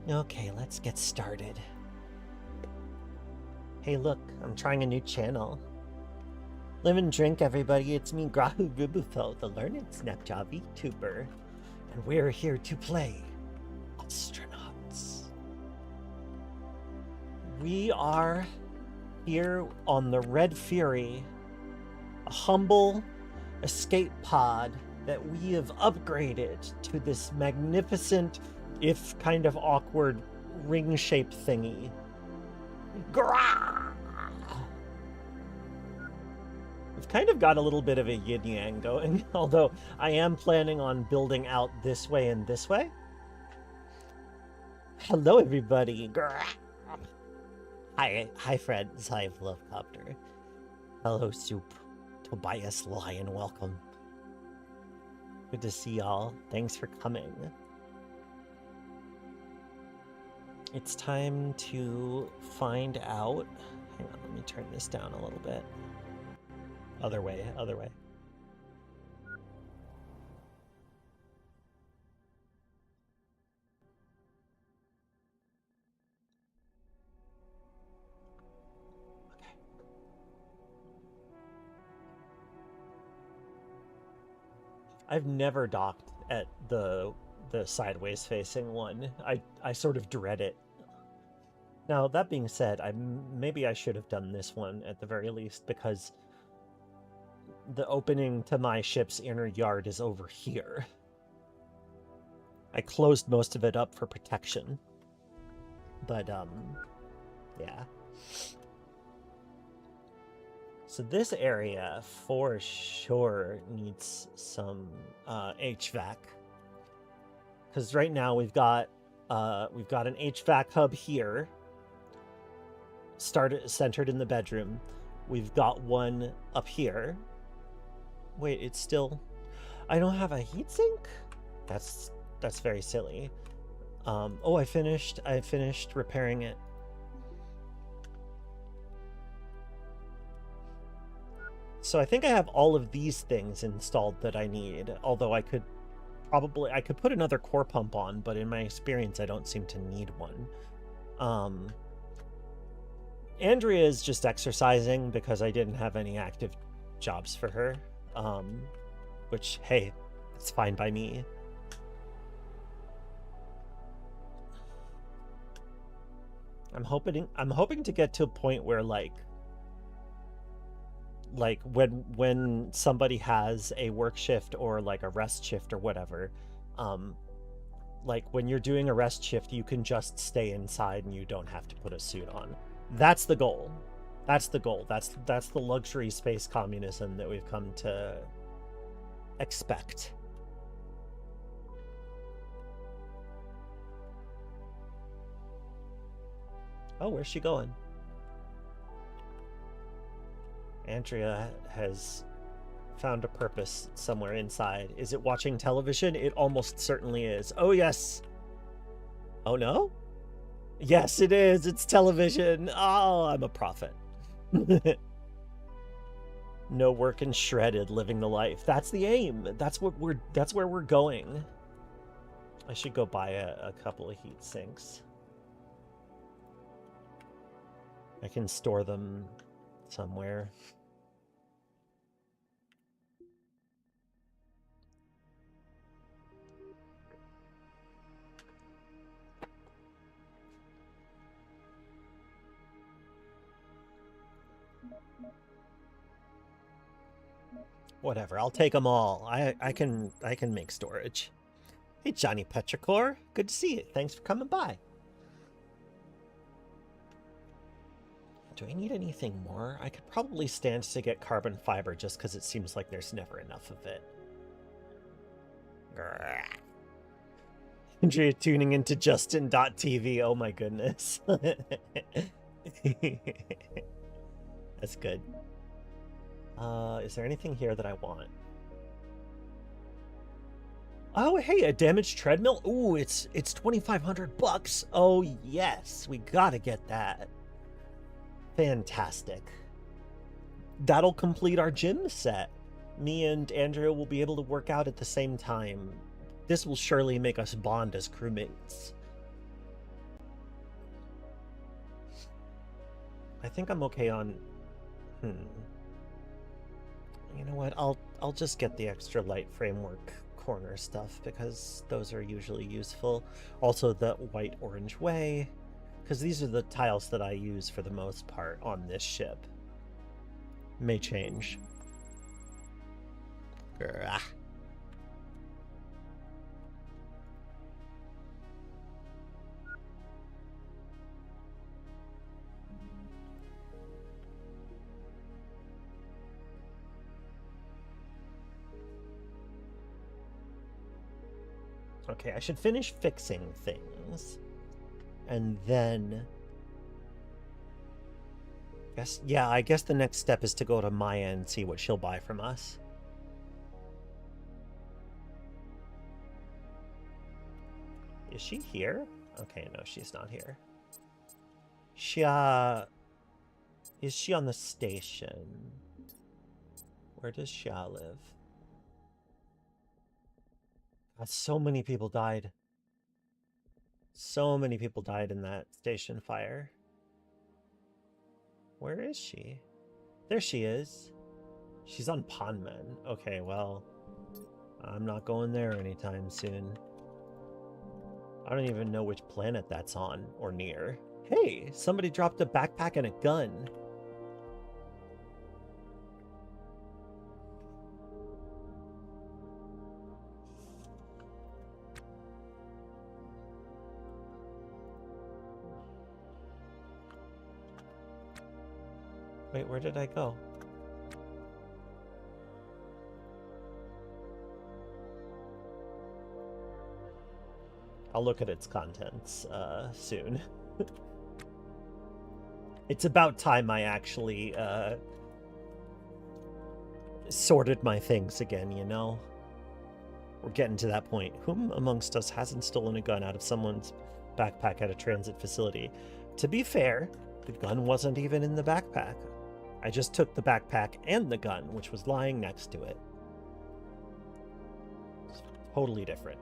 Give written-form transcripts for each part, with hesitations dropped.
Okay, let's get started. Hey look, I'm trying a new channel. Live and drink, everybody. It's me, Grahu-Rubufo, the learned Snapchat VTuber. And we're here to play astronauts. We are here on the Red Fury, a humble escape pod that we have upgraded to this magnificent, if kind of awkward, ring-shaped thingy. Grah! We've kind of got a little bit of a yin-yang going, although I am planning on building out this way and this way. Hello, everybody. Grah! Hi, friends. Hi, Lovecopter. Hello, Soup. Tobias Lion, welcome. Good to see y'all. Thanks for coming. It's time to find out. Hang on, let me turn this down a little bit. Other way, other way. Okay. I've never docked at the sideways facing one. I sort of dread it. Now, that being said, maybe I should have done this one at the very least, because the opening to my ship's inner yard is over here. I closed most of it up for protection. But, yeah. So this area, for sure, needs some HVAC. Because right now we've got an HVAC hub here, centered in the bedroom. We've got one up here. Wait, it's still... I don't have a heatsink? That's very silly. Oh, I finished repairing it. So I think I have all of these things installed that I need, although I could put another core pump on, but in my experience I don't seem to need one. Andrea is just exercising because I didn't have any active jobs for her. Which, hey, it's fine by me. I'm hoping to get to a point where like when somebody has a work shift or like a rest shift or whatever, like when you're doing a rest shift, you can just stay inside and you don't have to put a suit on. That's the goal. That's the goal. That's the luxury space communism that we've come to expect. Oh, where's she going? Andrea has found a purpose somewhere inside. Is it watching television? It almost certainly is. Oh, yes. Oh, no? Yes, it is. It's television. Oh, I'm a prophet. No work and shredded, living the life. That's the aim. That's where we're going. I should go buy a couple of heat sinks. I can store them somewhere. Whatever, I'll take them all. I can make storage. Hey, Johnny Petrichor. Good to see you. Thanks for coming by. Do I need anything more? I could probably stand to get carbon fiber just because it seems like there's never enough of it. Andrea tuning into Justin.tv. Oh my goodness. That's good. Is there anything here that I want? Oh, hey, a damaged treadmill. Ooh, it's $2,500. Oh yes, we gotta get that. Fantastic. That'll complete our gym set. Me and Andrea will be able to work out at the same time. This will surely make us bond as crewmates. I think I'm okay on... You know what? I'll just get the extra light framework corner stuff because those are usually useful. Also the white-orange way, because these are the tiles that I use for the most part on this ship. May change. Grah. Okay, I should finish fixing things. And then... I guess the next step is to go to Maya and see what she'll buy from us. Is she here? Okay, no, she's not here. Is she on the station? Where does Xia live? God, so many people died. So many people died in that station fire. Where is she? There she is. She's on Ponmen. Okay, well, I'm not going there anytime soon. I don't even know which planet that's on or near. Hey, somebody dropped a backpack and a gun. Wait, where did I go? I'll look at its contents soon. It's about time I actually sorted my things again, you know? We're getting to that point. Whom amongst us hasn't stolen a gun out of someone's backpack at a transit facility? To be fair, the gun wasn't even in the backpack. I just took the backpack and the gun, which was lying next to it. It's totally different.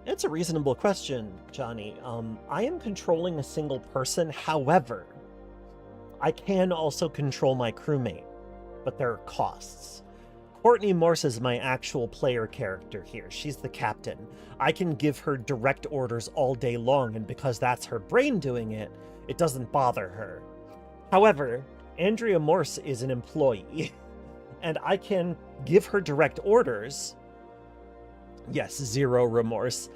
It's a reasonable question, Johnny. I am controlling a single person. However, I can also control my crewmate, but there are costs. Courtney Morse is my actual player character here. She's the captain. I can give her direct orders all day long, and because that's her brain doing it, it doesn't bother her. However, Andrea Morse is an employee, and I can give her direct orders. Yes, zero remorse.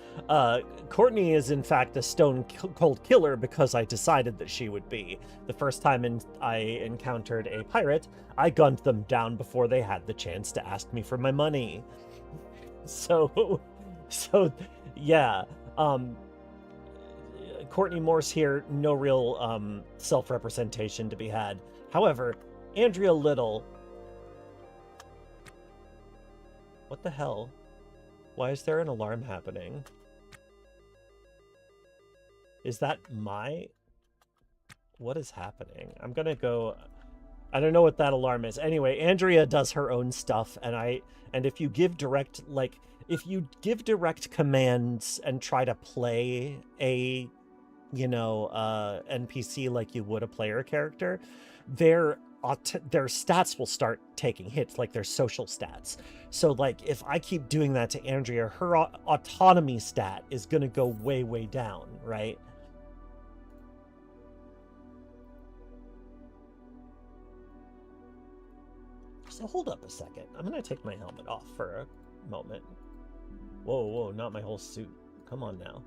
Courtney is in fact a stone-cold killer because I decided that she would be. The first time I encountered a pirate, I gunned them down before they had the chance to ask me for my money. So yeah. Courtney Morse here, no real self-representation to be had. However, Andrea Little... What the hell? Why is there an alarm happening? Is that my... What is happening? I'm gonna go... I don't know what that alarm is. Anyway, Andrea does her own stuff, and if you give direct, if you give direct commands and try to play a, NPC like you would a player character, their stats will start taking hits, like their social stats. So, if I keep doing that to Andrea, her autonomy stat is going to go way, way down, right? So hold up a second. I'm going to take my helmet off for a moment. Whoa, not my whole suit. Come on now.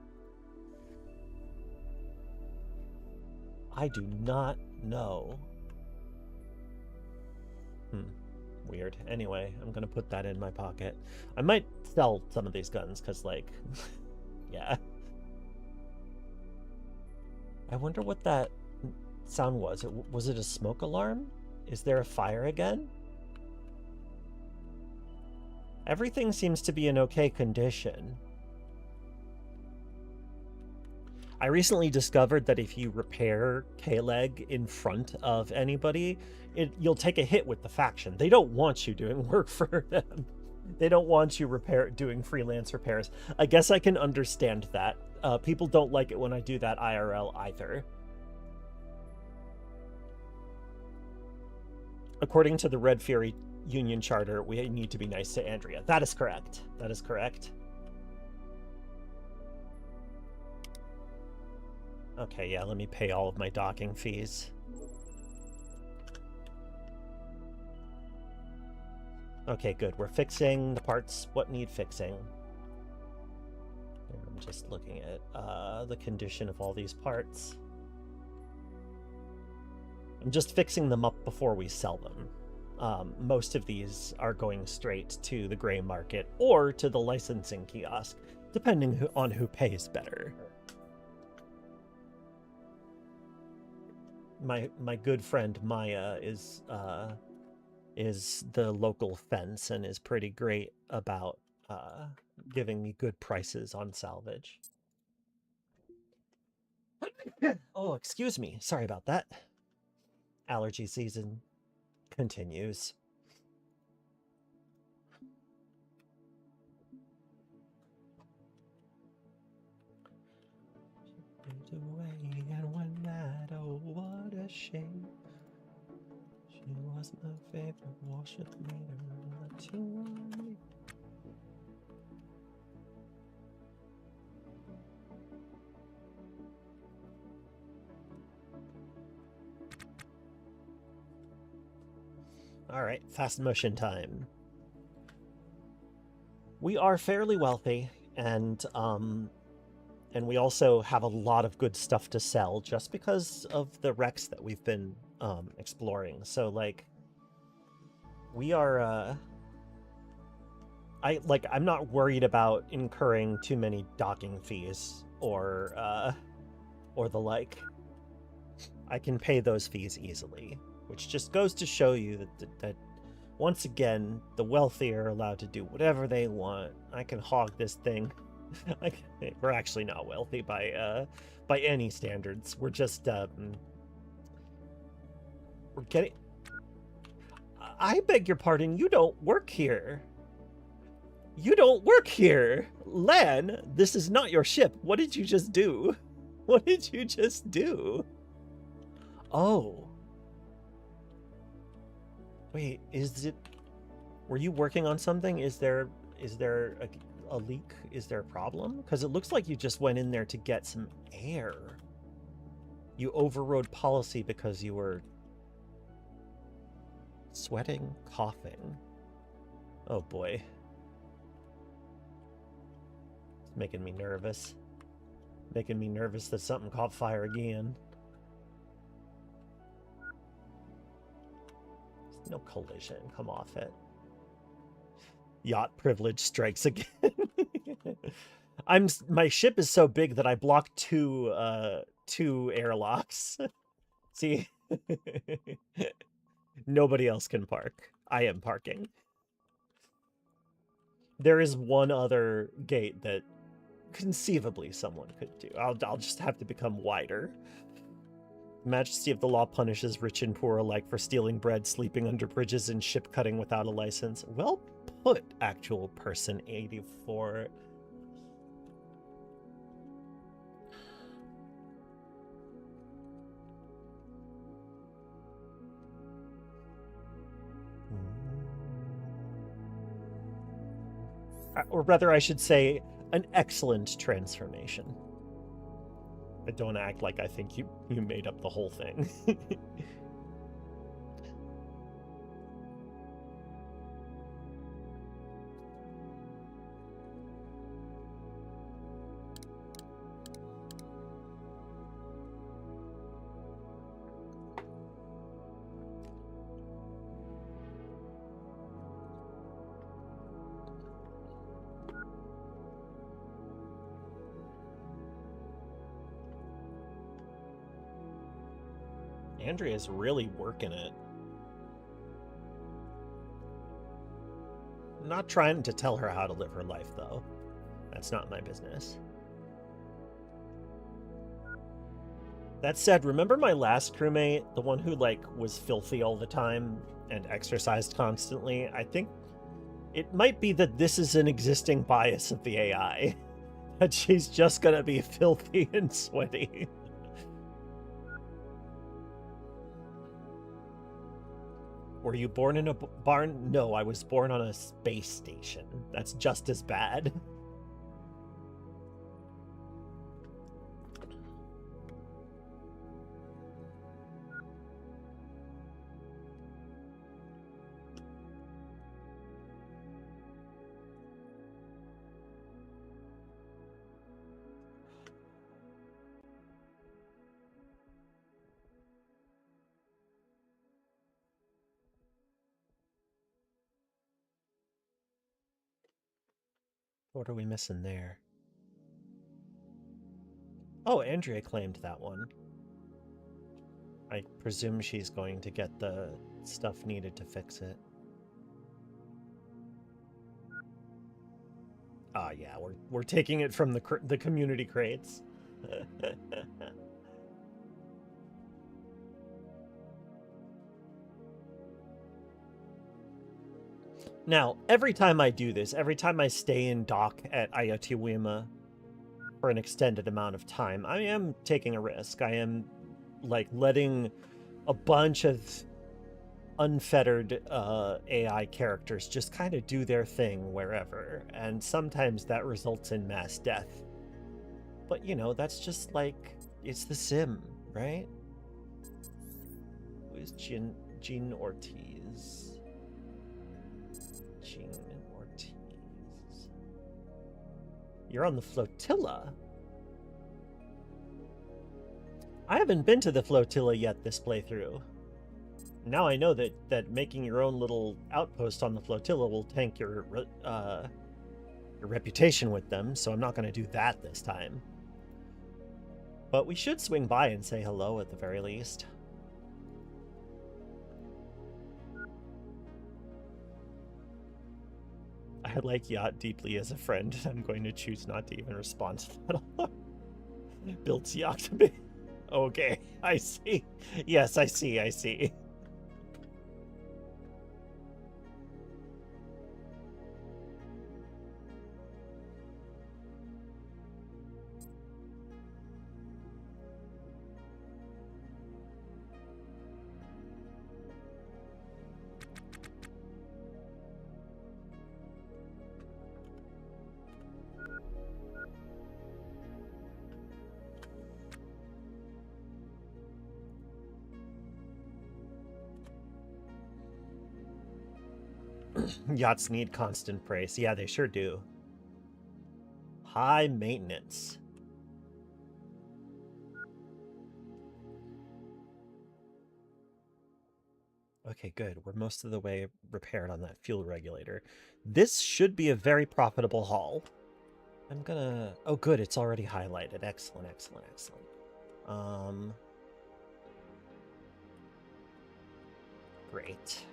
I do not know. Weird. Anyway, I'm gonna put that in my pocket. I might sell some of these guns, because, yeah. I wonder what that sound was. Was it a smoke alarm? Is there a fire again? Everything seems to be in okay condition. I recently discovered that if you repair K-Leg in front of anybody, you'll take a hit with the faction. They don't want you doing work for them. They don't want you doing freelance repairs. I guess I can understand that. People don't like it when I do that IRL either. According to the Red Fury Union Charter, we need to be nice to Andrea. That is correct. That is correct. Okay, yeah, let me pay all of my docking fees. Okay, good. We're fixing the parts what need fixing. I'm just looking at the condition of all these parts. I'm just fixing them up before we sell them. Most of these are going straight to the gray market or to the licensing kiosk, depending on who pays better. My good friend Maya is the local fence and is pretty great about giving me good prices on salvage. Oh, excuse me. Sorry about that. Allergy season continues. Away and one night, oh, what a shame. She was my favorite, worship leader. All right, fast motion time. We are fairly wealthy, and we also have a lot of good stuff to sell just because of the wrecks that we've been exploring. So like we are I'm not worried about incurring too many docking fees or the like. I can pay those fees easily, which just goes to show you that once again, the wealthy are allowed to do whatever they want. I can hog this thing. We're actually not wealthy by any standards. We're just we're getting. I beg your pardon. You don't work here. You don't work here, Lan. This is not your ship. What did you just do? What did you just do? Oh. Wait, is it? Were you working on something? Is there a leak? Is there a problem? Because it looks like you just went in there to get some air. You overrode policy because you were sweating, coughing. Oh boy. It's making me nervous. Making me nervous that something caught fire again. No collision. Come off it. Yacht privilege strikes again. My ship is so big that I blocked two airlocks. See? Nobody else can park. I am parking. There is one other gate that conceivably someone could do. I'll just have to become wider. Majesty of the law punishes rich and poor alike for stealing bread, sleeping under bridges, and ship cutting without a license. Well put, actual person 84. Or rather, I should say, an excellent transformation. I don't act like I think you made up the whole thing. Andrea's really working it. I'm not trying to tell her how to live her life, though. That's not my business. That said, remember my last crewmate? The one who, like, was filthy all the time and exercised constantly? I think It might be that this is an existing bias of the AI. That she's just gonna be filthy and sweaty. Were you born in a barn? No, I was born on a space station. That's just as bad. What are we missing there? Oh, Andrea claimed that one. I presume she's going to get the stuff needed to fix it. Ah, yeah, we're taking it from the community crates. Now, every time I do this, every time I stay in dock at Ayatiwima for an extended amount of time, I am taking a risk. I am, like, letting a bunch of unfettered AI characters just kind of do their thing wherever, and sometimes that results in mass death. But, you know, that's just, like, it's The Sim, right? Who is Jean Ortiz? Jean Ortiz. You're on the flotilla? I haven't been to the flotilla yet this playthrough. Now I know that making your own little outpost on the flotilla will tank your reputation with them, so I'm not going to do that this time. But we should swing by and say hello at the very least. I like Yacht deeply as a friend. I'm going to choose not to even respond to that. Builds Yacht to be... Okay, I see. Yes, I see. Yachts need constant praise. Yeah, they sure do. High maintenance. Okay, good. We're most of the way repaired on that fuel regulator. This should be a very profitable haul. I'm gonna... Oh, good. It's already highlighted. Excellent. Great.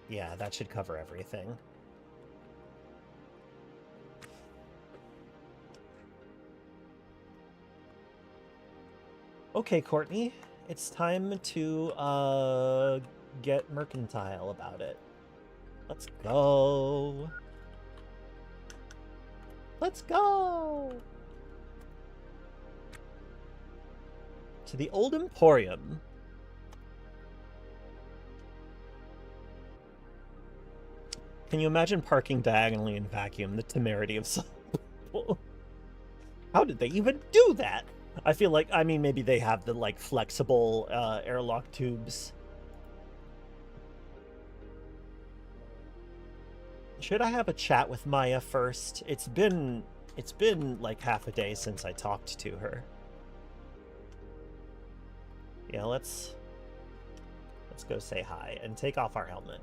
Yeah, that should cover everything. Okay, Courtney. It's time to, get mercantile about it. Let's go. Let's go! To the Old Emporium. Can you imagine parking diagonally in vacuum? The temerity of some people. How did they even do that? I feel like, I mean, maybe they have the, like, flexible airlock tubes. Should I have a chat with Maya first? It's been like half a day since I talked to her. Yeah, let's go say hi and take off our helmet.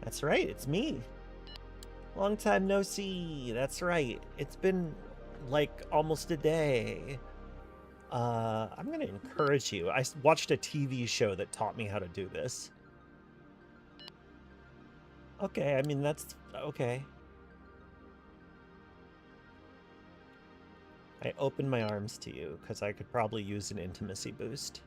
That's right, it's me. Long time no see. That's right. It's been like almost a day. I'm gonna encourage you. I watched a TV show that taught me how to do this. Okay, I mean, that's okay. I open my arms to you because I could probably use an intimacy boost.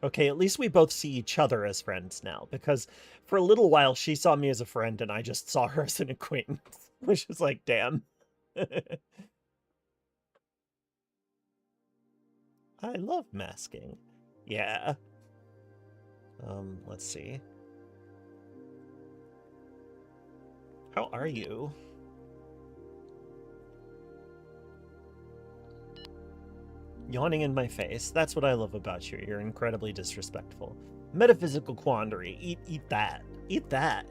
Okay, at least we both see each other as friends now, because for a little while she saw me as a friend and I just saw her as an acquaintance, which is like, damn. I love masking. Yeah. Let's see. How are you? Yawning in my face. That's what I love about you. You're incredibly disrespectful. Metaphysical quandary. Eat that. Eat that.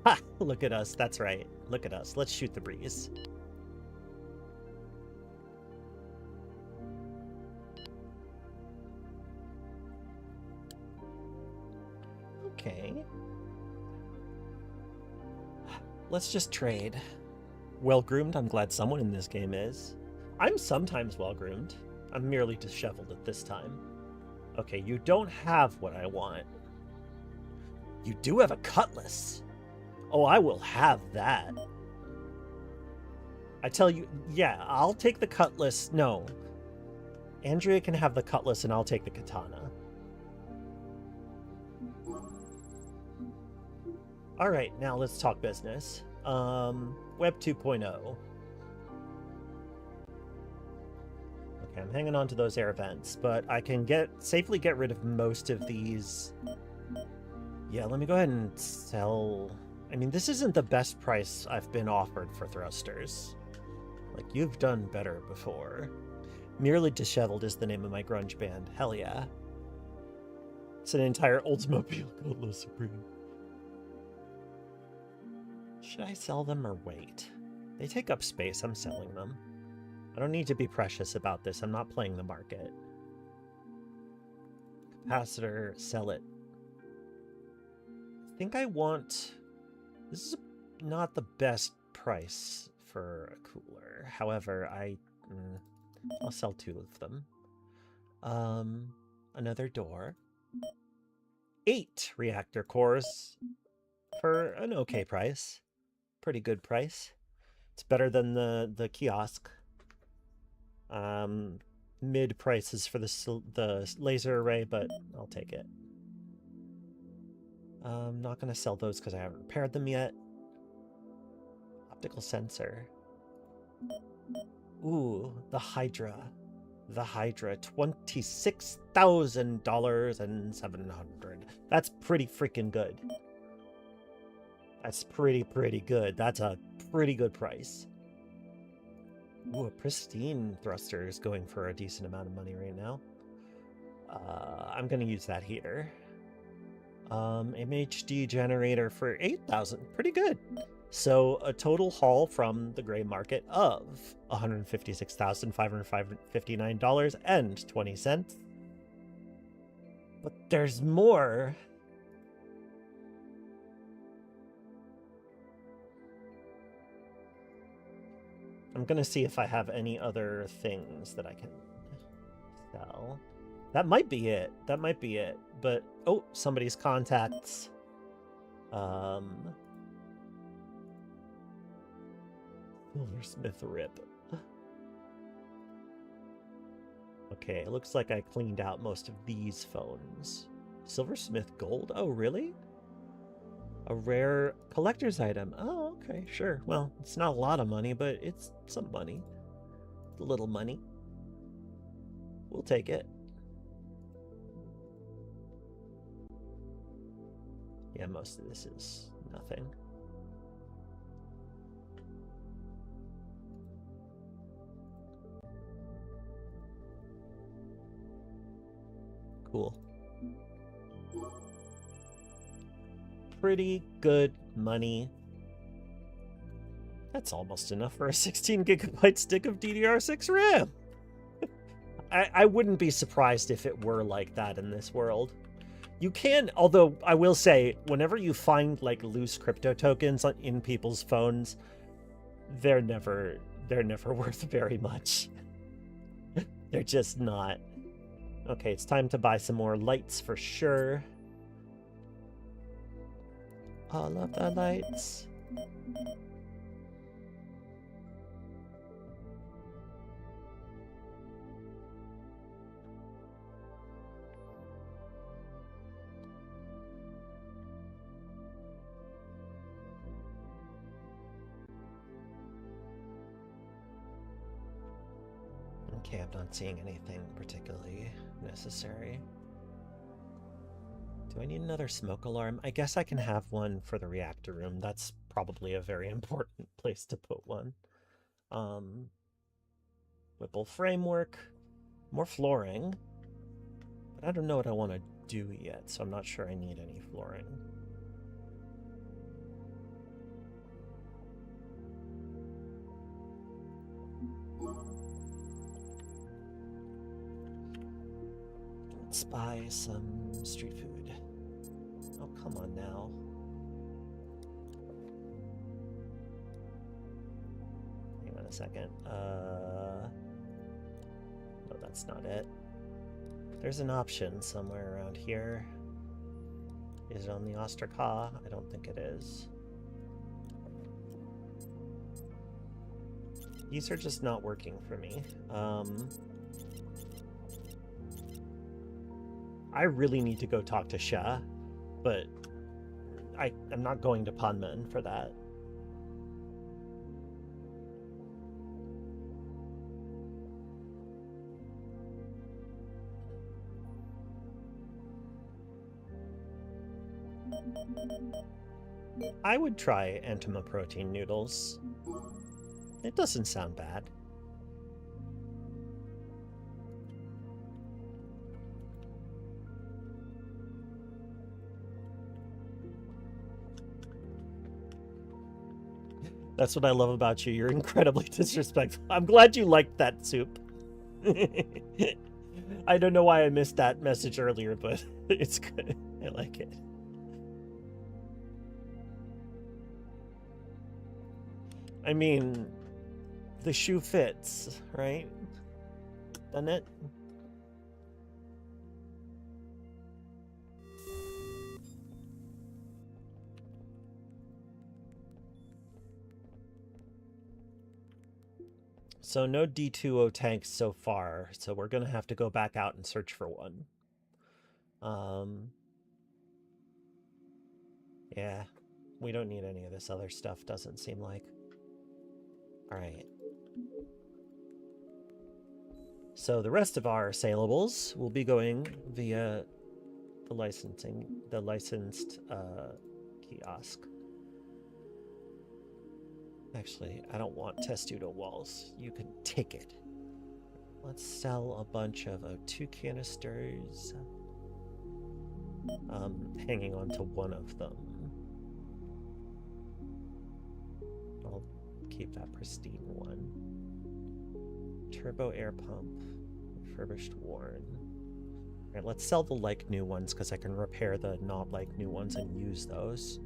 Ha! Look at us. That's right. Look at us. Let's shoot the breeze. Okay. Let's just trade. Well-groomed? I'm glad someone in this game is. I'm sometimes well-groomed. I'm merely disheveled at this time. Okay, you don't have what I want. You do have a cutlass. Oh, I will have that. I tell you, yeah, I'll take the cutlass. No. Andrea can have the cutlass and I'll take the katana. All right, now let's talk business. Web 2.0. Okay, I'm hanging on to those air vents, but I can safely get rid of most of these. Yeah, let me go ahead and sell. I mean, this isn't the best price I've been offered for thrusters. Like, you've done better before. Merely Disheveled is the name of my grunge band. Hell yeah. It's an entire Oldsmobile Cutlass Supreme. Should I sell them or wait? They take up space. I'm selling them. I don't need to be precious about this. I'm not playing the market. Capacitor, sell it. I think I want... This is not the best price for a cooler. However, I'll sell 2 of them. Another door. 8 reactor cores for an okay price. Pretty good price. It's better than the kiosk. Mid prices for the laser array, but I'll take it. I'm not going to sell those because I haven't repaired them yet. Optical sensor. Ooh, the Hydra. The Hydra. $26,000 and $700. That's pretty freaking good. That's pretty good. That's a pretty good price. Ooh, a pristine thruster is going for a decent amount of money right now. I'm going to use that here. MHD generator for 8,000. Pretty good. So a total haul from the gray market of $156,559.20. But there's more. I'm going to see if I have any other things that I can sell. That might be it. That might be it. But, oh, somebody's contacts. Silversmith rip. Okay, it looks like I cleaned out most of these phones. Silversmith gold? Oh, really? A rare collector's item. Oh, okay, sure. Well, it's not a lot of money, but it's some money. A little money. We'll take it. Yeah, most of this is nothing. Cool. Pretty good money. That's almost enough for a 16 gigabyte stick of DDR6 RAM. I wouldn't be surprised if it were like that in this world. You can, although I will say, whenever you find like loose crypto tokens in people's phones, they're never worth very much. They're just not. Okay, it's time to buy some more lights for sure. All of the lights. Okay, I'm not seeing anything particularly necessary. Do I need another smoke alarm? I guess I can have one for the reactor room. That's probably a very important place to put one. Whipple framework, more flooring. But I don't know what I want to do yet, so I'm not sure I need any flooring. Let's buy some street food. Oh, come on now. Hang on a second. No, that's not it. There's an option somewhere around here. Is it on the Ostraka? I don't think it is. These are just not working for me. I really need to go talk to Sha, but I'm not going to Panman for that. I would try Entima protein noodles. It doesn't sound bad. That's what I love about you. You're incredibly disrespectful. I'm glad you liked that soup. I don't know why I missed that message earlier, but it's good. I like it. I mean, the shoe fits, right? Doesn't it? So no D2O tanks so far, so we're going to have to go back out and search for one. Yeah, we don't need any of this other stuff, doesn't seem like. All right. So the rest of our saleables will be going via the licensed kiosk. Actually, I don't want testudo walls. You can take it. Let's sell a bunch of O2 canisters. Hanging on to one of them. I'll keep that pristine one. Turbo air pump. Refurbished worn. Alright, let's sell the like new ones because I can repair the not like new ones and use those.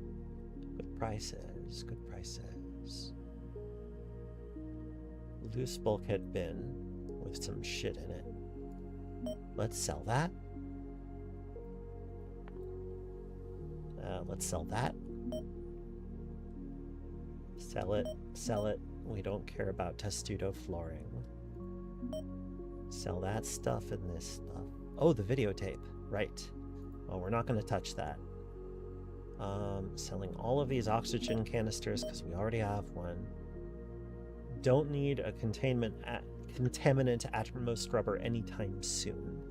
Good prices. Good prices. Loose bulkhead bin with some shit in it. Let's sell that. Let's sell that. Sell it. Sell it. We don't care about testudo flooring. Sell that stuff and this stuff. Oh, the videotape. Right. Oh, we're not going to touch that. Selling all of these oxygen canisters because we already have one. Don't need a contaminant Atmos scrubber anytime soon.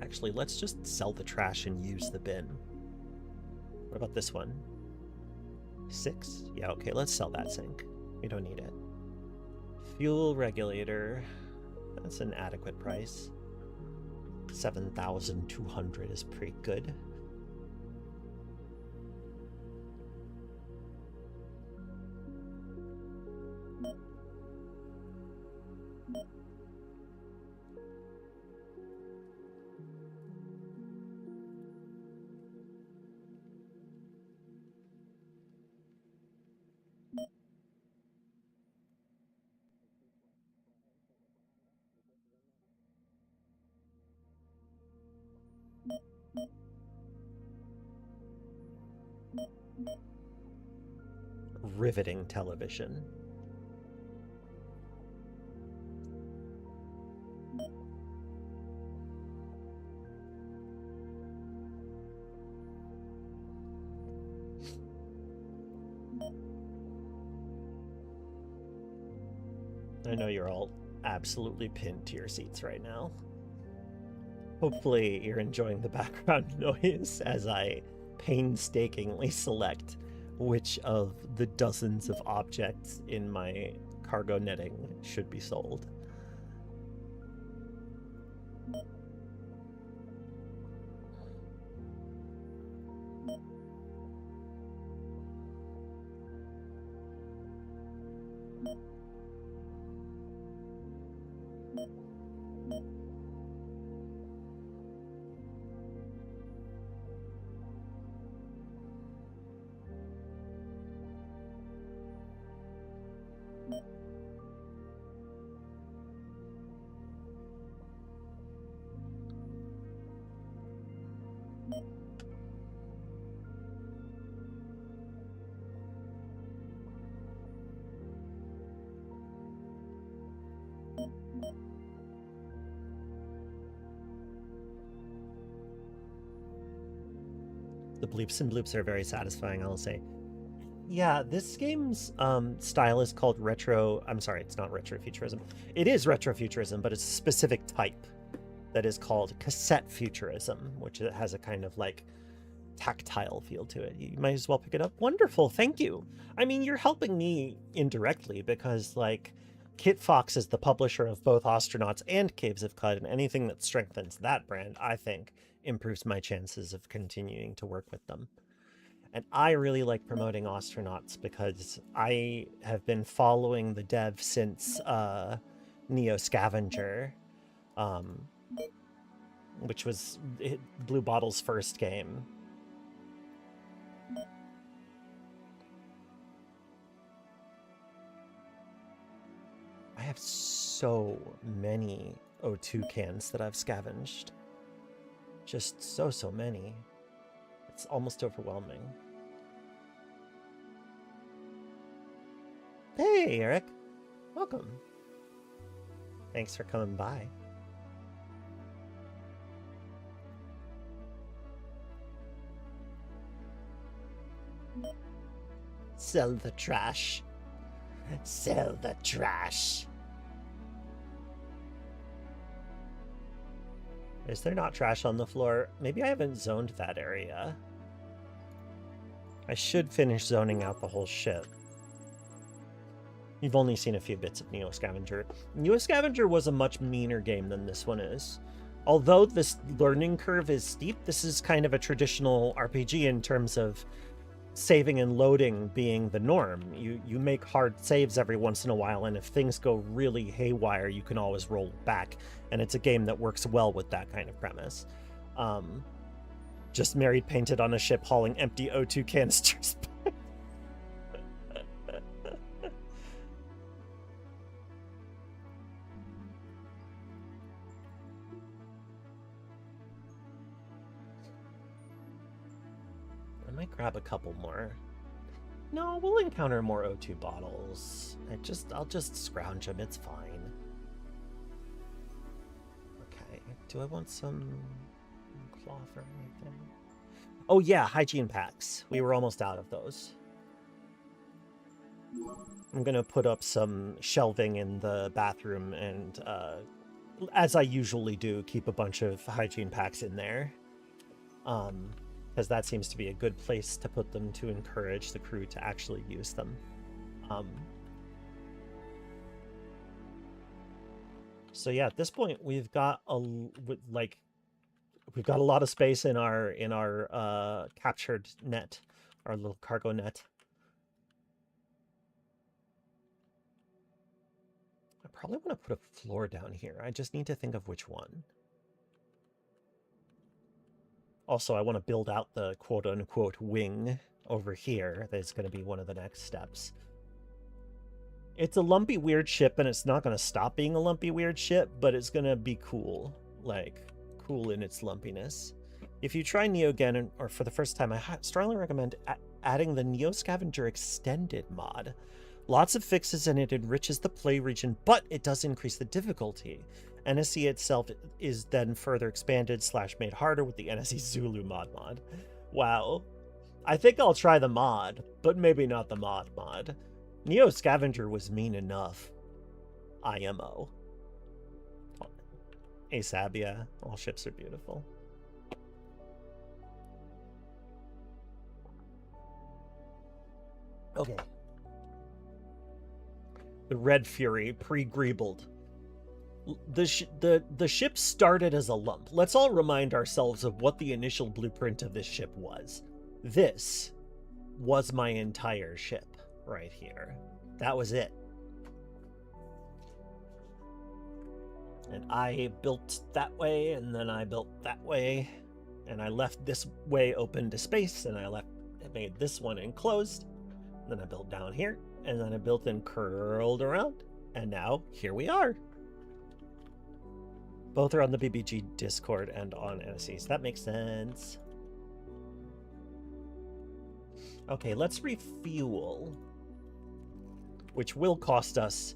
Actually, let's just sell the trash and use the bin. What about this one? 6? Yeah, okay, let's sell that sink. We don't need it. Fuel regulator. That's an adequate price. 7,200 is pretty good. Riveting television. I know you're all absolutely pinned to your seats right now. Hopefully you're enjoying the background noise as I painstakingly select which of the dozens of objects in my cargo netting should be sold. The bleeps and bloops are very satisfying, I'll say. Yeah, this game's style is called retro... I'm sorry, it's not retrofuturism. It is retrofuturism, but it's a specific type that is called cassette futurism, which has a kind of like tactile feel to it. You might as well pick it up. Wonderful, thank you. I mean, you're helping me indirectly because, like, Kit Fox is the publisher of both Astronauts and Caves of Cud, and anything that strengthens that brand, I think, improves my chances of continuing to work with them. And I really like promoting Astronauts because I have been following the dev since Neo Scavenger, which was Blue Bottle's first game. I have so many O2 cans that I've scavenged. Just so many. It's almost overwhelming. Hey, Eric. Welcome. Thanks for coming by. Sell the trash. Sell the trash. Is there not trash on the floor? Maybe I haven't zoned that area. I should finish zoning out the whole ship. You've only seen a few bits of Neo Scavenger. Neo Scavenger was a much meaner game than this one is. Although this learning curve is steep, this is kind of a traditional RPG in terms of saving and loading being the norm. You make hard saves every once in a while, and if things go really haywire, you can always roll back. And it's a game that works well with that kind of premise. Just married painted on a ship hauling empty O2 canisters. I might grab a couple more. No, we'll encounter more O2 bottles. I'll just scrounge them, it's fine. Okay, do I want some cloth or anything? Oh yeah, hygiene packs. We were almost out of those. I'm gonna put up some shelving in the bathroom and, as I usually do, keep a bunch of hygiene packs in there. Because that seems to be a good place to put them to encourage the crew to actually use them. So yeah, at this point we've got a lot of space in our captured net, our little cargo net. I probably want to put a floor down here. I just need to think of which one. Also, I want to build out the quote-unquote wing over here. That's going to be one of the next steps. It's a lumpy, weird ship, and it's not going to stop being a lumpy, weird ship, but it's going to be cool. Like, cool in its lumpiness. If you try Neo again, or for the first time, I strongly recommend adding the Neo Scavenger Extended mod. Lots of fixes, and it enriches the play region, but it does increase the difficulty. NSC itself is then further expanded / made harder with the NSC Zulu mod. Wow. I think I'll try the mod, but maybe not the mod. Neo Scavenger was mean enough. IMO. ASAB, yeah. All ships are beautiful. Okay. The Red Fury, pre-greebled. The ship started as a lump. Let's all remind ourselves of what the initial blueprint of this ship was. This was my entire ship right here. That was it. And I built that way, and then I built that way, and I left this way open to space, and I made this one enclosed. Then I built down here, and then I built and curled around, and now here we are. Both are on the BBG Discord and on NSC, so that makes sense. Okay, let's refuel, which will cost us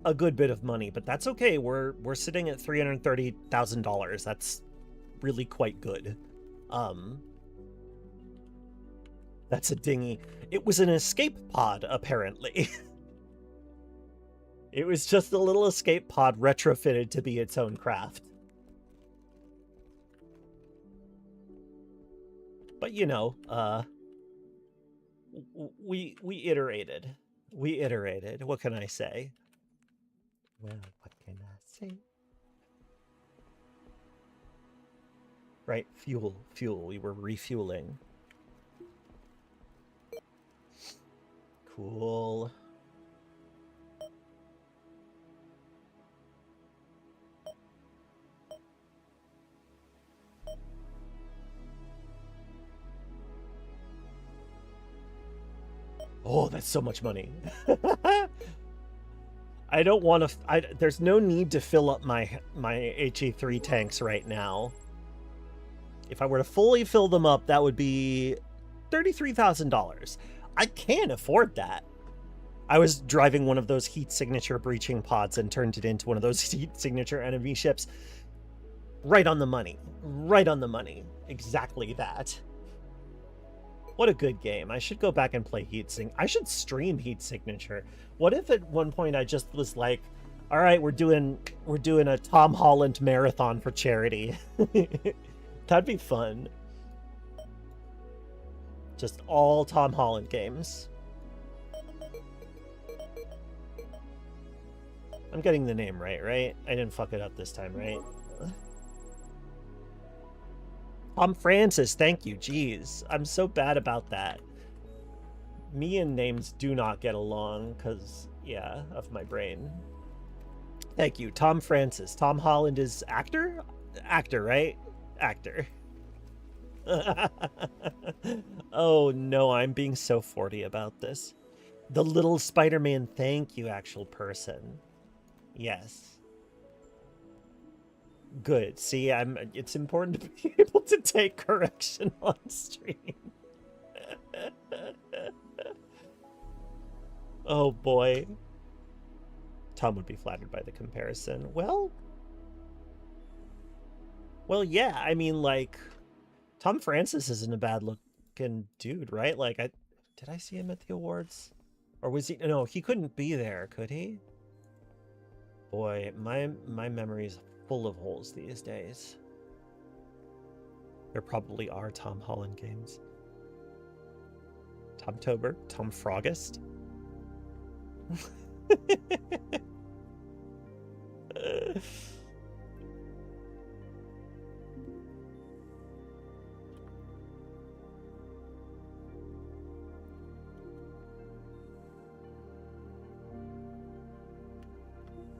a good bit of money, but that's okay. We're sitting at $330,000. That's really quite good. That's a dinghy. It was an escape pod, apparently. It was just a little escape pod retrofitted to be its own craft. But you know, we iterated. We iterated. What can I say? Well, what can I say? Right, fuel. We were refueling. Cool. Oh, that's so much money. I don't want to... there's no need to fill up my HE3 tanks right now. If I were to fully fill them up, that would be $33,000. I can't afford that. I was driving one of those heat signature breaching pods and turned it into one of those heat signature enemy ships. Right on the money. Right on the money. Exactly that. What a good game. I should go back and play I should stream Heat Signature. What if at one point I just was like, all right, we're doing a Tom Holland marathon for charity. That'd be fun. Just all Tom Holland games. I'm getting the name right? I didn't fuck it up this time, right? Tom Francis, thank you. Jeez, I'm so bad about that. Me and names do not get along because, yeah, of my brain. Thank you, Tom Francis. Tom Holland is actor? Actor, right? Actor. Oh no, I'm being so 40 about this. The little Spider-Man, thank you, actual person. Yes. Good. See, it's important to be able to take correction on stream. Oh boy. Tom would be flattered by the comparison. Well, yeah, I mean, like, Tom Francis isn't a bad looking dude, right? Like, did I see him at the awards? Or was he? No, he couldn't be there, could he? Boy, my memory's full of holes these days. There probably are Tom Holland games. Tomtober, Tom Frogist.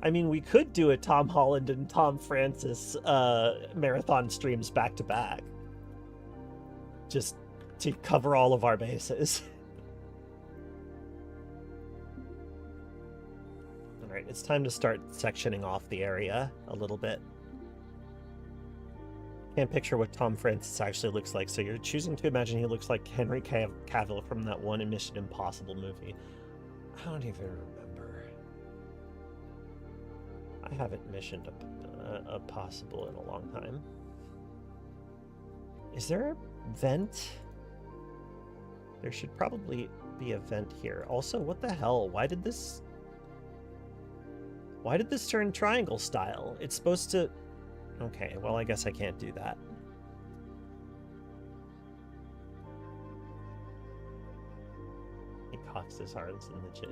I mean, we could do a Tom Holland and Tom Francis marathon streams back to back. Just to cover all of our bases. Alright, it's time to start sectioning off the area a little bit. Can't picture what Tom Francis actually looks like, so you're choosing to imagine he looks like Henry Cavill from that one Mission Impossible movie. I don't even remember. I haven't missioned a possible in a long time. Is there a vent? There should probably be a vent here. Also, what the hell? Why did this... Why did this turn triangle style? It's supposed to... Okay, well, I guess I can't do that. He cocks his arms in the gif.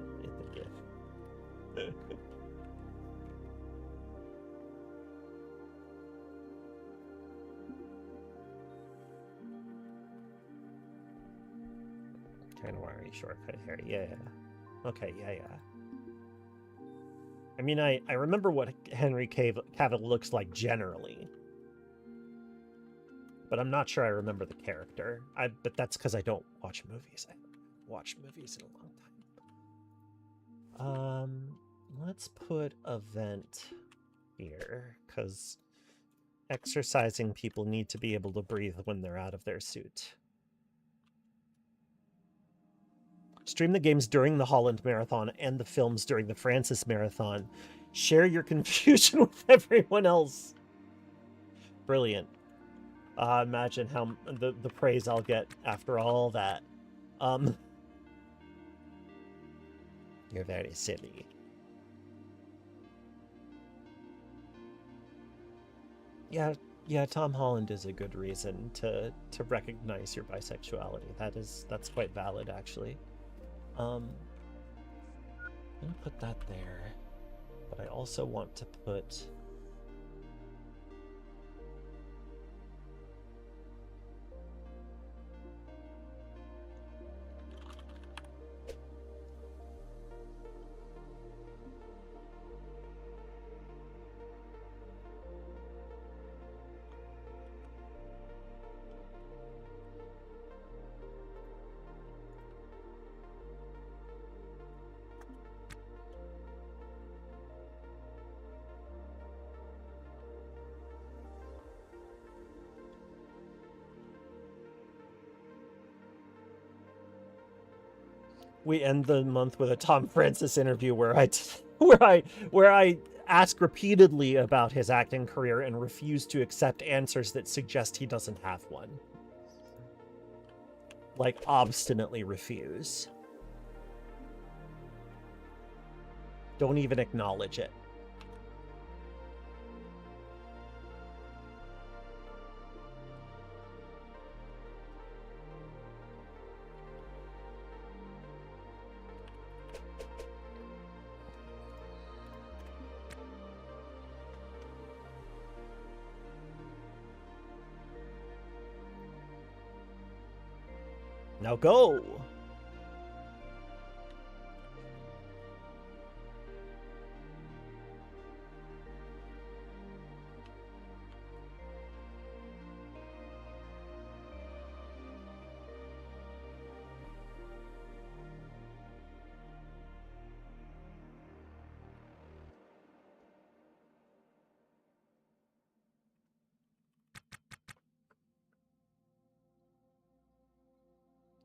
Kind of wiry shortcut here. Yeah. Okay, yeah. I mean, I remember what Henry Cavill looks like generally, but I'm not sure I remember the character. But that's because I don't watch movies. I haven't watched movies in a long time. Let's put a vent here, because exercising people need to be able to breathe when they're out of their suit. Stream the games during the Holland Marathon and the films during the Francis Marathon. Share your confusion with everyone else. Brilliant. Imagine how the praise I'll get after all that. You're very silly. Yeah, Tom Holland is a good reason to recognize your bisexuality. That's quite valid, actually. I'm gonna put that there, but I also want to put we end the month with a Tom Francis interview where I ask repeatedly about his acting career and refuse to accept answers that suggest he doesn't have one. Like, obstinately refuse. Don't even acknowledge it. Now go!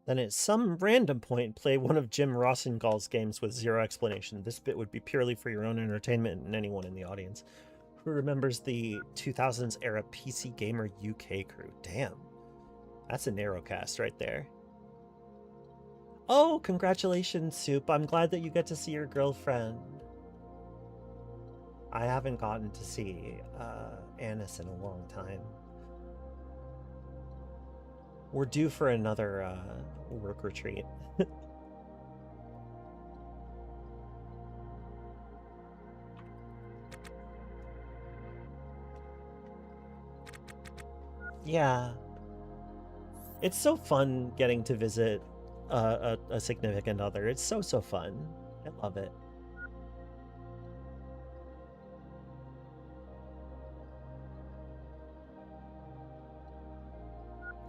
Then at some random point, play one of Jim Rossengall's games with zero explanation. This bit would be purely for your own entertainment and anyone in the audience who remembers the 2000s era PC Gamer UK crew. Damn. That's a narrowcast right there. Oh, congratulations, Soup. I'm glad that you get to see your girlfriend. I haven't gotten to see Annis in a long time. We're due for another work retreat. Yeah. It's so fun getting to visit a significant other. It's so fun. I love it.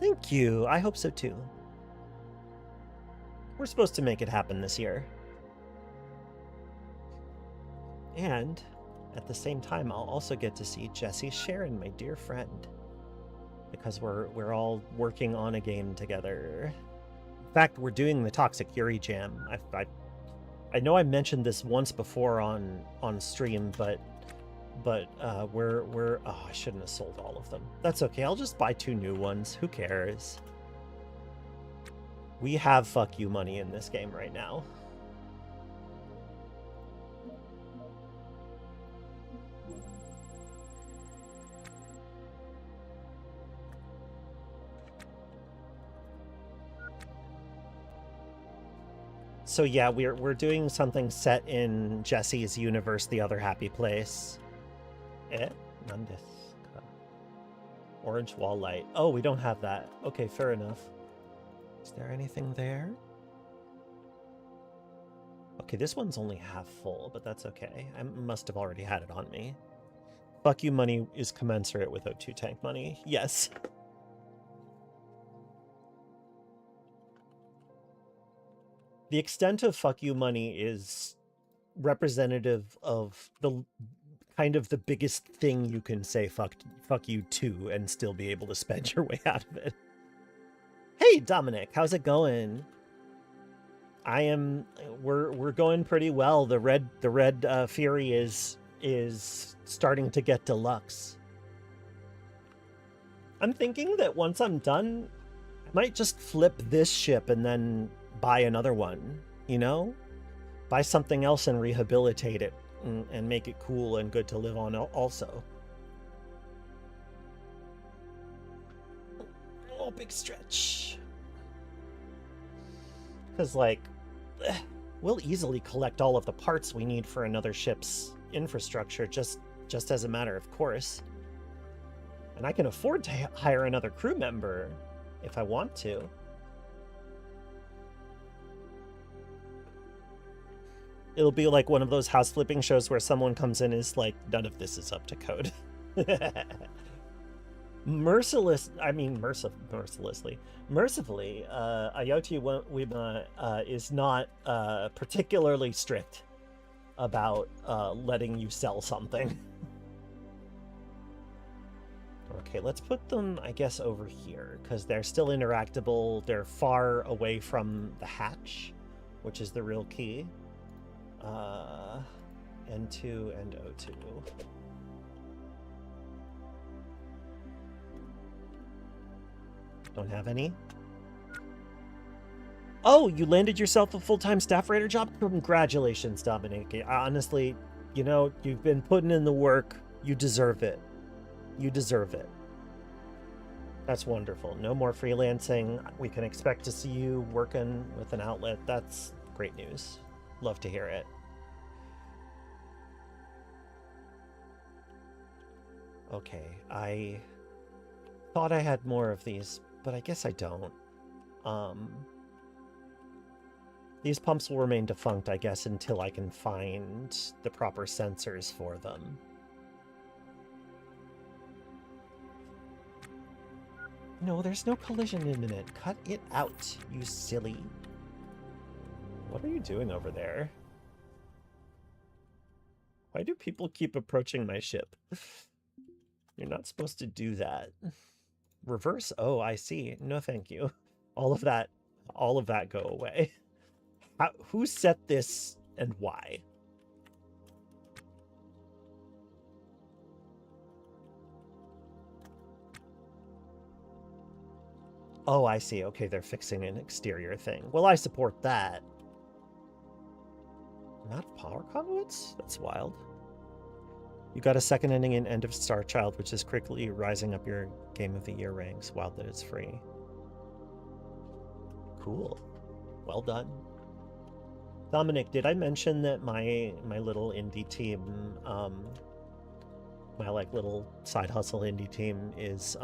Thank you. I hope so too. We're supposed to make it happen this year. And at the same time, I'll also get to see Jesse Sharon, my dear friend, because we're all working on a game together. In fact, we're doing the Toxic Yuri Jam. I know I mentioned this once before on stream, but we're oh, I shouldn't have sold all of them. That's okay. I'll just buy 2 new ones. Who cares? We have fuck you money in this game right now. So yeah, we're doing something set in Jesse's universe, the other happy place. Nandes. Orange wall light. Oh, we don't have that. Okay, fair enough. Is there anything there? Okay, this one's only half full, but that's okay. I must have already had it on me. Fuck you money is commensurate with O2 tank money. Yes. The extent of fuck you money is representative of the kind of the biggest thing you can say fuck you to and still be able to spend your way out of it. Hey Dominic, how's it going? We're going pretty well. The red Fury is starting to get deluxe. I'm thinking that once I'm done, I might just flip this ship and then buy another one, you know? Buy something else and rehabilitate it and make it cool and good to live on also. Oh, big stretch. Because, like, we'll easily collect all of the parts we need for another ship's infrastructure just as a matter of course. And I can afford to hire another crew member if I want to. It'll be like one of those house flipping shows where someone comes in and is like, none of this is up to code. Mercifully, Ayoti Wima is not particularly strict about letting you sell something. Okay, let's put them, I guess, over here, because they're still interactable. They're far away from the hatch, which is the real key. N2 and O2. Don't have any. Oh, you landed yourself a full-time staff writer job? Congratulations, Dominic. Honestly, you know, you've been putting in the work. You deserve it. You deserve it. That's wonderful. No more freelancing. We can expect to see you working with an outlet. That's great news. Love to hear it. Okay, I thought I had more of these, but I guess I don't. These pumps will remain defunct, I guess, until I can find the proper sensors for them. No, there's no collision imminent. Cut it out, you silly. What are you doing over there? Why do people keep approaching my ship? You're not supposed to do that. Reverse? Oh, I see. No, thank you. All of that go away. Who set this and why? Oh, I see. Okay, they're fixing an exterior thing. Well, I support that. Not power conduits? That's wild. You got a second ending in End of Star Child, which is quickly rising up your Game of the Year ranks. Wild that it's free. Cool. Well done. Dominic, did I mention that my little indie team, my like little side hustle indie team is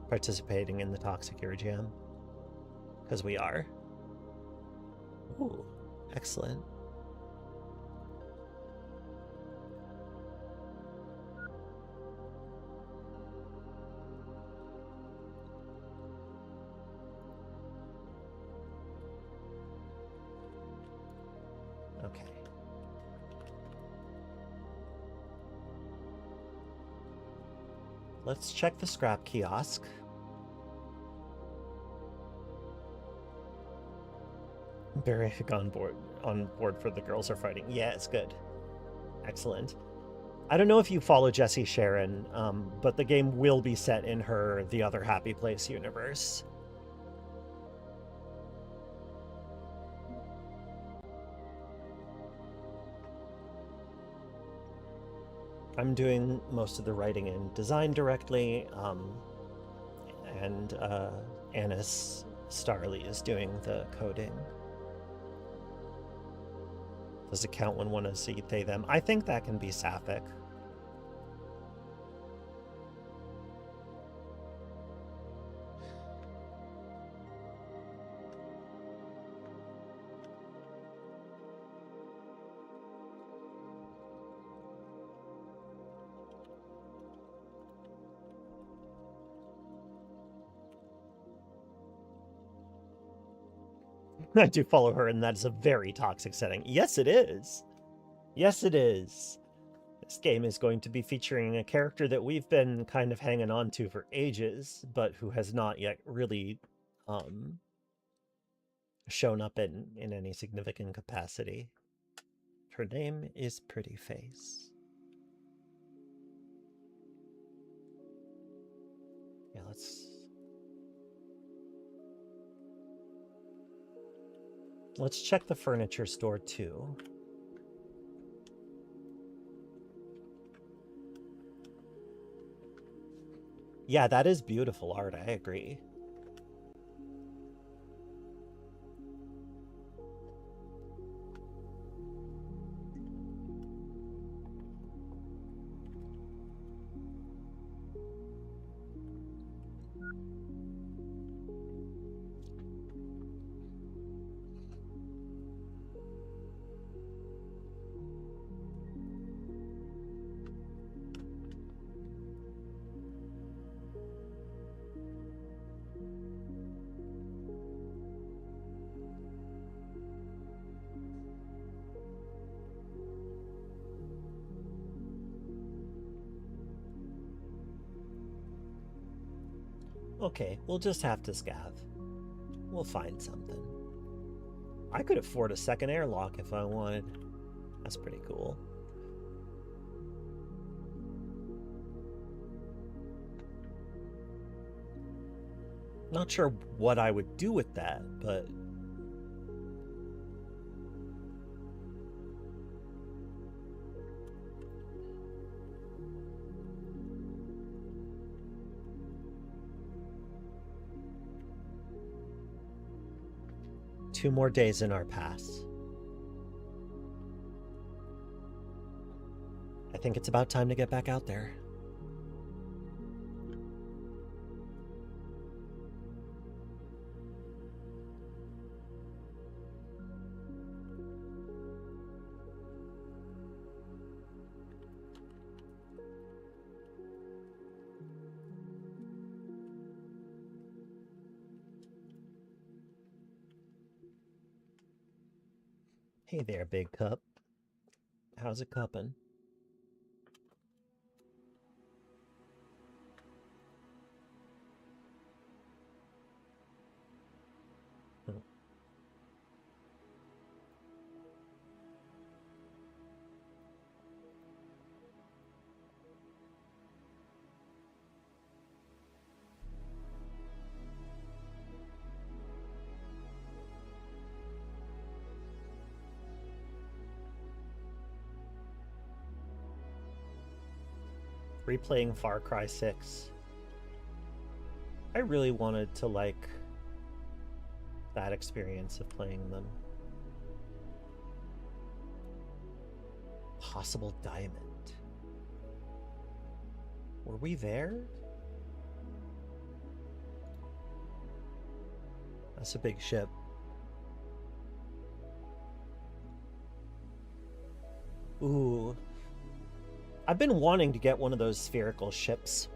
participating in the Toxic Year Jam? Because we are. Ooh, excellent. Okay. Let's check the scrap kiosk. Very on board for the girls are fighting. Yeah, it's good. Excellent. I don't know if you follow Jessie Sharon, but the game will be set in her The Other Happy Place universe. I'm doing most of the writing and design directly, and Annis Starley is doing the coding. Does it count when one is they, them? I think that can be sapphic. I do follow her, and that is a very toxic setting. Yes, it is. Yes, it is. This game is going to be featuring a character that we've been kind of hanging on to for ages, but who has not yet really shown up in any significant capacity. Her name is Pretty Face. Yeah, let's check the furniture store too. Yeah, that is beautiful art, I agree. Okay, we'll just have to scav. We'll find something. I could afford a second airlock if I wanted. That's pretty cool. Not sure what I would do with that, but... Two more days in our pass. I think it's about time to get back out there. Hey there, big cup. How's it cupping? Replaying Far Cry 6. I really wanted to like that experience of playing them. Possible diamond. Were we there? That's a big ship. Ooh. I've been wanting to get one of those spherical ships.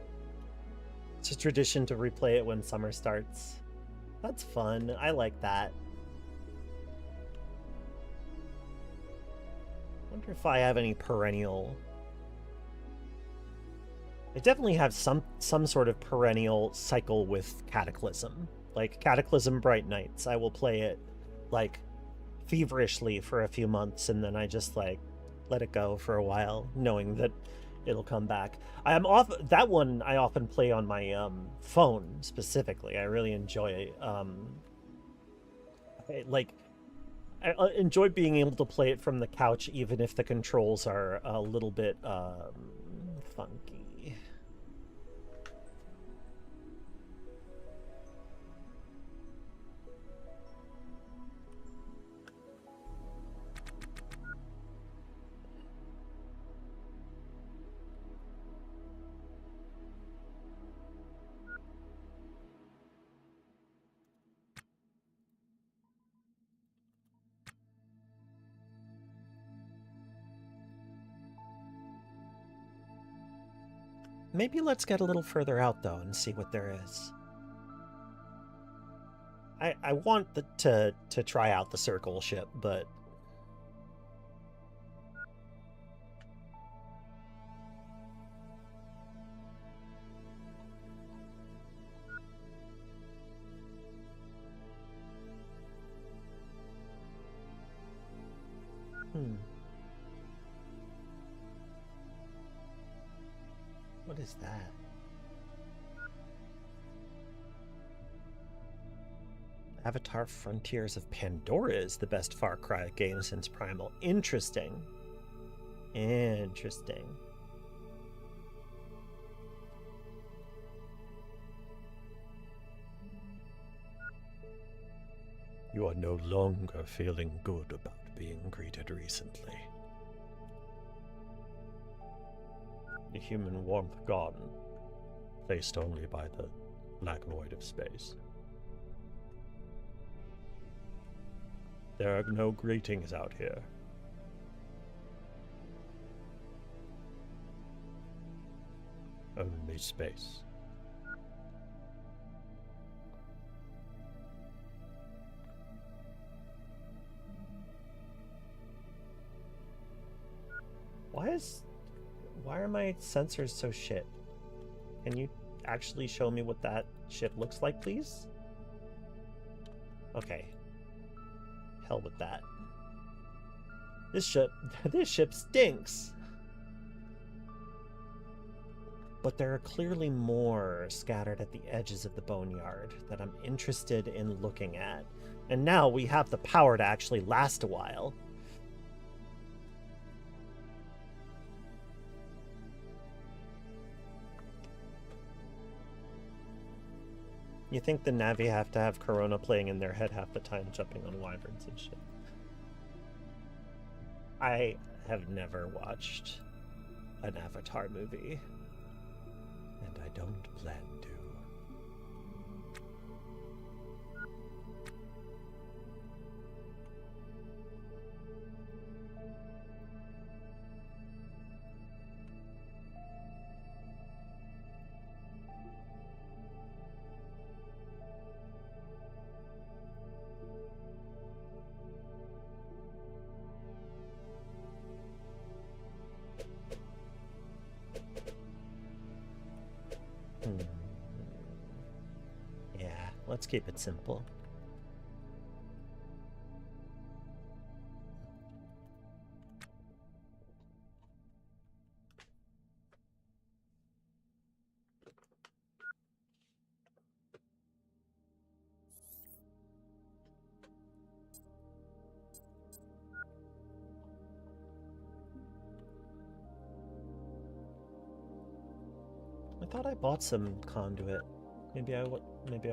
It's a tradition to replay it when summer starts. That's fun. I like that. I wonder if I have any perennial... I definitely have some sort of perennial cycle with Cataclysm. Like Cataclysm Bright Nights. I will play it like feverishly for a few months and then I just like let it go for a while, knowing that it'll come back. I am off that one. I often play on my phone specifically. I really enjoy I enjoy being able to play it from the couch, even if the controls are a little bit funky. Maybe let's get a little further out, though, and see what there is. I want to try out the circle ship, but... What is that? Avatar Frontiers of Pandora is the best Far Cry game since Primal. Interesting. Interesting. You are no longer feeling good about being greeted recently. The human warmth gone, placed only by the black void of space. There are no greetings out here. Only space. Why are my sensors so shit? Can you actually show me what that ship looks like, please? Okay. Hell with that. This ship stinks. But there are clearly more scattered at the edges of the boneyard that I'm interested in looking at. And now we have the power to actually last a while. You think the Navi have to have Corona playing in their head half the time, jumping on wyverns and shit. I have never watched an Avatar movie, and I don't plan to. Yeah, let's keep it simple. I thought I bought some conduit. Maybe I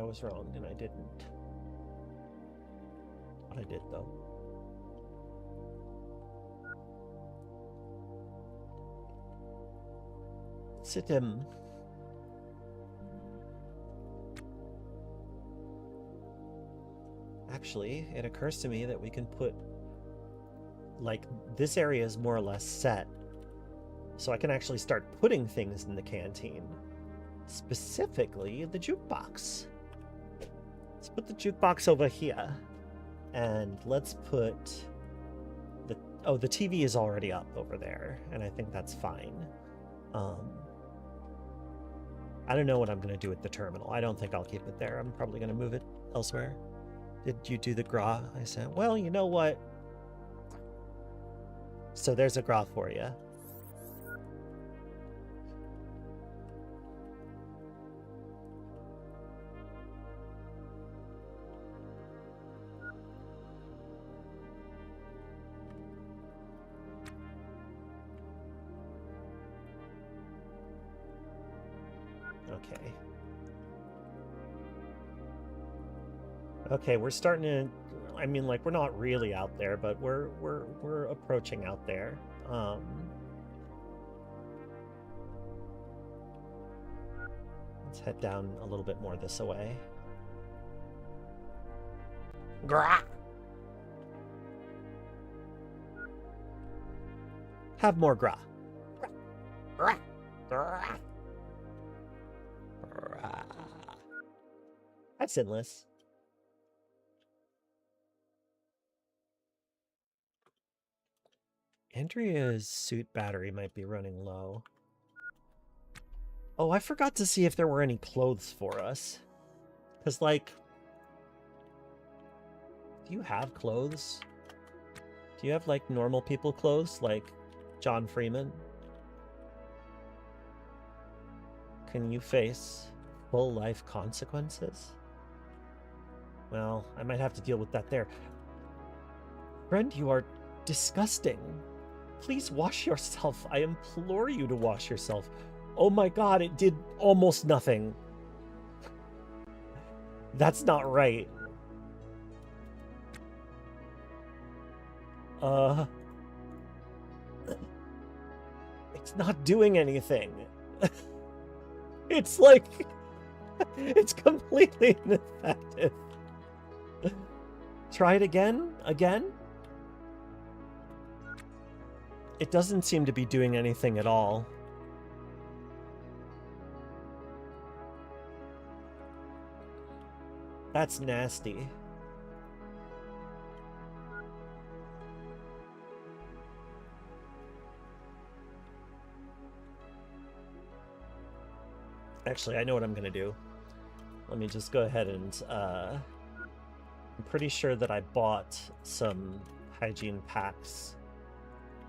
was wrong and I didn't. What I did though. Sit him. Actually, it occurs to me that we can put, like, this area is more or less set. So I can actually start putting things in the canteen. Specifically, the jukebox. Let's put the jukebox over here. And let's put the... Oh, the TV is already up over there. And I think that's fine. I don't know what I'm going to do with the terminal. I don't think I'll keep it there. I'm probably going to move it elsewhere. Did you do the Gra? I said, well, you know what? So there's a Gra for you. Okay. Okay, we're starting to, I mean, like, we're not really out there, but we're approaching out there. Let's head down a little bit more this way. Grah! Have more gra. Grah. Grah. sinless. Andrea's suit battery might be running low. Oh, I forgot to see if there were any clothes for us. Because, like, do you have clothes? Do you have, like, normal people clothes, like John Freeman? Can you face full life consequences? Well, I might have to deal with that there. Friend, you are disgusting. Please wash yourself. I implore you to wash yourself. Oh my god, it did almost nothing. That's not right. It's not doing anything. It's like, it's completely ineffective. Try it again? Again? It doesn't seem to be doing anything at all. That's nasty. Actually, I know what I'm gonna do. Let me just go ahead and, I'm pretty sure that I bought some hygiene packs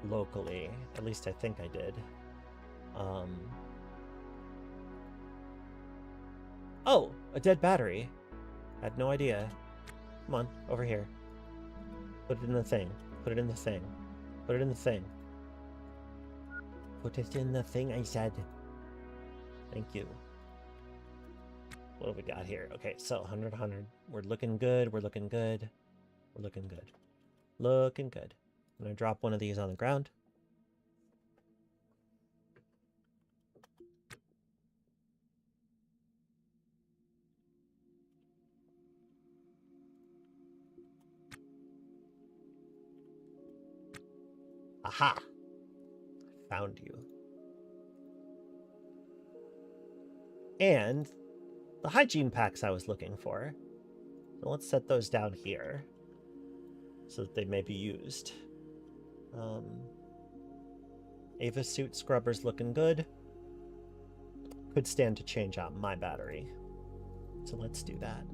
locally. At least I think I did. Oh, a dead battery. Had no idea. Come on, over here. Put it in the thing. Put it in the thing. Put it in the thing. Put it in the thing, I said. Thank you. What have we got here? Okay, so 100, 100. We're looking good. We're looking good. We're looking good. Looking good. I'm going to drop one of these on the ground. Aha! I found you. And the hygiene packs I was looking for. So let's set those down here so that they may be used. Ava suit scrubber's looking good. Could stand to change out my battery. So let's do that.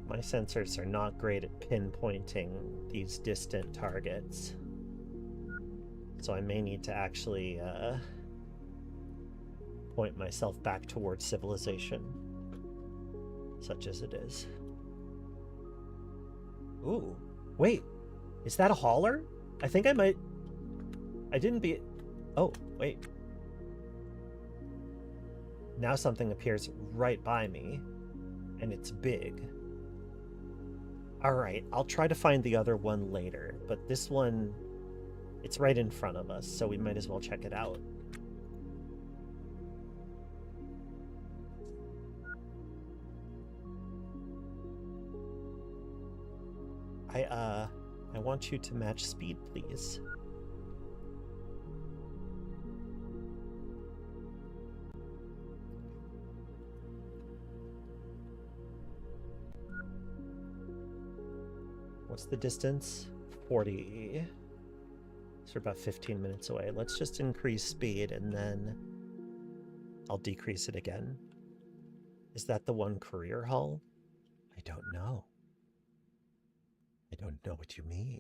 My sensors are not great at pinpointing these distant targets. So I may need to actually point myself back towards civilization, such as it is. Ooh, wait, is that a hauler? I think I might... I didn't be... Oh, wait. Now something appears right by me, and it's big. Alright, I'll try to find the other one later, but this one, it's right in front of us, so we might as well check it out. I want you to match speed, please. What's the distance? 40. So we're about 15 minutes away. Let's just increase speed and then I'll decrease it again. Is that the one courier hull? I don't know. I don't know what you mean.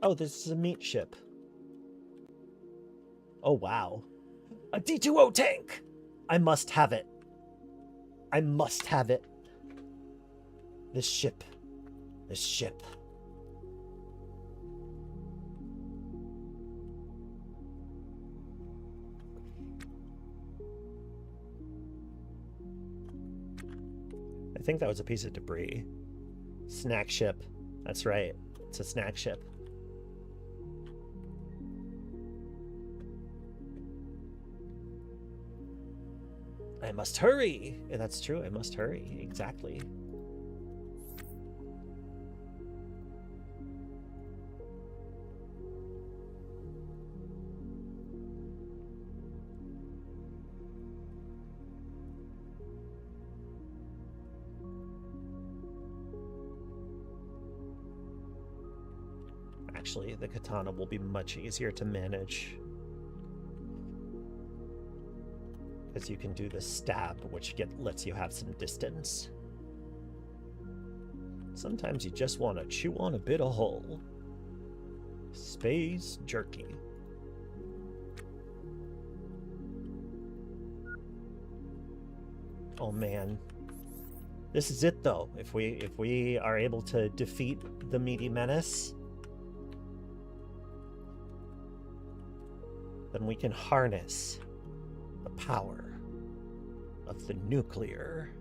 Oh, this is a meat ship. Oh, wow. A D2O tank! I must have it. I must have it. This ship. This ship. I think that was a piece of debris. Snack ship. That's right. It's a snack ship. I must hurry. Yeah, that's true. I must hurry. Exactly. Actually, the katana will be much easier to manage, because you can do the stab, which lets you have some distance. Sometimes you just want to chew on a bit of hull. Space jerky. Oh man. This is it though. If we are able to defeat the meaty menace, then we can harness the power of the nuclear.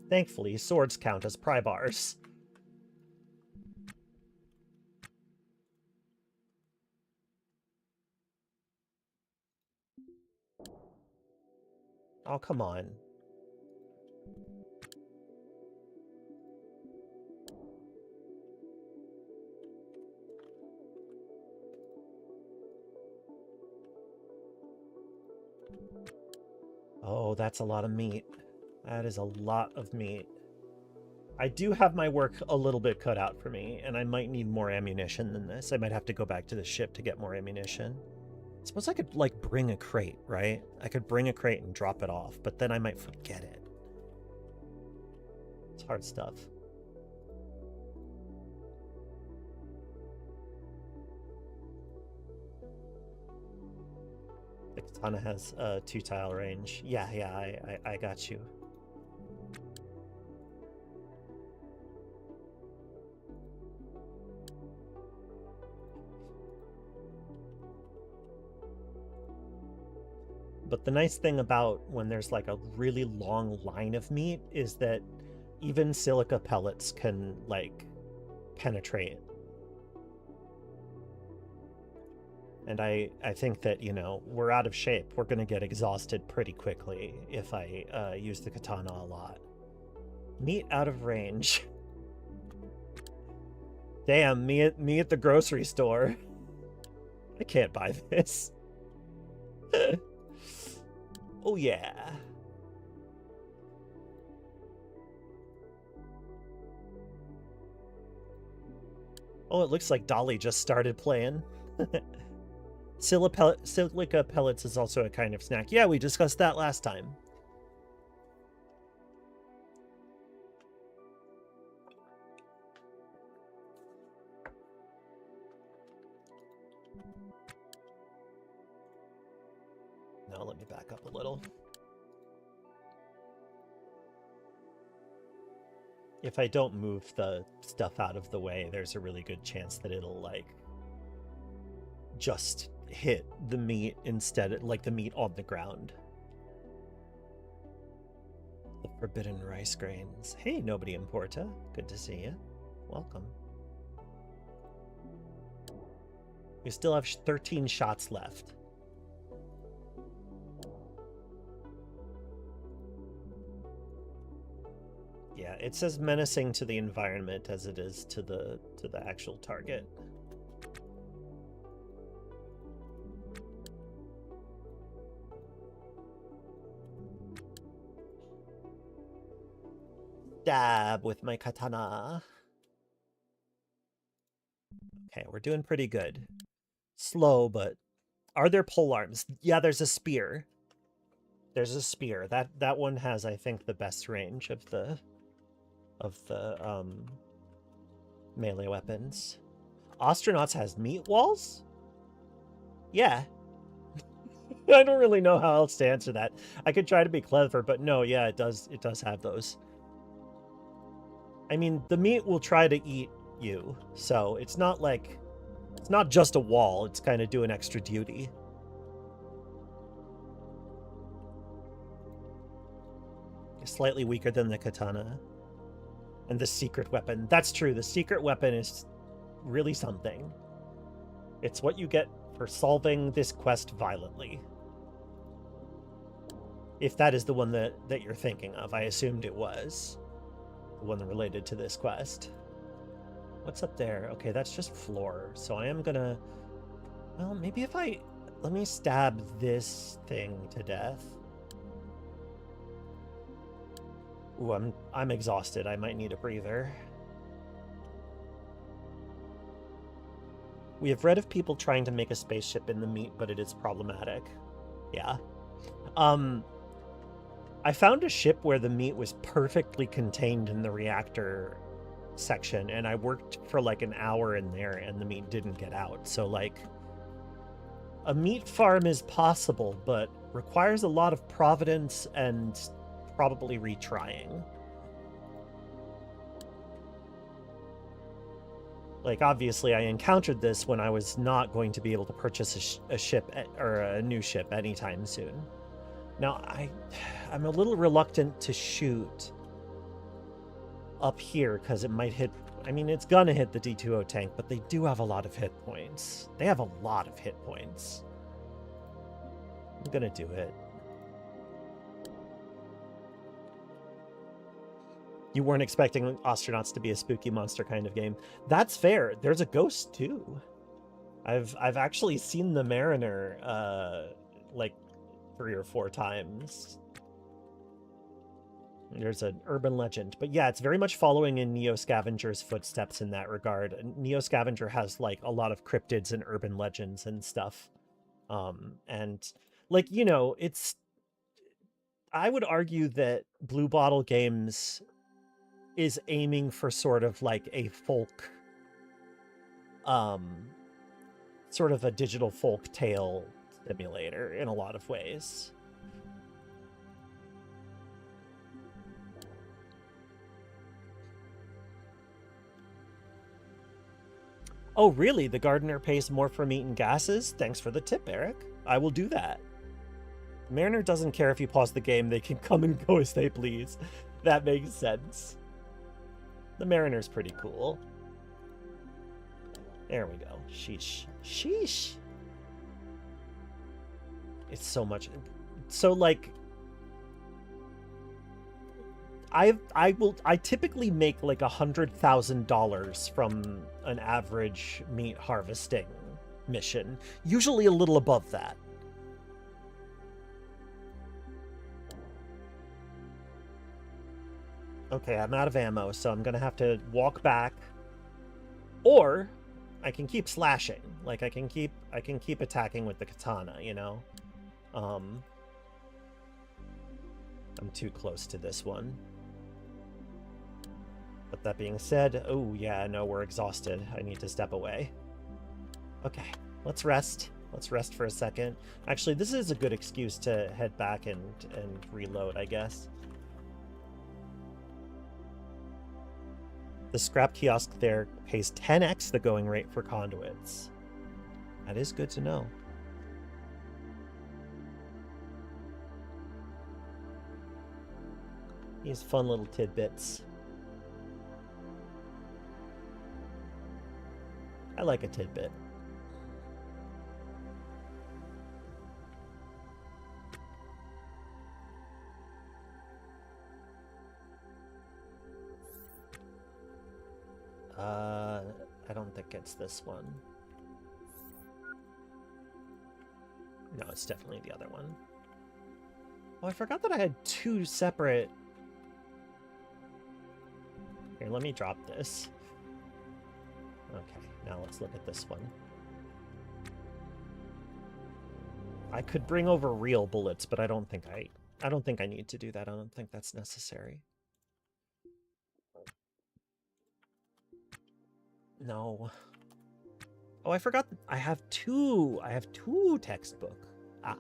Thankfully, swords count as pry bars. Oh, come on. Oh, that's a lot of meat. That is a lot of meat. I do have my work a little bit cut out for me, and I might need more ammunition than this. I might have to go back to the ship to get more ammunition. I suppose I could, like, bring a crate, right? I could bring a crate and drop it off, but then I might forget it. It's hard stuff. The katana has a 2-tile range. Yeah, I got you. But the nice thing about when there's like a really long line of meat is that even silica pellets can like penetrate. And I think that, you know, we're out of shape. We're going to get exhausted pretty quickly if I use the katana a lot. Meat out of range. Damn, me at the grocery store. I can't buy this. Oh, yeah. Oh, it looks like Dolly just started playing. Silica pellets is also a kind of snack. Yeah, we discussed that last time. Now let me back up a little. If I don't move the stuff out of the way, there's a really good chance that it'll, like, just hit the meat instead, like the meat on the ground. The forbidden rice grains. Hey, nobody in Porta. Good to see you. Welcome. We still have 13 shots left. Yeah, it's as menacing to the environment as it is to the actual target. Stab with my katana. Okay, we're doing pretty good. Slow, but are there pole arms? Yeah, there's a spear. There's a spear. That one has, I think, the best range of the melee weapons. Astronauts has meat walls? Yeah. I don't really know how else to answer that. I could try to be clever, but no, yeah, it does have those. I mean, the meat will try to eat you, so it's not like... It's not just a wall, it's kind of doing extra duty. It's slightly weaker than the katana. And the secret weapon. That's true, the secret weapon is really something. It's what you get for solving this quest violently. If that is the one that you're thinking of. I assumed it was. The one related to this quest. What's up there? Okay, that's just floor. So I am gonna... Well, maybe if I... Let me stab this thing to death. Ooh, I'm exhausted. I might need a breather. We have read of people trying to make a spaceship in the meat, but it is problematic. Yeah. I found a ship where the meat was perfectly contained in the reactor section, and I worked for like an hour in there, and the meat didn't get out. So, like, a meat farm is possible, but requires a lot of providence and probably retrying. Like, obviously, I encountered this when I was not going to be able to purchase a ship or a new ship anytime soon. Now, I'm a little reluctant to shoot up here because it might hit... I mean, it's gonna hit the D2O tank, but they do have a lot of hit points. They have a lot of hit points. I'm gonna do it. You weren't expecting Astronauts to be a spooky monster kind of game. That's fair. There's a ghost too. I've actually seen the Mariner like 3 or 4 times. There's an urban legend. But yeah, it's very much following in Neo Scavenger's footsteps in that regard. Neo Scavenger has like a lot of cryptids and urban legends and stuff. And like, you know, it's... I would argue that Blue Bottle Games is aiming for sort of like a folk, sort of a digital folk tale simulator in a lot of ways. Oh, really? The gardener pays more for meat and gases? Thanks for the tip, Eric. I will do that. Mariner doesn't care if you pause the game. They can come and go as they please. That makes sense. The Mariner's pretty cool. There we go. Sheesh. Sheesh. It's so much. So, like, I typically make like $100,000 from an average meat harvesting mission. Usually a little above that. Okay, I'm out of ammo, so I'm gonna have to walk back. Or I can keep slashing. Like I can keep attacking with the katana, you know? I'm too close to this one. But that being said, oh yeah, no, we're exhausted. I need to step away. Okay, let's rest. Let's rest for a second. Actually, this is a good excuse to head back and reload, I guess. The scrap kiosk there pays 10x the going rate for conduits. That is good to know. These fun little tidbits. I like a tidbit. I don't think it's this one. No, it's definitely the other one. Oh, I forgot that I had 2 separate... Here, let me drop this. Okay, now let's look at this one. I could bring over real bullets, but I don't think I need to do that. I don't think that's necessary. No. Oh, I forgot. I have two. I have two textbook. Ah.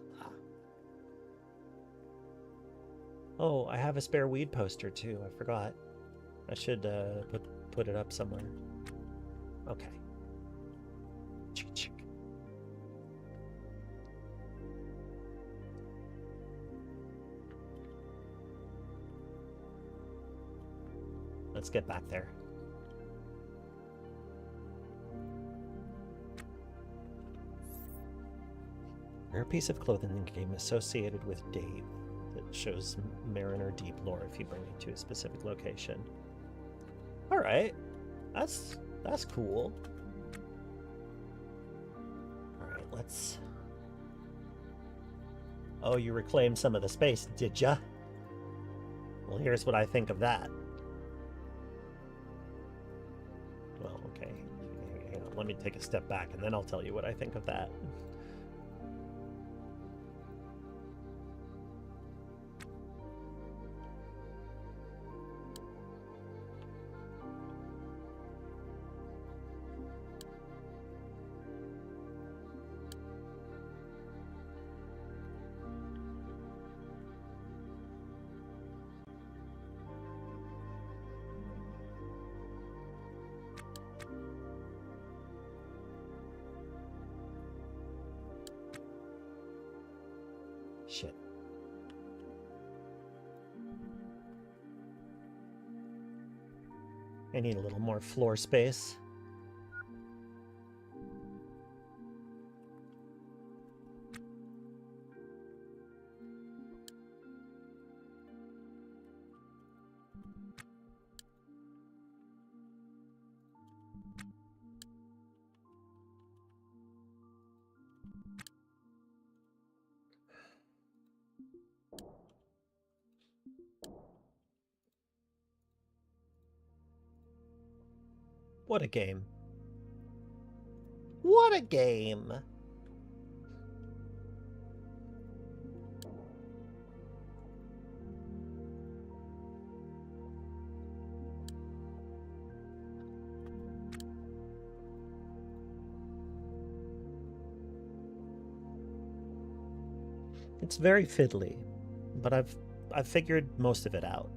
Oh, I have a spare weed poster too. I forgot. I should put it up somewhere. Okay. Chick. Let's get back there. Rare piece of clothing in the game associated with Dave that shows Mariner Deep lore if you bring it to a specific location. All right, that's cool. All right, let's. Oh, you reclaimed some of the space, did ya? Well, here's what I think of that. Well, okay. Hang on, let me take a step back, and then I'll tell you what I think of that. Shit. I need a little more floor space. What a game. What a game. It's very fiddly, but I've figured most of it out.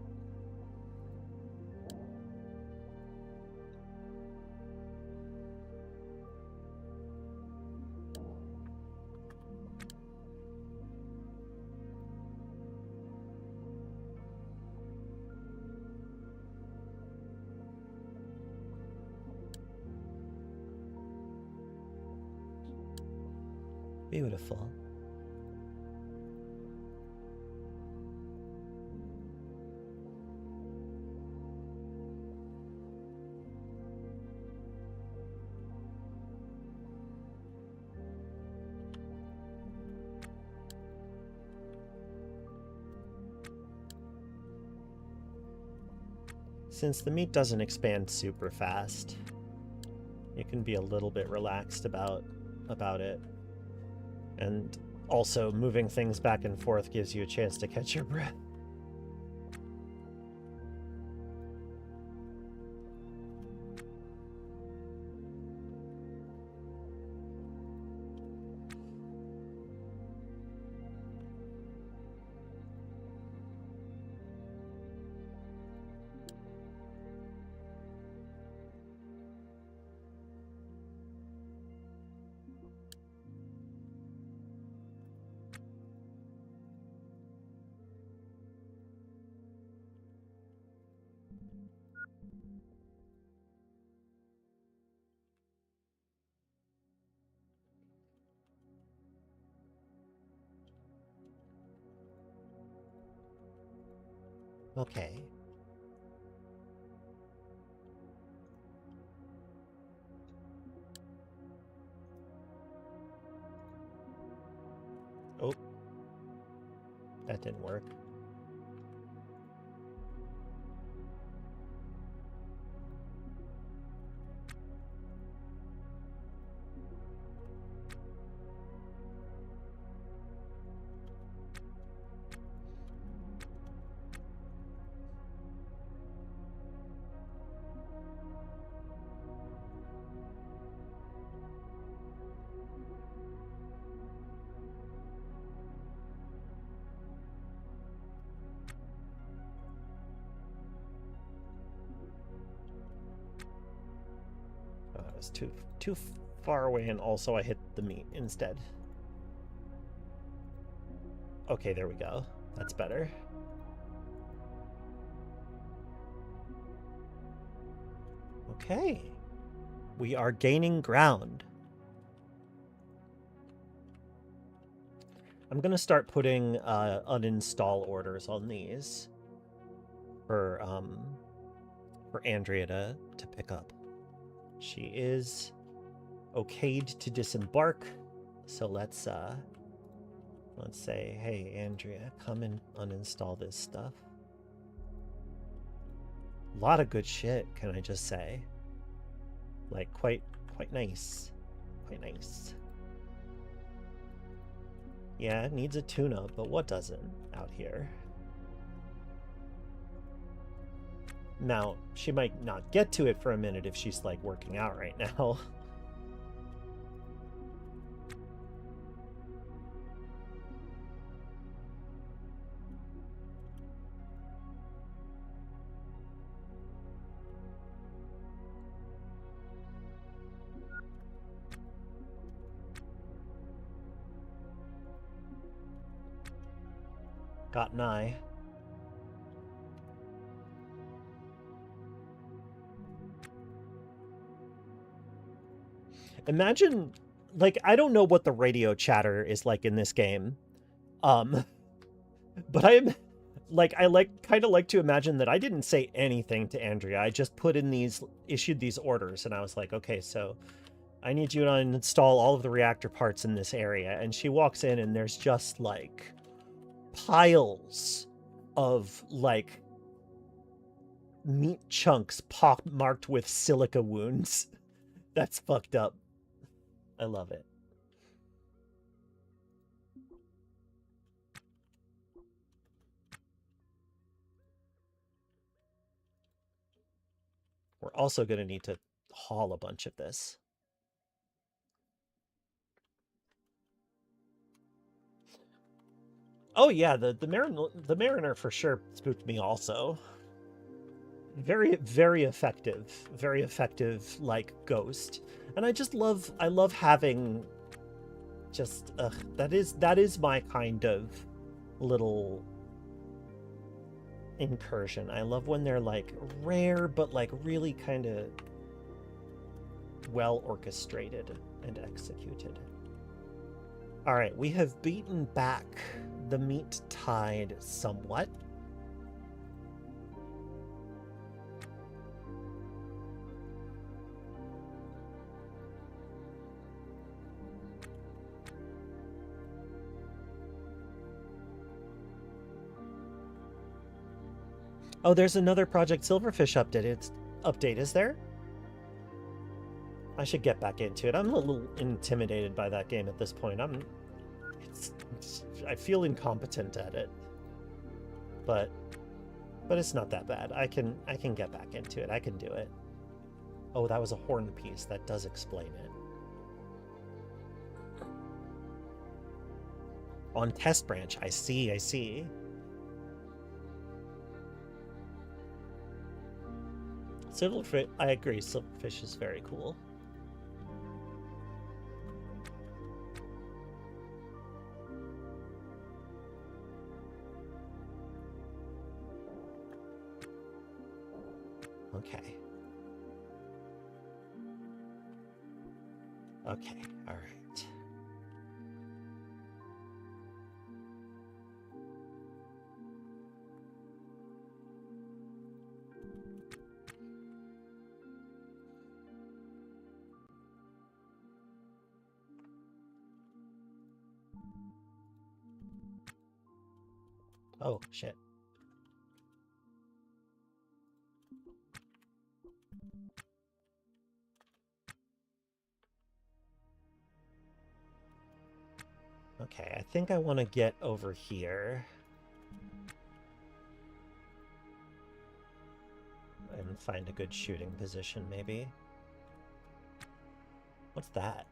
Beautiful. Since the meat doesn't expand super fast, you can be a little bit relaxed about it. And also, moving things back and forth gives you a chance to catch your breath. Okay. Oh. That didn't work. was too far away, and also I hit the meat instead. Okay, there we go. That's better. Okay. We are gaining ground. I'm going to start putting uninstall orders on these for Andrea to pick up. She is okayed to disembark, so let's say, hey, Andrea, come and uninstall this stuff. A lot of good shit, can I just say? Like, quite nice. Quite nice. Yeah, it needs a tune-up, but what doesn't out here? Now, she might not get to it for a minute if she's, like, working out right now. Got an eye. Imagine, like, I don't know what the radio chatter is like in this game. But I kind of like to imagine that I didn't say anything to Andrea. I just issued these orders, and I was like, okay, so I need you to install all of the reactor parts in this area. And she walks in, and there's just, like, piles of, like, meat chunks marked with silica wounds. That's fucked up. I love it. We're also going to need to haul a bunch of this. Oh yeah, the Mariner for sure spooked me also. Very, very effective. Very effective, like, ghost. And I love having just, that is my kind of little incursion. I love when they're, like, rare, but, like, really kind of well orchestrated and executed. All right, we have beaten back the meat tide somewhat. Oh, there's another Project Silverfish update, is there? I should get back into it. I'm a little intimidated by that game at this point. I feel incompetent at it. But it's not that bad. I can get back into it. I can do it. Oh, that was a horn piece. That does explain it. On Test Branch. I see. Silverfish, I agree. Silverfish is very cool. Okay. Okay, all right. Oh, shit. Okay, I think I want to get over here and find a good shooting position, maybe. What's that?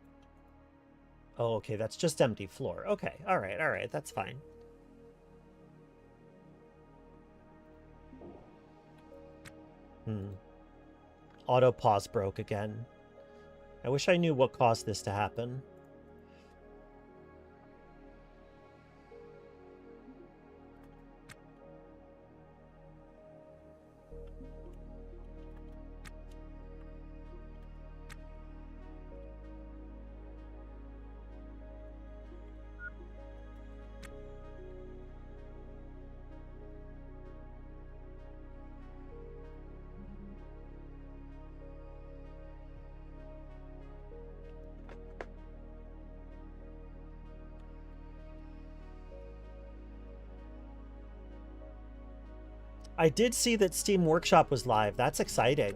Oh, okay, that's just empty floor. Okay, all right, that's fine. Auto pause broke again. I wish I knew what caused this to happen. I did see that Steam Workshop was live. That's exciting.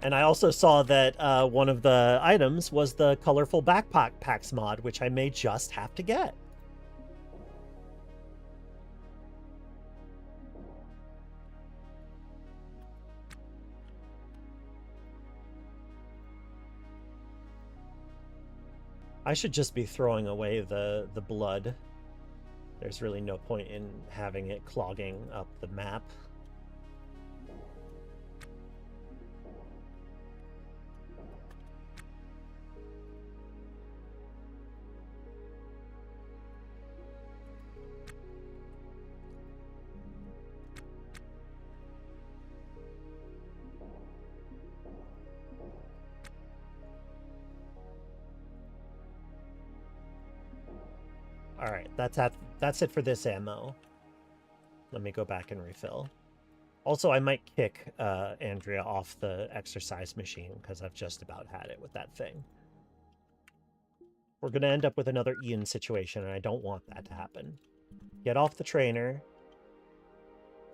And I also saw that one of the items was the colorful backpacks mod, which I may just have to get. I should just be throwing away the blood. There's really no point in having it clogging up the map. All right, that's it for this ammo. Let me go back and refill. Also, I might kick Andrea off the exercise machine because I've just about had it with that thing. We're going to end up with another Ian situation, and I don't want that to happen. Get off the trainer.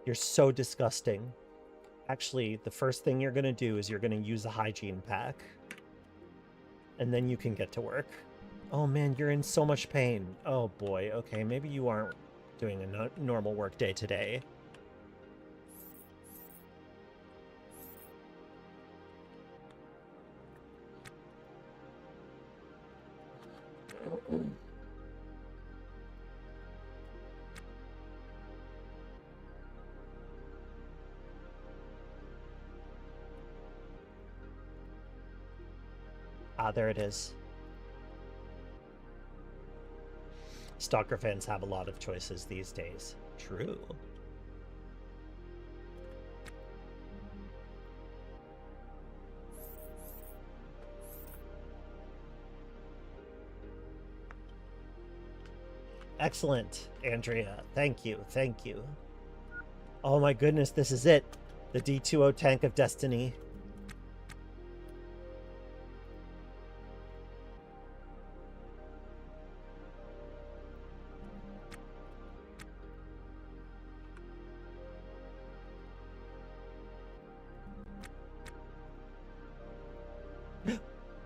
You're so disgusting. Actually, the first thing you're going to do is you're going to use a hygiene pack. And then you can get to work. Oh man, you're in so much pain. Oh boy, okay, maybe you aren't doing a normal work day today. Ah, there it is. Stalker fans have a lot of choices these days. True. Excellent, Andrea. Thank you, thank you. Oh my goodness, this is it. The D20 Tank of Destiny.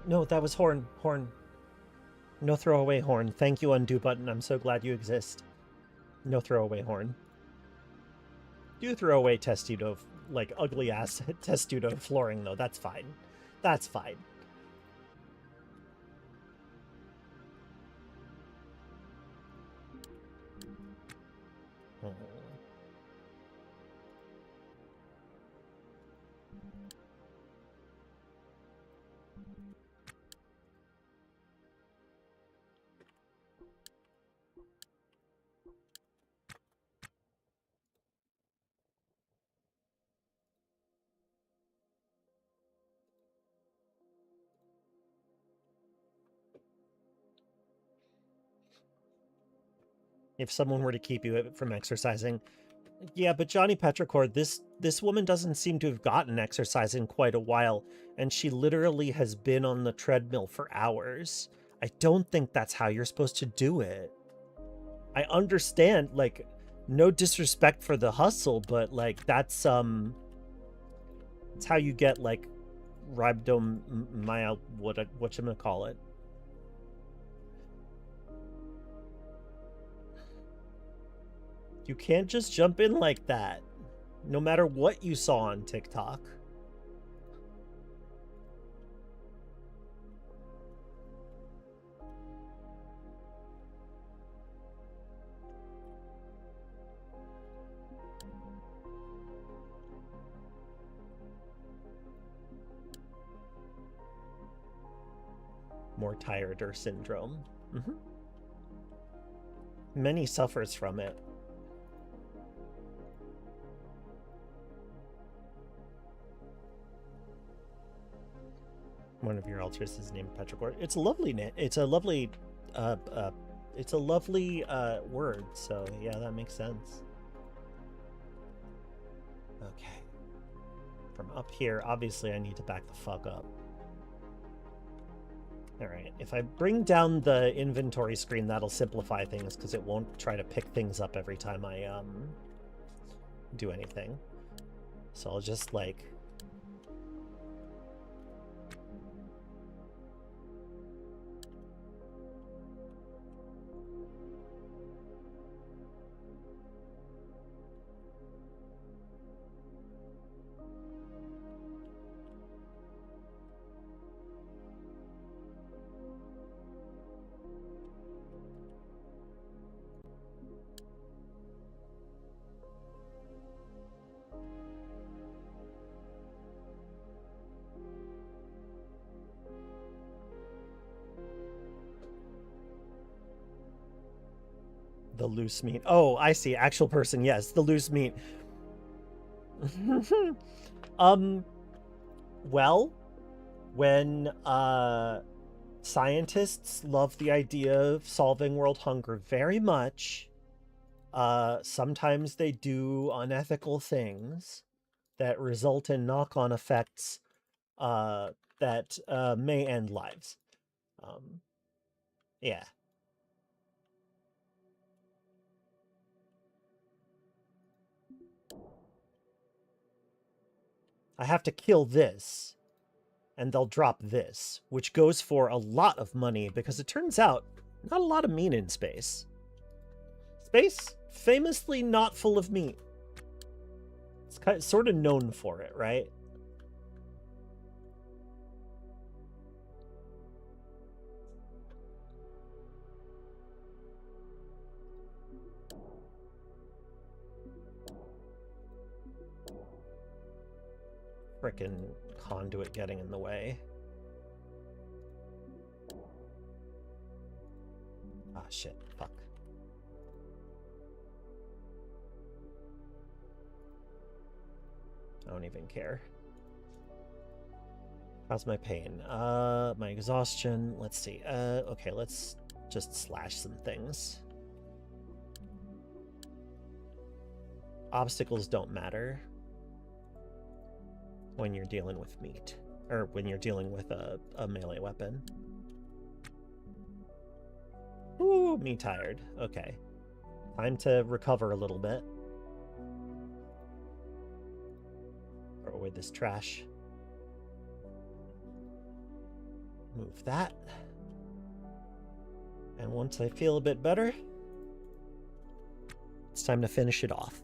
No, that was Horn. Horn. No throwaway Horn. Thank you, undo button. I'm so glad you exist. No throwaway Horn. Do throw away Testudo, like ugly ass Testudo flooring though. That's fine. That's fine. Oh. If someone were to keep you from exercising, yeah, but Johnny Petrichor, this woman doesn't seem to have gotten exercise in quite a while, and she literally has been on the treadmill for hours. I don't think that's how you're supposed to do it. I understand, like, no disrespect for the hustle, but like that's it's how you get like rhabdomyal whatchamacallit. You can't just jump in like that, no matter what you saw on TikTok. more tireder syndrome. Many suffers from it. One of your altars is named Petrichor. It's a lovely name. It's a lovely word, so yeah, that makes sense. Okay. From up here, obviously I need to back the fuck up. Alright, if I bring down the inventory screen, that'll simplify things, because it won't try to pick things up every time I, do anything. So I'll just, like... The loose meat. Oh, I see. Actual person. Yes, the loose meat. Well, when scientists love the idea of solving world hunger very much, sometimes they do unethical things that result in knock-on effects that may end lives. Yeah. I have to kill this, and they'll drop this, which goes for a lot of money, because it turns out not a lot of meat in space. Space, famously not full of meat. It's sort of known for it, right? Frickin' conduit getting in the way. Ah, shit. Fuck. I don't even care. How's my pain? My exhaustion. Let's see. Okay, let's just slash some things. Obstacles don't matter when you're dealing with meat, or when you're dealing with a melee weapon. Ooh, me tired. Okay. Time to recover a little bit. Throw away this trash. Move that. And once I feel a bit better, it's time to finish it off.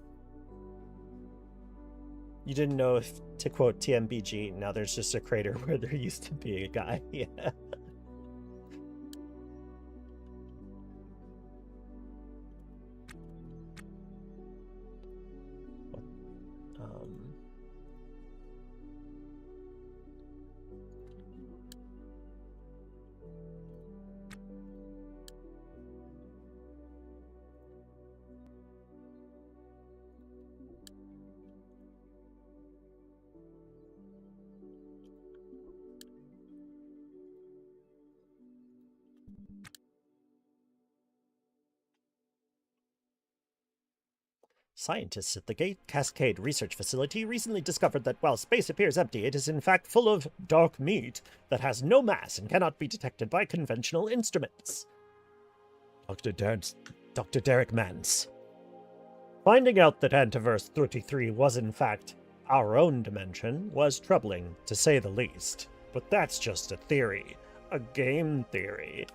You didn't know if, to quote TMBG, now there's just a crater where there used to be a guy. Yeah. Scientists at the Cascade Research Facility recently discovered that while space appears empty, it is in fact full of dark meat that has no mass and cannot be detected by conventional instruments. Dr. Derek Mans. Finding out that Antiverse 33 was in fact our own dimension was troubling, to say the least. But that's just a theory. A game theory.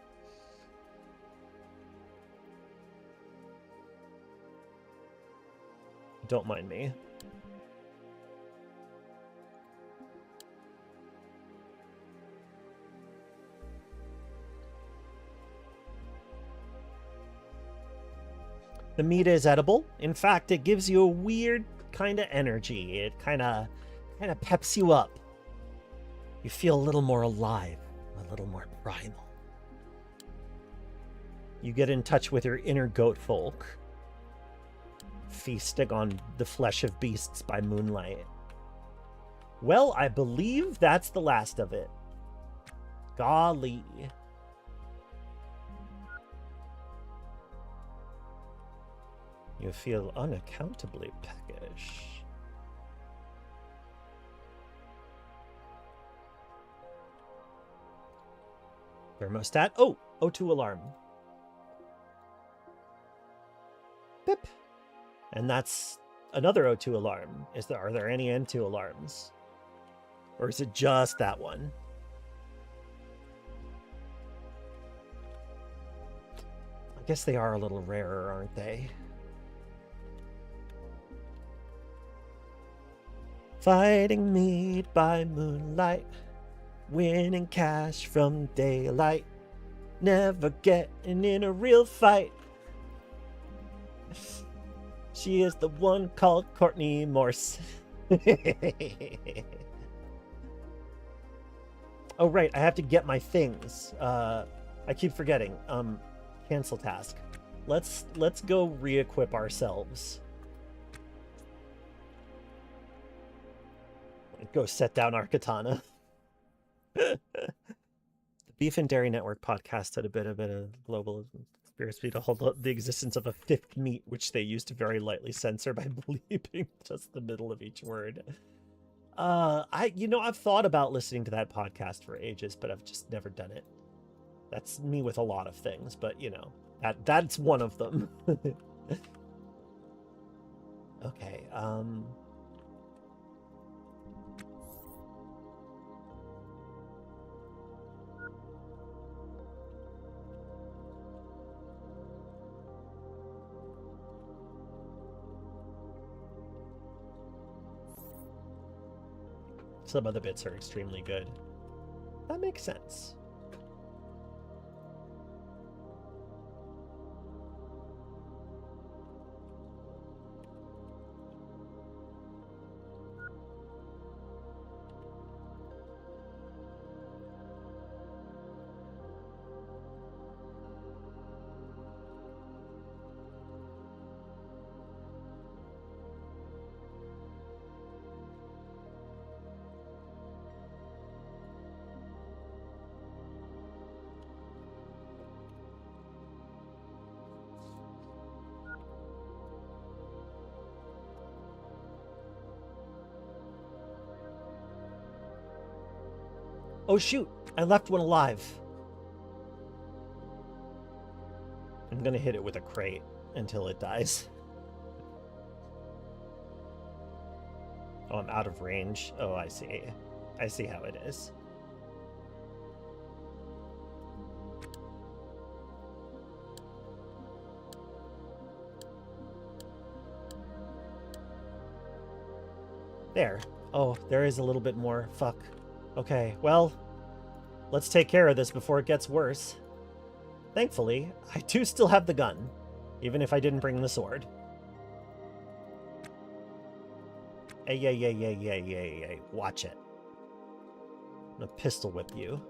Don't mind me. The meat is edible. In fact, it gives you a weird kind of energy. It kind of peps you up. You feel a little more alive, a little more primal. You get in touch with your inner goat folk, feasting on the flesh of beasts by moonlight. Well, I believe that's the last of it. Golly. You feel unaccountably peckish. Thermostat. Oh, O2 alarm. Pip. And that's another O2 alarm. Are there any N2 alarms? Or is it just that one? I guess they are a little rarer, aren't they? Fighting meat by moonlight, winning cash from daylight, never getting in a real fight. She is the one called Courtney Morse. Oh, right, I have to get my things. I keep forgetting. Cancel task. Let's go re-equip ourselves. Go set down our katana. The Beef and Dairy Network podcast had a bit of global conspiracy to hold the existence of a fifth meat, which they used to very lightly censor by bleeping just the middle of each word. I've thought about listening to that podcast for ages, but I've just never done it. That's me with a lot of things, but that's one of them. Okay, some of the bits are extremely good. That makes sense. Oh shoot, I left one alive. I'm gonna hit it with a crate until it dies. Oh, I'm out of range. Oh, I see. I see how it is. There. Oh, there is a little bit more. Fuck. Okay, well, let's take care of this before it gets worse. Thankfully, I do still have the gun, even if I didn't bring the sword. Hey, watch it. I'm gonna pistol whip you.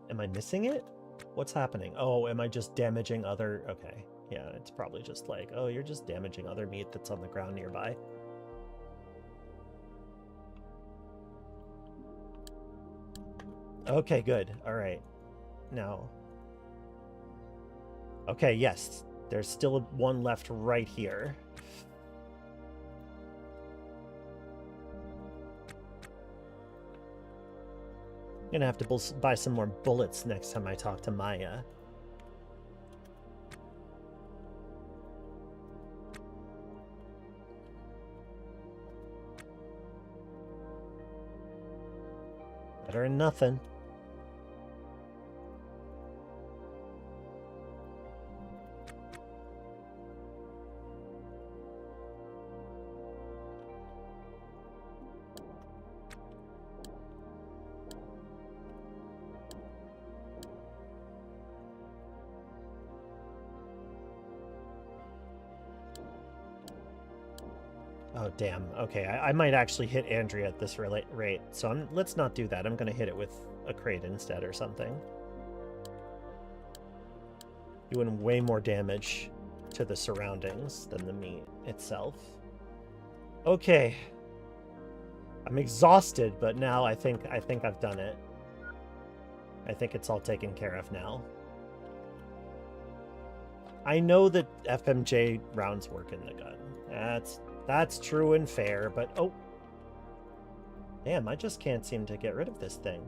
Am I missing it? What's happening? Oh, am I just damaging other... Okay. Yeah, it's probably just like, oh, you're just damaging other meat that's on the ground nearby. Okay, good. All right. Now... Okay, yes. There's still one left right here. I'm gonna have to buy some more bullets next time I talk to Maya. Better than nothing. Oh, damn. Okay, I might actually hit Andrea at this rate, so let's not do that. I'm going to hit it with a crate instead or something. Doing way more damage to the surroundings than the meat itself. Okay. I'm exhausted, but now I think I've done it. I think it's all taken care of now. I know that FMJ rounds work in the gun. That's true and fair, but oh. Damn, I just can't seem to get rid of this thing.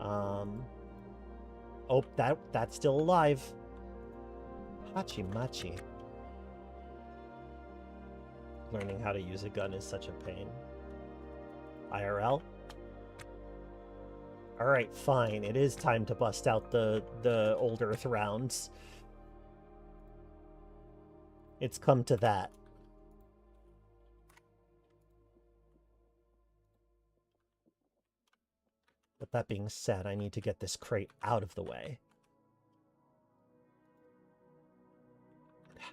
Oh, that's still alive. Hachi-machi. Learning how to use a gun is such a pain. IRL? Alright, fine. It is time to bust out the old Earth rounds. It's come to that. But that being said, I need to get this crate out of the way.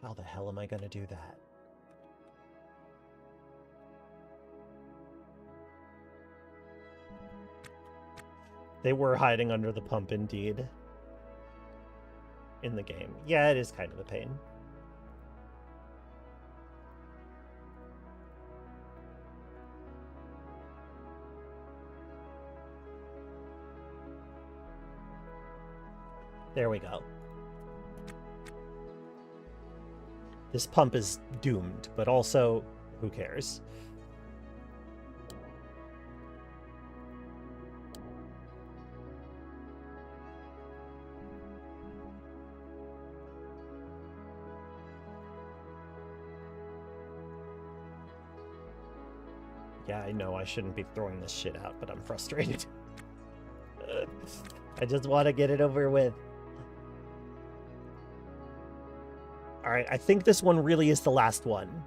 How the hell am I going to do that? They were hiding under the pump, indeed. In the game. Yeah, it is kind of a pain. There we go. This pump is doomed, but also, who cares? Yeah, I know I shouldn't be throwing this shit out, but I'm frustrated. I just want to get it over with. Alright, I think this one really is the last one.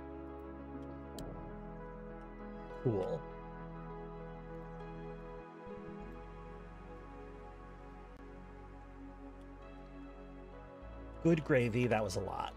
Cool. Good gravy, that was a lot.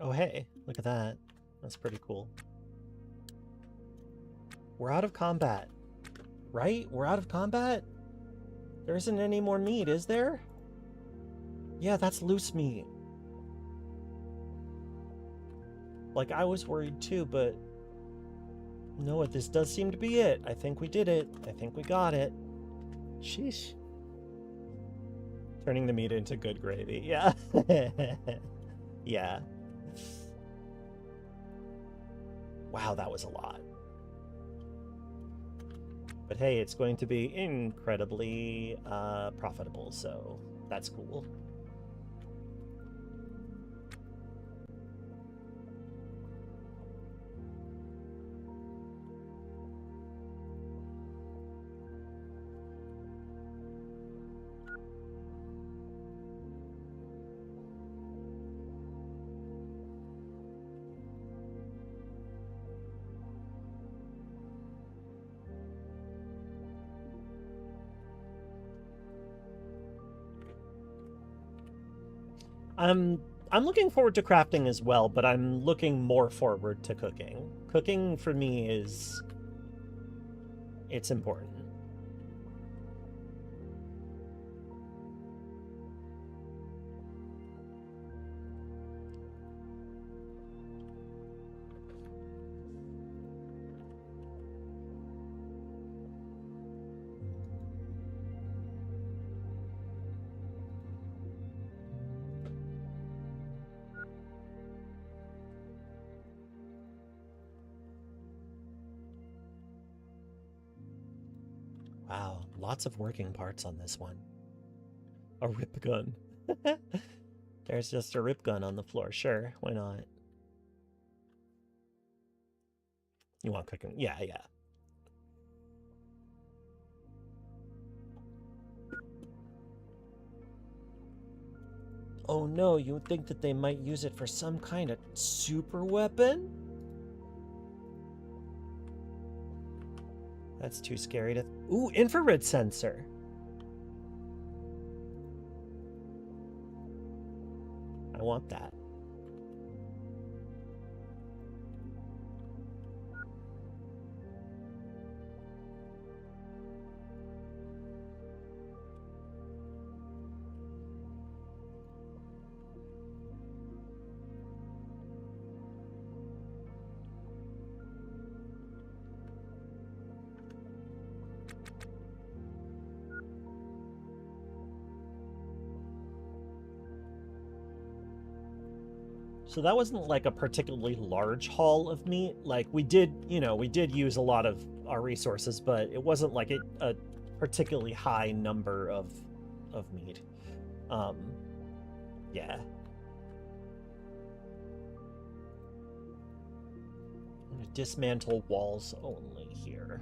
Oh, hey, look at that. That's pretty cool. We're out of combat. Right? We're out of combat? There isn't any more meat, is there? Yeah, that's loose meat. Like, I was worried too, but... No, this does seem to be it. I think we did it. I think we got it. Sheesh. Turning the meat into good gravy. Yeah. Yeah. Wow, that was a lot. But hey, it's going to be incredibly profitable, so that's cool. I'm looking forward to crafting as well, but I'm looking more forward to cooking. Cooking for me it's important. Lots of working parts on this one. A rip gun. There's just a rip gun on the floor. Sure, why not? You want cooking? Yeah, yeah. Oh no, you would think that they might use it for some kind of super weapon? That's too scary to... Ooh, infrared sensor. I want that. So that wasn't like a particularly large haul of meat. Like we did, we did use a lot of our resources, but it wasn't like a particularly high number of meat. Yeah. Dismantle walls only here.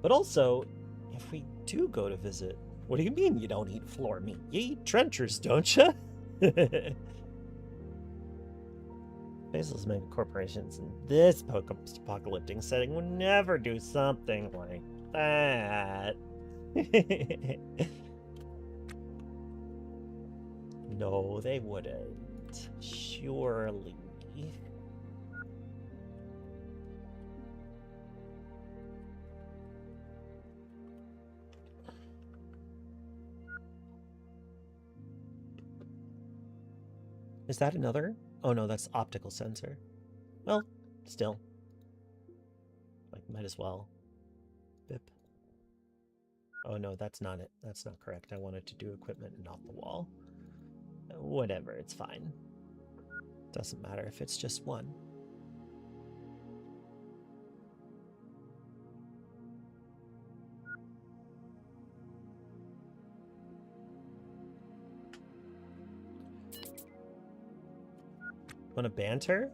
But also, if we do go to visit, what do you mean you don't eat floor meat? You eat trenchers, don't you? Basil's mega corporations in this post-apocalyptic setting would never do something like that. No, they wouldn't. Surely. Is that another? Oh no, that's optical sensor. Well, still. Like, might as well. Bip. Oh no, that's not it. That's not correct. I wanted to do equipment and not the wall. Whatever, it's fine. Doesn't matter if it's just one. Want to banter?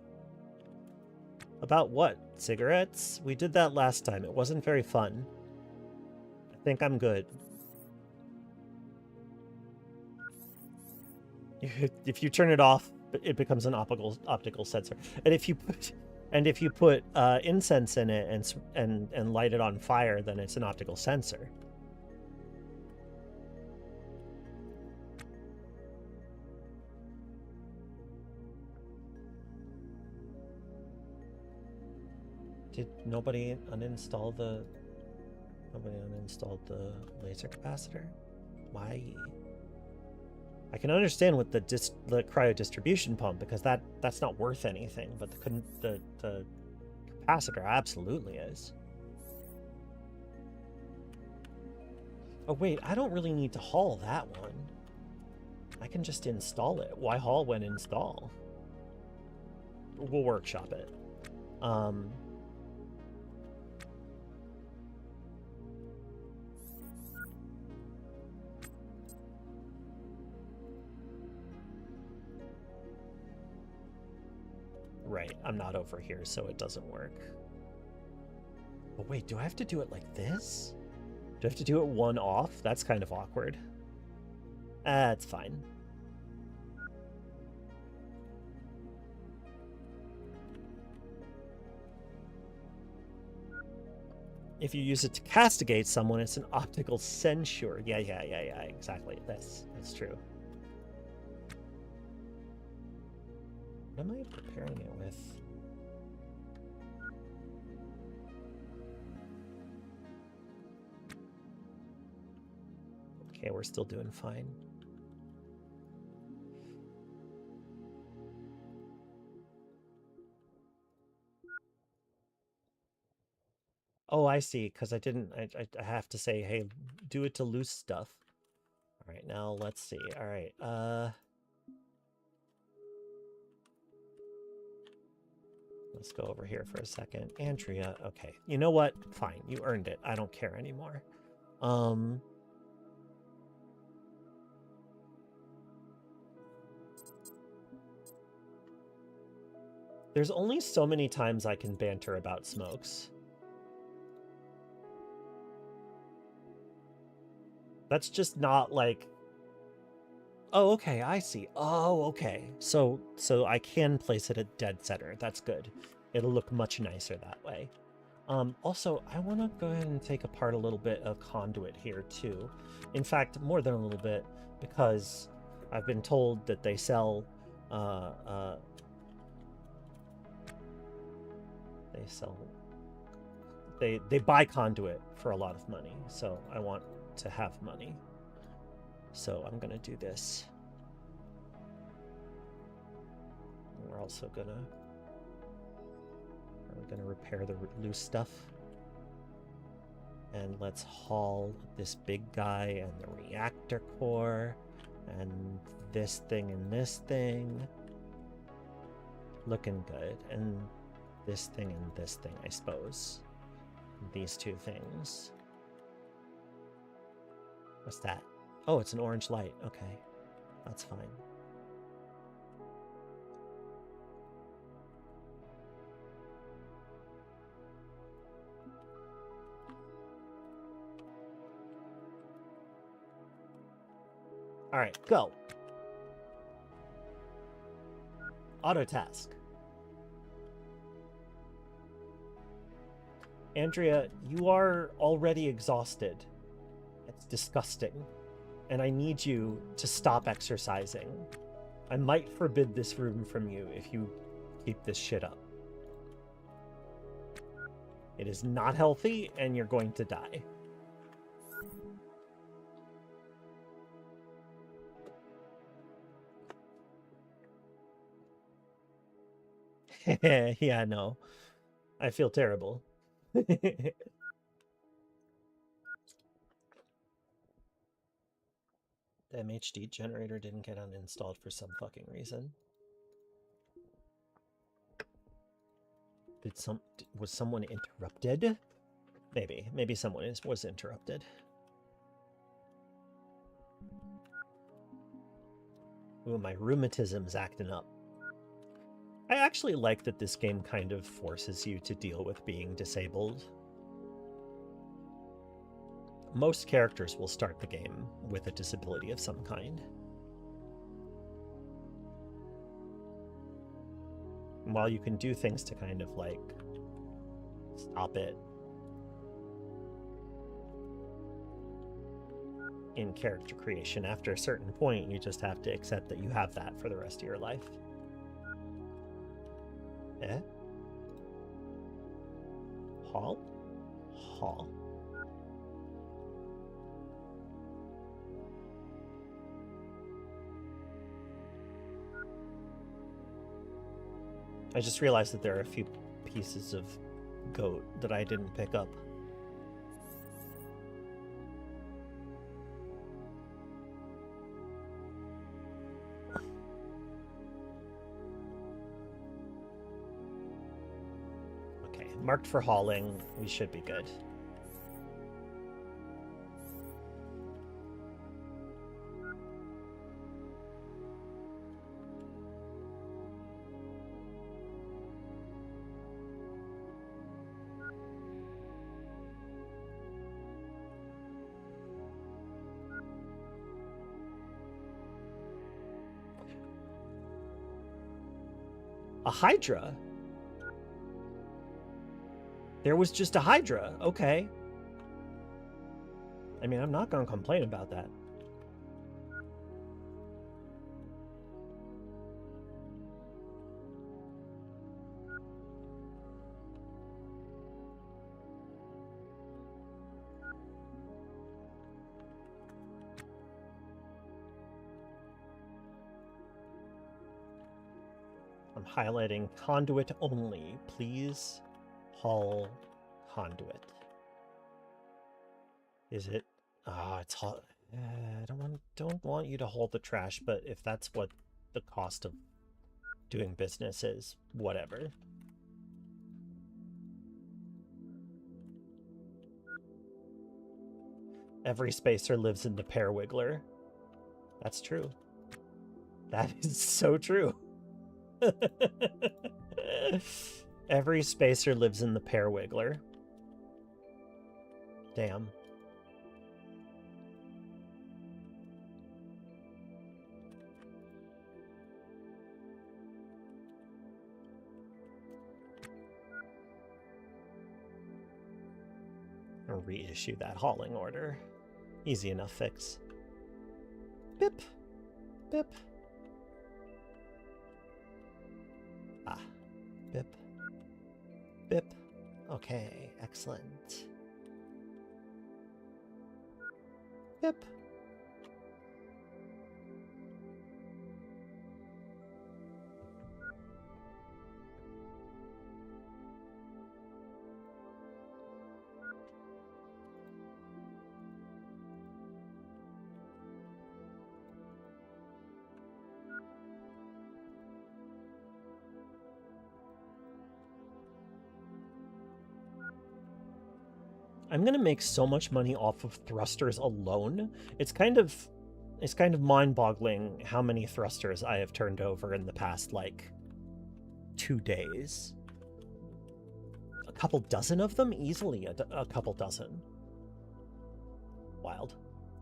About what? Cigarettes? We did that last time. It wasn't very fun. I think I'm good. If you turn it off, it becomes an optical sensor. And if you put incense in it and light it on fire, then it's an optical sensor. Did nobody uninstall the laser capacitor? Why? I can understand with the cryo distribution pump because that's not worth anything, but the capacitor absolutely is. Oh wait, I don't really need to haul that one. I can just install it. Why haul when install? We'll workshop it. Right, I'm not over here, so it doesn't work. But wait, do I have to do it like this? Do I have to do it one off? That's kind of awkward. It's fine. If you use it to castigate someone, it's an optical censure. Yeah, exactly. That's true. What am I preparing it with? Okay, we're still doing fine. Oh, I see, because I didn't... I have to say, hey, do it to loose stuff. All right, now let's see. All right, let's go over here for a second. Andrea, okay. You know what? Fine, you earned it. I don't care anymore. There's only so many times I can banter about smokes. That's just not like... Oh, okay, I see. Oh, okay. So I can place it at dead center. That's good. It'll look much nicer that way. Also, I want to go ahead and take apart a little bit of conduit here, too. In fact, more than a little bit, because I've been told that they sell... They buy conduit for a lot of money, so I want to have money. So I'm gonna do this. We're also gonna repair the loose stuff. And let's haul this big guy and the reactor core and this thing and this thing. Looking good. And this thing and this thing, I suppose. These two things. What's that? Oh, it's an orange light. Okay, that's fine. All right, go. Auto task. Andrea, you are already exhausted. It's disgusting. And I need you to stop exercising. I might forbid this room from you if you keep this shit up. It is not healthy, and you're going to die. Yeah, no. I feel terrible. The MHD generator didn't get uninstalled for some fucking reason. Was someone interrupted? Maybe someone was interrupted. Ooh, my rheumatism's acting up. I actually like that this game kind of forces you to deal with being disabled. Most characters will start the game with a disability of some kind. While you can do things to kind of like stop it in character creation, after a certain point you just have to accept that you have that for the rest of your life. Eh? Hall? Hall. I just realized that there are a few pieces of goat that I didn't pick up. Okay, marked for hauling. We should be good. A Hydra? There was just a Hydra. Okay. I mean, I'm not going to complain about that. I'm highlighting conduit only. Please haul conduit. Is it? Ah, it's haul. I don't want you to haul the trash, but if that's what the cost of doing business is, whatever. Every spacer lives in the pear wiggler. That's true. That is so true. Every spacer lives in the pear wiggler. Damn. I'll reissue that hauling order. Easy enough fix. Bip. Bip. Ah. Bip. Bip. Okay, excellent. Bip. I'm gonna make so much money off of thrusters alone. It's kind of mind-boggling how many thrusters I have turned over in the past, like, 2 days. A couple dozen of them? Easily a couple dozen. Wild.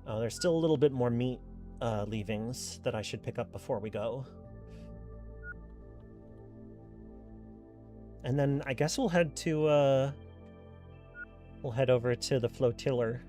Oh, there's still a little bit more meat leavings that I should pick up before we go. And then I guess we'll head to, we'll head over to the flotillery.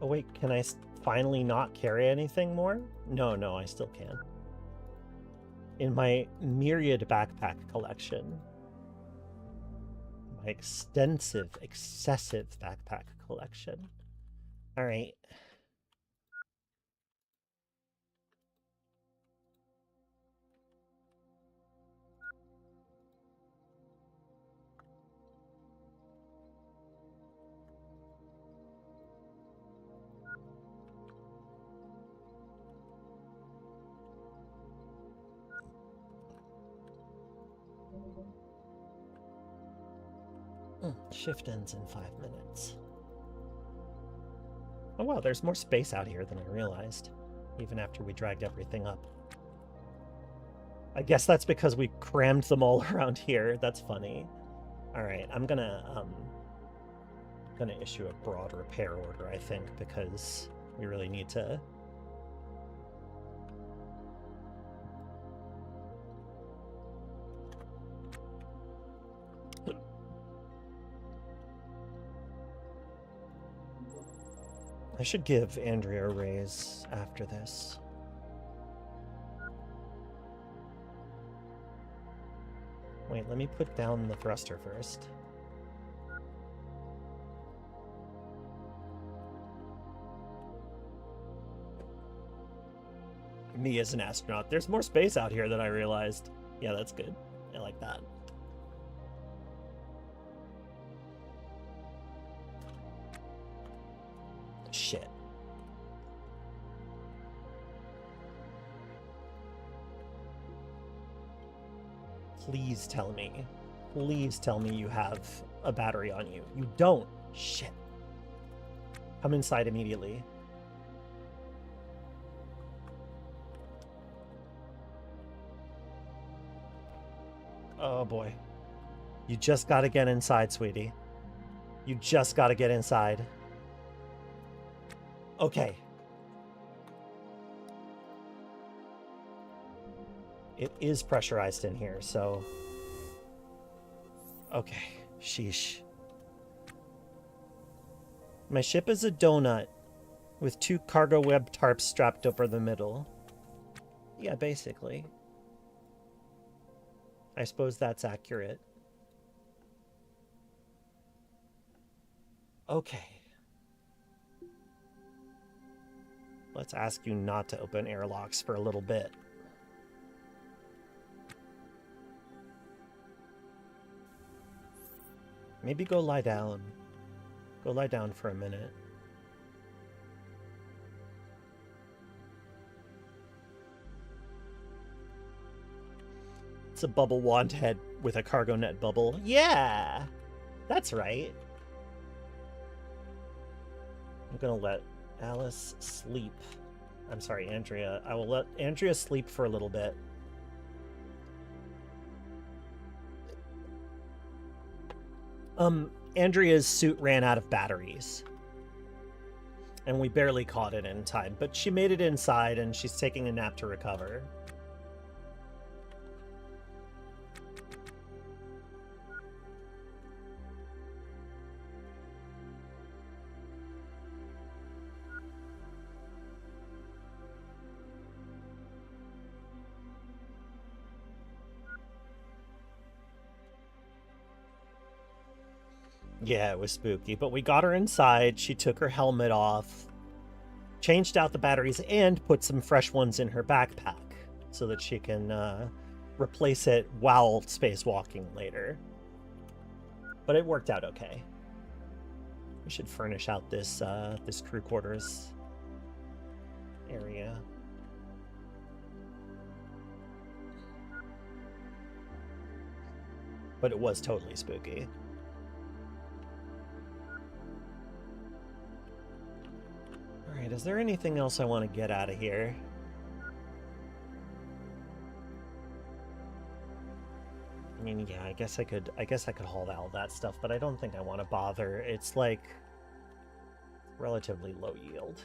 Oh wait, can I finally not carry anything more? No, I still can. In my myriad backpack collection, my extensive, excessive backpack collection. All right. Shift ends in 5 minutes. Oh wow, there's more space out here than I realized, even after we dragged everything up. I guess that's because we crammed them all around here. That's funny. All right, I'm gonna issue a broad repair order, I think, because we really need to. I should give Andrea a raise after this. Wait, let me put down the thruster first. Me as an astronaut. There's more space out here than I realized. Yeah, that's good. I like that. Shit. Please tell me. Please tell me you have a battery on you. You don't. Shit. Come inside immediately. Oh boy. You just gotta get inside, sweetie. You just gotta get inside. Okay. It is pressurized in here, so... Okay. Sheesh. My ship is a donut with 2 cargo web tarps strapped over the middle. Yeah, basically. I suppose that's accurate. Okay. Let's ask you not to open airlocks for a little bit. Maybe go lie down. Go lie down for a minute. It's a bubble wand head with a cargo net bubble. Yeah! That's right. I'm gonna let Alice sleep. I'm sorry, Andrea. I will let Andrea sleep for a little bit. Andrea's suit ran out of batteries. And we barely caught it in time, but she made it inside and she's taking a nap to recover. Yeah, it was spooky, but we got her inside. She took her helmet off, changed out the batteries, and put some fresh ones in her backpack so that she can replace it while spacewalking later. But it worked out okay. We should furnish out this this crew quarters area. But it was totally spooky. Alright, is there anything else I want to get out of here? I mean, yeah, I guess I could haul all that stuff, but I don't think I want to bother. It's like relatively low yield.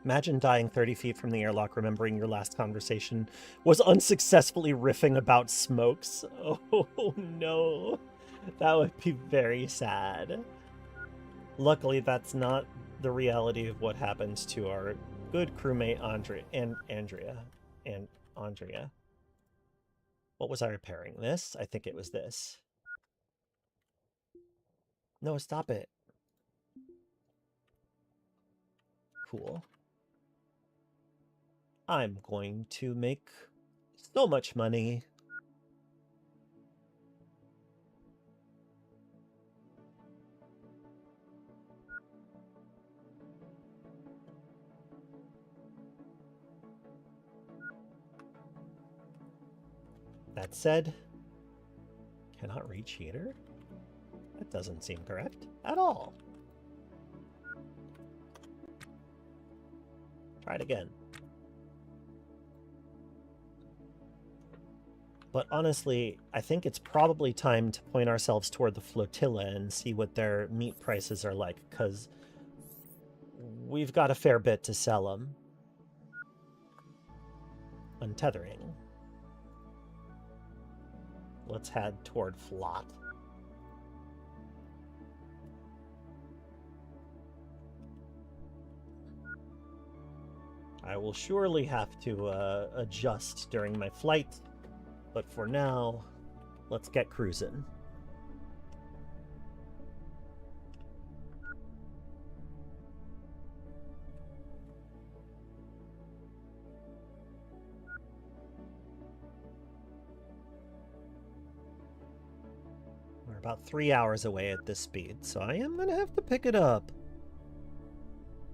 Imagine dying 30 feet from the airlock, remembering your last conversation was unsuccessfully riffing about smokes. Oh no, that would be very sad. Luckily, that's not the reality of what happens to our good crewmate Andrea. What was I repairing? This? I think it was this. No, stop it. Cool. I'm going to make so much money. That said, cannot reach heater? That doesn't seem correct at all. Try it again. But honestly, I think it's probably time to point ourselves toward the flotilla and see what their meat prices are like, because we've got a fair bit to sell them. Untethering. Let's head toward Flot. I will surely have to adjust during my flight, but for now, let's get cruising. We're about 3 hours away at this speed, so I am going to have to pick it up.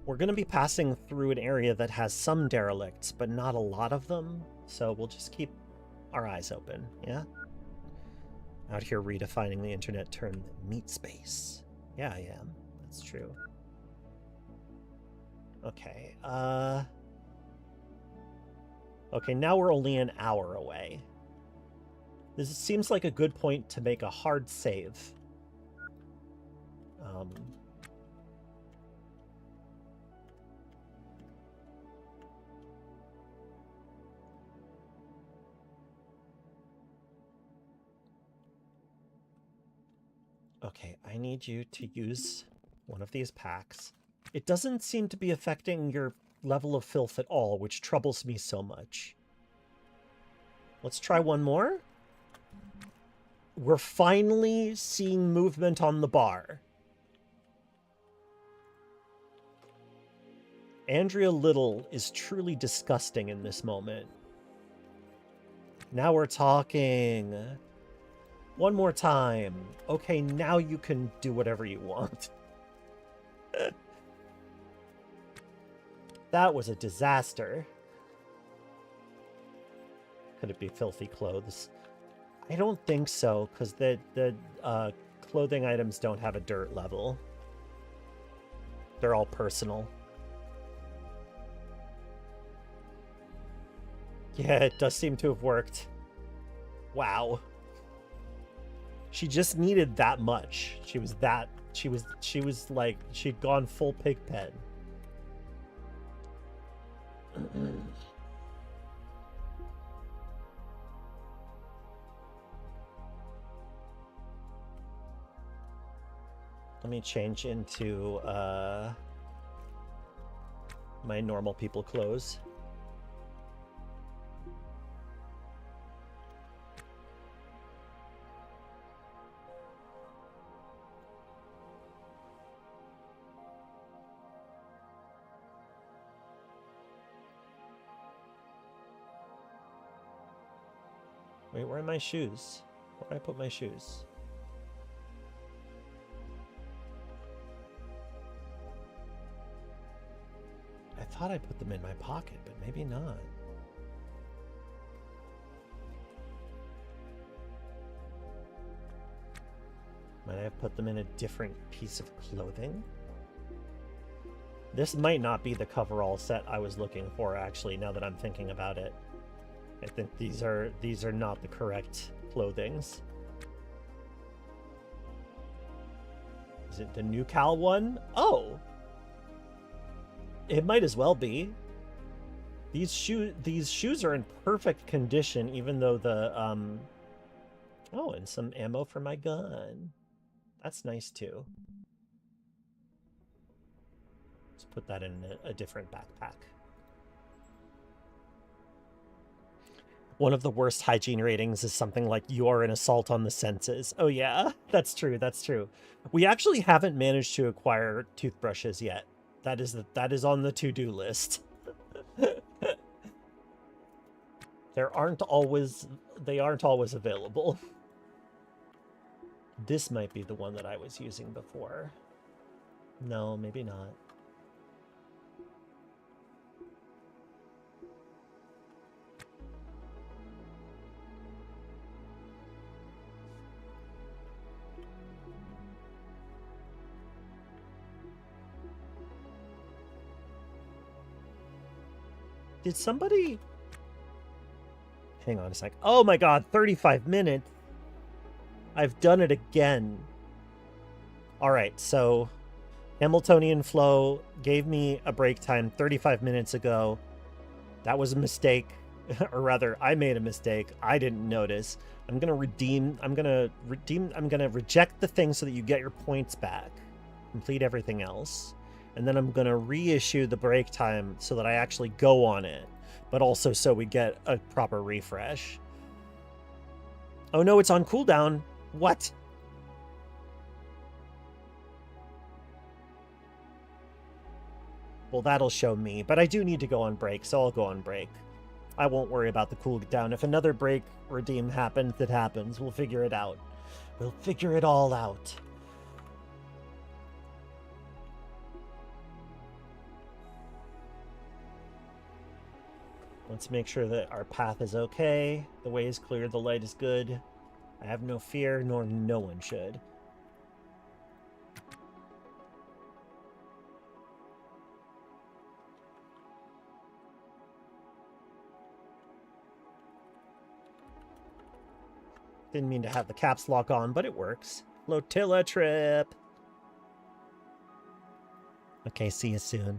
We're going to be passing through an area that has some derelicts, but not a lot of them, so we'll just keep our eyes open, yeah? Out here redefining the internet term meat space. Yeah, I am. That's true. Okay, okay, now we're only an hour away. This seems like a good point to make a hard save. Okay, I need you to use one of these packs. It doesn't seem to be affecting your level of filth at all, which troubles me so much. Let's try one more. We're finally seeing movement on the bar. Andrea Little is truly disgusting in this moment. Now we're talking. One more time. Okay, now you can do whatever you want. That was a disaster. Could it be filthy clothes? I don't think so, because the clothing items don't have a dirt level. They're all personal. Yeah, it does seem to have worked. Wow. She just needed that much. She was like, she'd gone full pig pen. Let me change into my normal people clothes. Wait, where are my shoes? Where did I put my shoes? I thought I put them in my pocket, but maybe not. Might I have put them in a different piece of clothing? This might not be the coverall set I was looking for, actually, now that I'm thinking about it. I think these are not the correct clothings. Is it the New Cal one? Oh! It might as well be. These shoes are in perfect condition, even though the oh, and some ammo for my gun. That's nice too. Let's put that in a different backpack. One of the worst hygiene ratings is something like "you are an assault on the senses." Oh yeah, that's true. That's true. We actually haven't managed to acquire toothbrushes yet. That is on the to-do list. They aren't always available. This might be the one that I was using before. No, maybe not. Did somebody... Hang on a sec. Oh my god, 35 minutes. I've done it again. Alright, so Hamiltonian flow gave me a break time 35 minutes ago. That was a mistake. Or rather, I made a mistake. I didn't notice. I'm gonna reject the thing so that you get your points back. Complete everything else. And then I'm gonna reissue the break time so that I actually go on it, but also so we get a proper refresh. Oh no, it's on cooldown. What? Well, that'll show me, but I do need to go on break, so I'll go on break. I won't worry about the cooldown. If another break redeem happens, that happens. We'll figure it out. We'll figure it all out. Let's make sure that our path is okay. The way is clear, the light is good. I have no fear, nor no one should. Didn't mean to have the caps lock on, but it works. Flotilla trip! Okay, see you soon.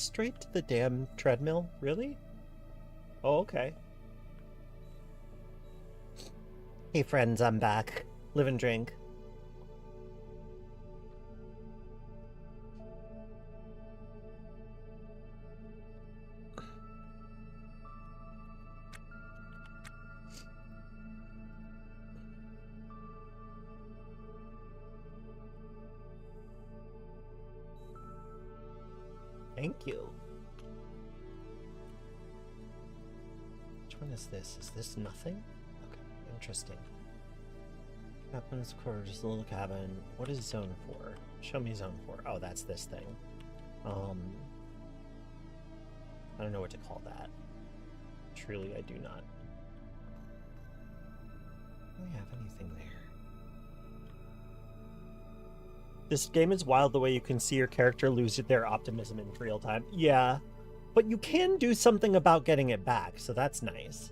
Straight to the damn treadmill? Really? Oh, okay. Hey friends, I'm back. Live and drink. Thank you. Which one is this? Is this nothing? Okay, interesting. Captain's quarters, the little cabin. What is zone 4? Show me zone 4. Oh, that's this thing. I don't know what to call that. Truly, I do not. Do we have anything there? This game is wild the way you can see your character lose their optimism in real time. Yeah, but you can do something about getting it back, so that's nice.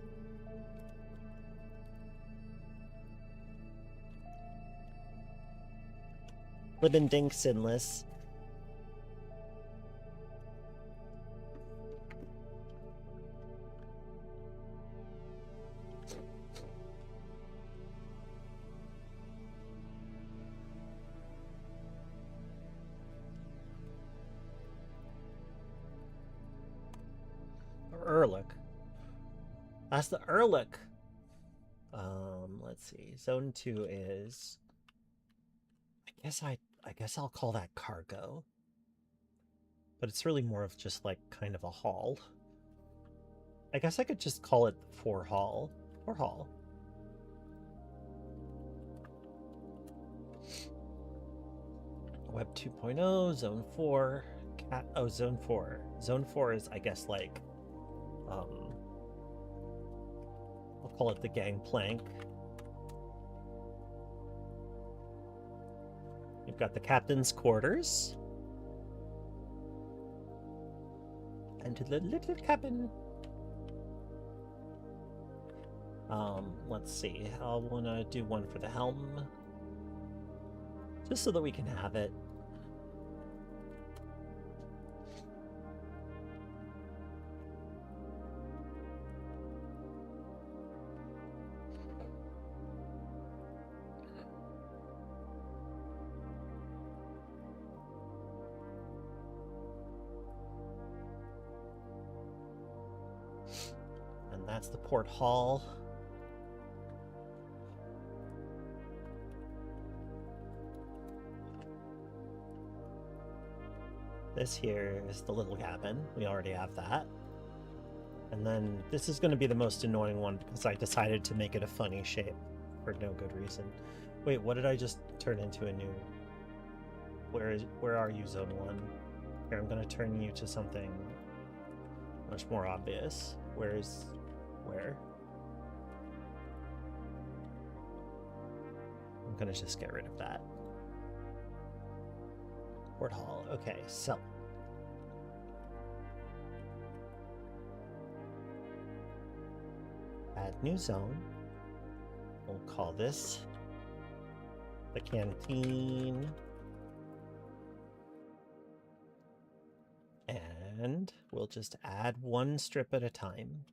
Living dink sinless. Erlich. That's the Erlich. Let's see. Zone 2 is... I guess I'll call that cargo. But it's really more of just like kind of a hall. I guess I could just call it 4 hall. 4 hall. Web 2.0, Zone 4. Zone 4. Zone 4 is, I guess, like... I'll call it the gangplank. You've got the captain's quarters. And to the little cabin. Let's see. I'll want to do one for the helm. Just so that we can have it. That's the port hall. This here is the little cabin. We already have that. And then this is going to be the most annoying one because I decided to make it a funny shape for no good reason. Wait, what did I just turn into a new... Where are you, Zone 1? Here, I'm going to turn you to something much more obvious. Where? I'm gonna just get rid of that. Port hall. Okay, so add new zone. We'll call this the canteen. And we'll just add one strip at a time.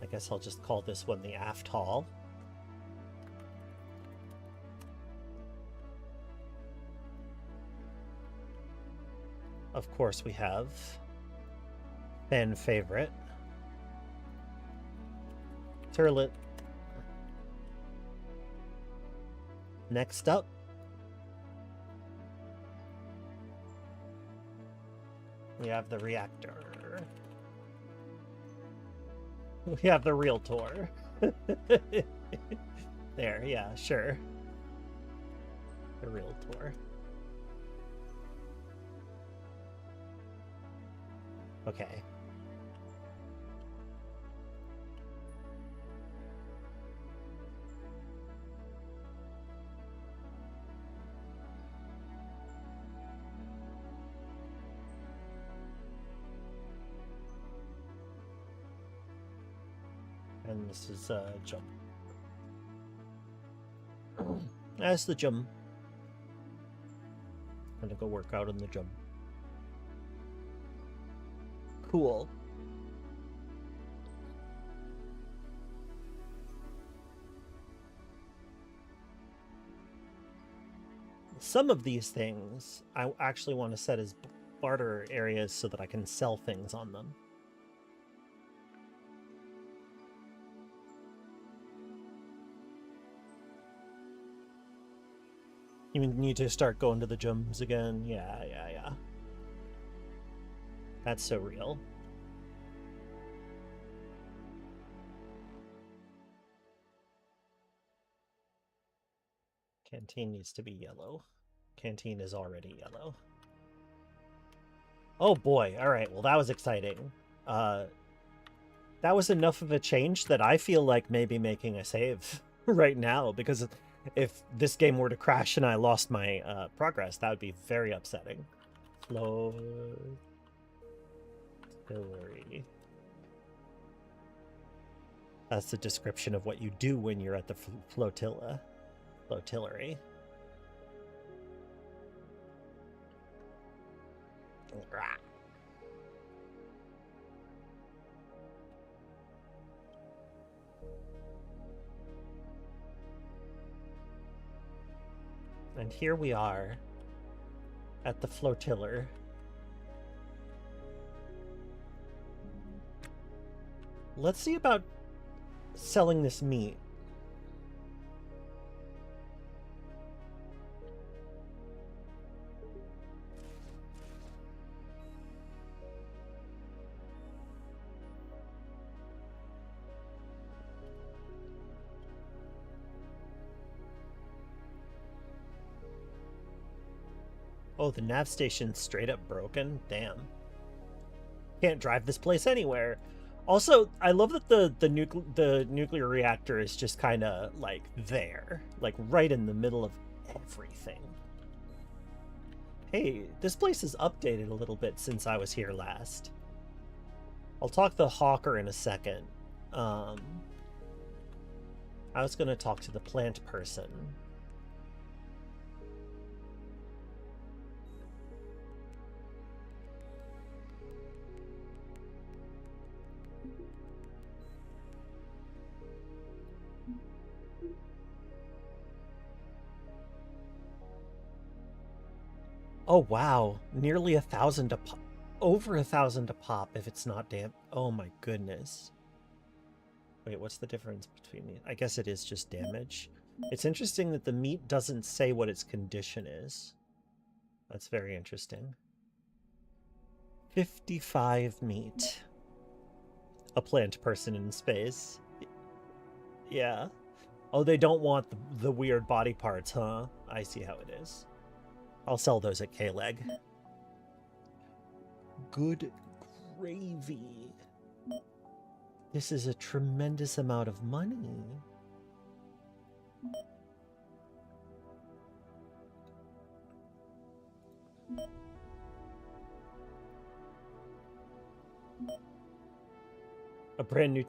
I guess I'll just call this one the aft hall. Of course, we have fan favorite Turlet. Next up, we have the reactor. We have the realtor. There, yeah, sure. The real tour. Okay. And this is jump. That's the jump. I'm gonna go work out on the jump. Cool. Some of these things I actually want to set as barter areas so that I can sell things on them. You need to start going to the gyms again. Yeah. That's so real. Canteen needs to be yellow. Canteen is already yellow. Oh boy. All right. Well, that was exciting. That was enough of a change that I feel like maybe making a save right now, because if this game were to crash and I lost my progress, that would be very upsetting. Flotillery. That's the description of what you do when you're at the flotilla. Flotillery. And here we are at the flotiller. Let's see about selling this meat. Oh, the nav station's straight up broken? Damn. Can't drive this place anywhere. Also, I love that the nuclear reactor is just kind of like there, like right in the middle of everything. Hey, this place is updated a little bit since I was here last. I'll talk to Hawker in a second. I was going to talk to the plant person. Oh wow, nearly 1,000 a pop, over 1,000 a pop if it's not damp. Oh my goodness. Wait, what's the difference between these? I guess it is just damage. It's interesting that the meat doesn't say what its condition is. That's very interesting. 55 meat. A plant person in space. Yeah. Oh, they don't want the weird body parts, huh? I see how it is. I'll sell those at K-Leg. Good gravy. This is a tremendous amount of money. A brand new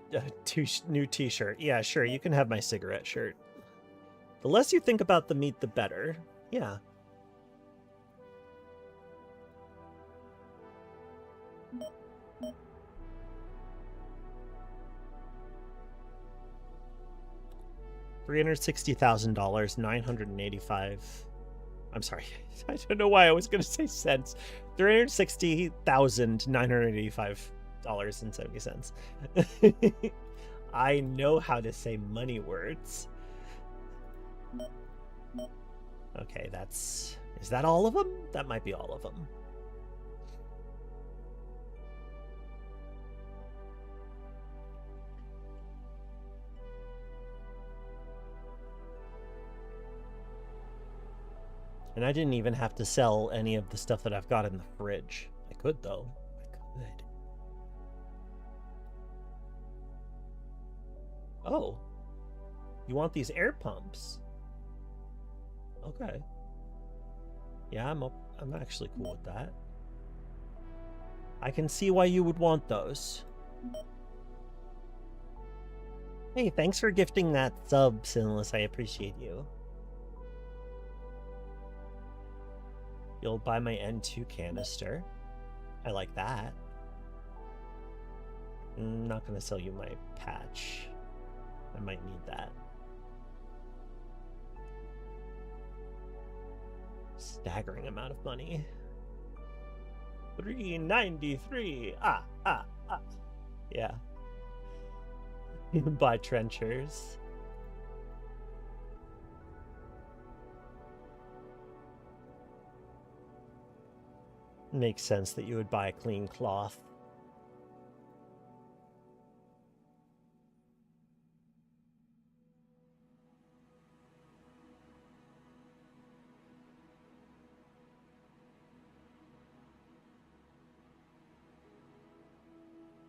new t-shirt. Yeah, sure, you can have my cigarette shirt. The less you think about the meat, the better. Yeah. $360,000, 985. I'm sorry, I don't know why I was going to say cents. $360,985.70. I know how to say money words. Okay, is that all of them? That might be all of them. And I didn't even have to sell any of the stuff that I've got in the fridge. I could, though. I could. Oh. You want these air pumps? Okay. Yeah, I'm actually cool with that. I can see why you would want those. Hey, thanks for gifting that sub, Sinless. I appreciate you. You'll buy my N2 canister. I like that. I'm not going to sell you my patch. I might need that. Staggering amount of money. 393. Yeah. You can buy trenchers. Makes sense that you would buy a clean cloth.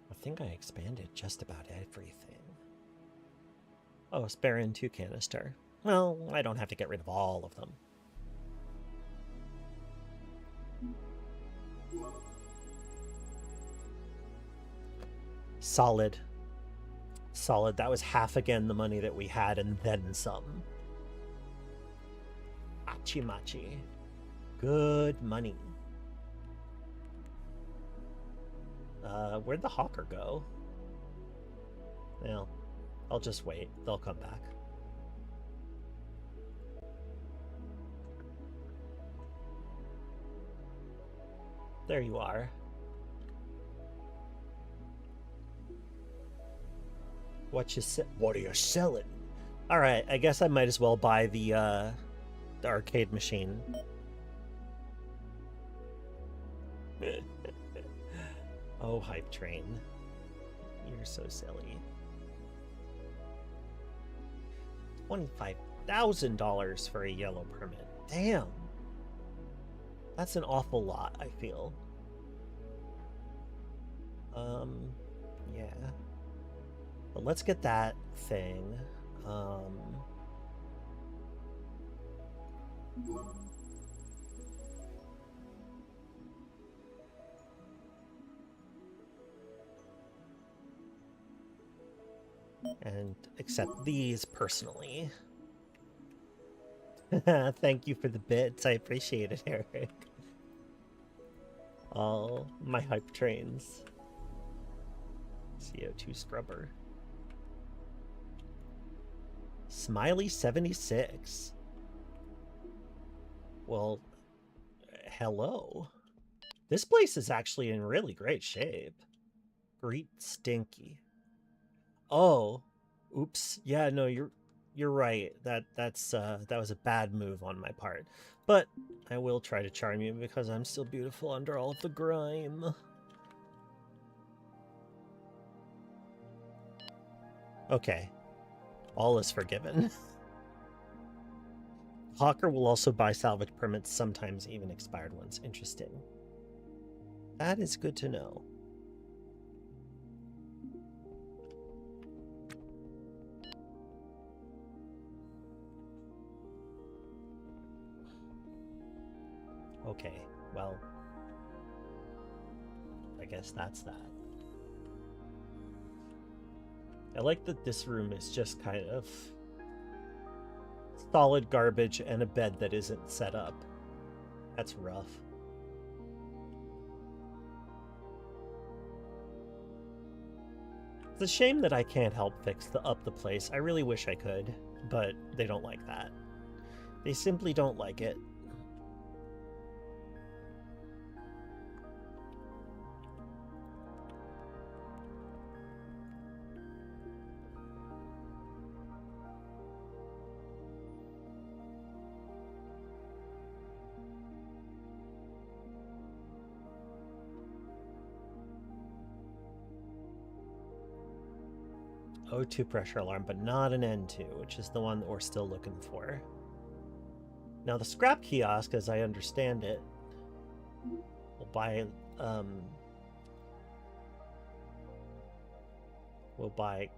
I think I expanded just about everything. Oh, spare N2 canister. Well, I don't have to get rid of all of them. Solid. Solid. That was half again the money that we had and then some. Achi-machi. Good money. Where'd the hawker go? Well, I'll just wait. They'll come back. There you are. What are you selling? All right, I guess I might as well buy the arcade machine. Oh, hype train. You're so silly. $25,000 for a yellow permit. Damn. That's an awful lot, I feel. Yeah. But let's get that thing. And accept these personally. Thank you for the bits. I appreciate it, Eric. Oh, my hype trains. CO2 scrubber. Smiley 76. Well, hello. This place is actually in really great shape. Great Stinky. Oh, oops. Yeah, no, you're right. That was a bad move on my part. But I will try to charm you because I'm still beautiful under all of the grime. Okay. All is forgiven. Hawker will also buy salvage permits, sometimes even expired ones. Interesting. That is good to know. Okay, well, I guess that's that. I like that this room is just kind of solid garbage and a bed that isn't set up. That's rough. It's a shame that I can't help fix up the place. I really wish I could, but they don't like that. They simply don't like it. O2 pressure alarm, but not an N2, which is the one that we're still looking for. Now the scrap kiosk, as I understand it, will buy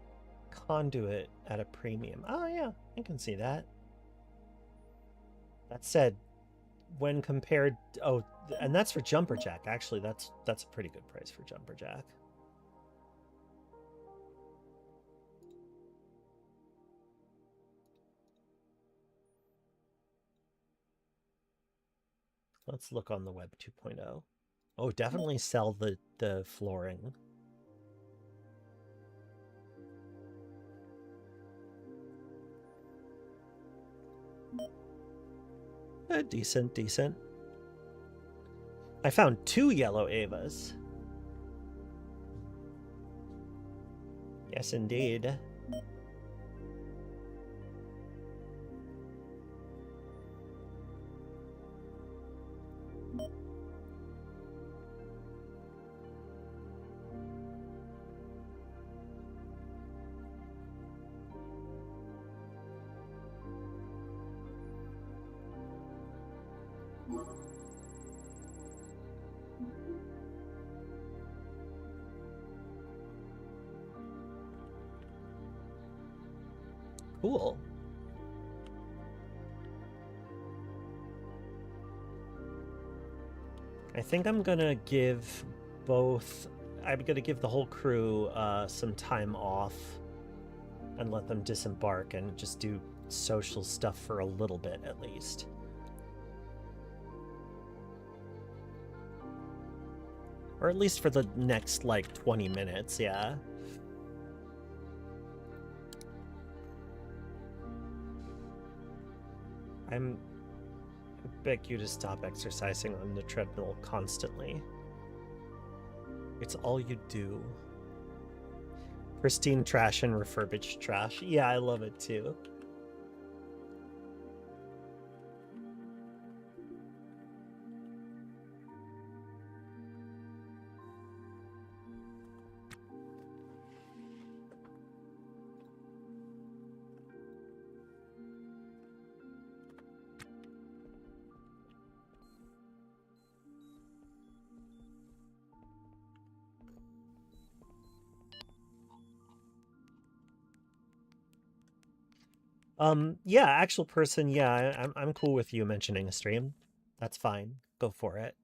conduit at a premium. Oh yeah, I can see that. That said, when compared, oh, and that's for Jumperjack. Actually, that's a pretty good price for Jumperjack. Let's look on the web 2.0. Oh, definitely sell the flooring. Decent. I found 2 yellow Avas. Yes, indeed. Cool. I think I'm gonna give I'm gonna give the whole crew some time off and let them disembark and just do social stuff for a little bit at least. Or at least for the next, like, 20 minutes, yeah. I beg you to stop exercising on the treadmill constantly. It's all you do. Pristine trash and refurbished trash. Yeah, I love it too. Yeah, actual person, yeah, I'm cool with you mentioning a stream. That's fine. Go for it.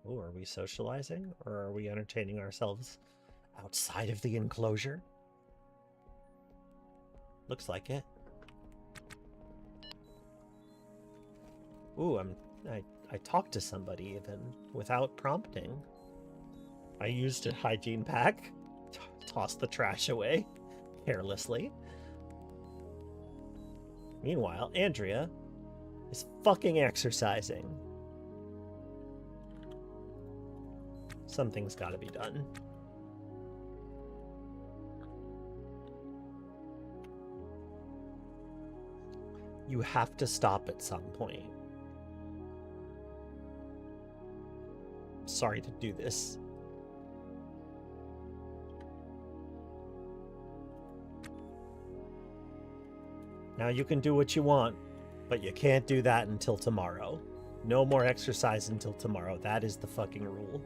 Oh, are we socializing? Or are we entertaining ourselves outside of the enclosure? Looks like it. Ooh, I talked to somebody even without prompting. I used a hygiene pack. Tossed the trash away carelessly. Meanwhile, Andrea is fucking exercising. Something's gotta be done. You have to stop at some point. Sorry to do this. Now you can do what you want, but you can't do that until tomorrow. No more exercise until tomorrow. That is the fucking rule.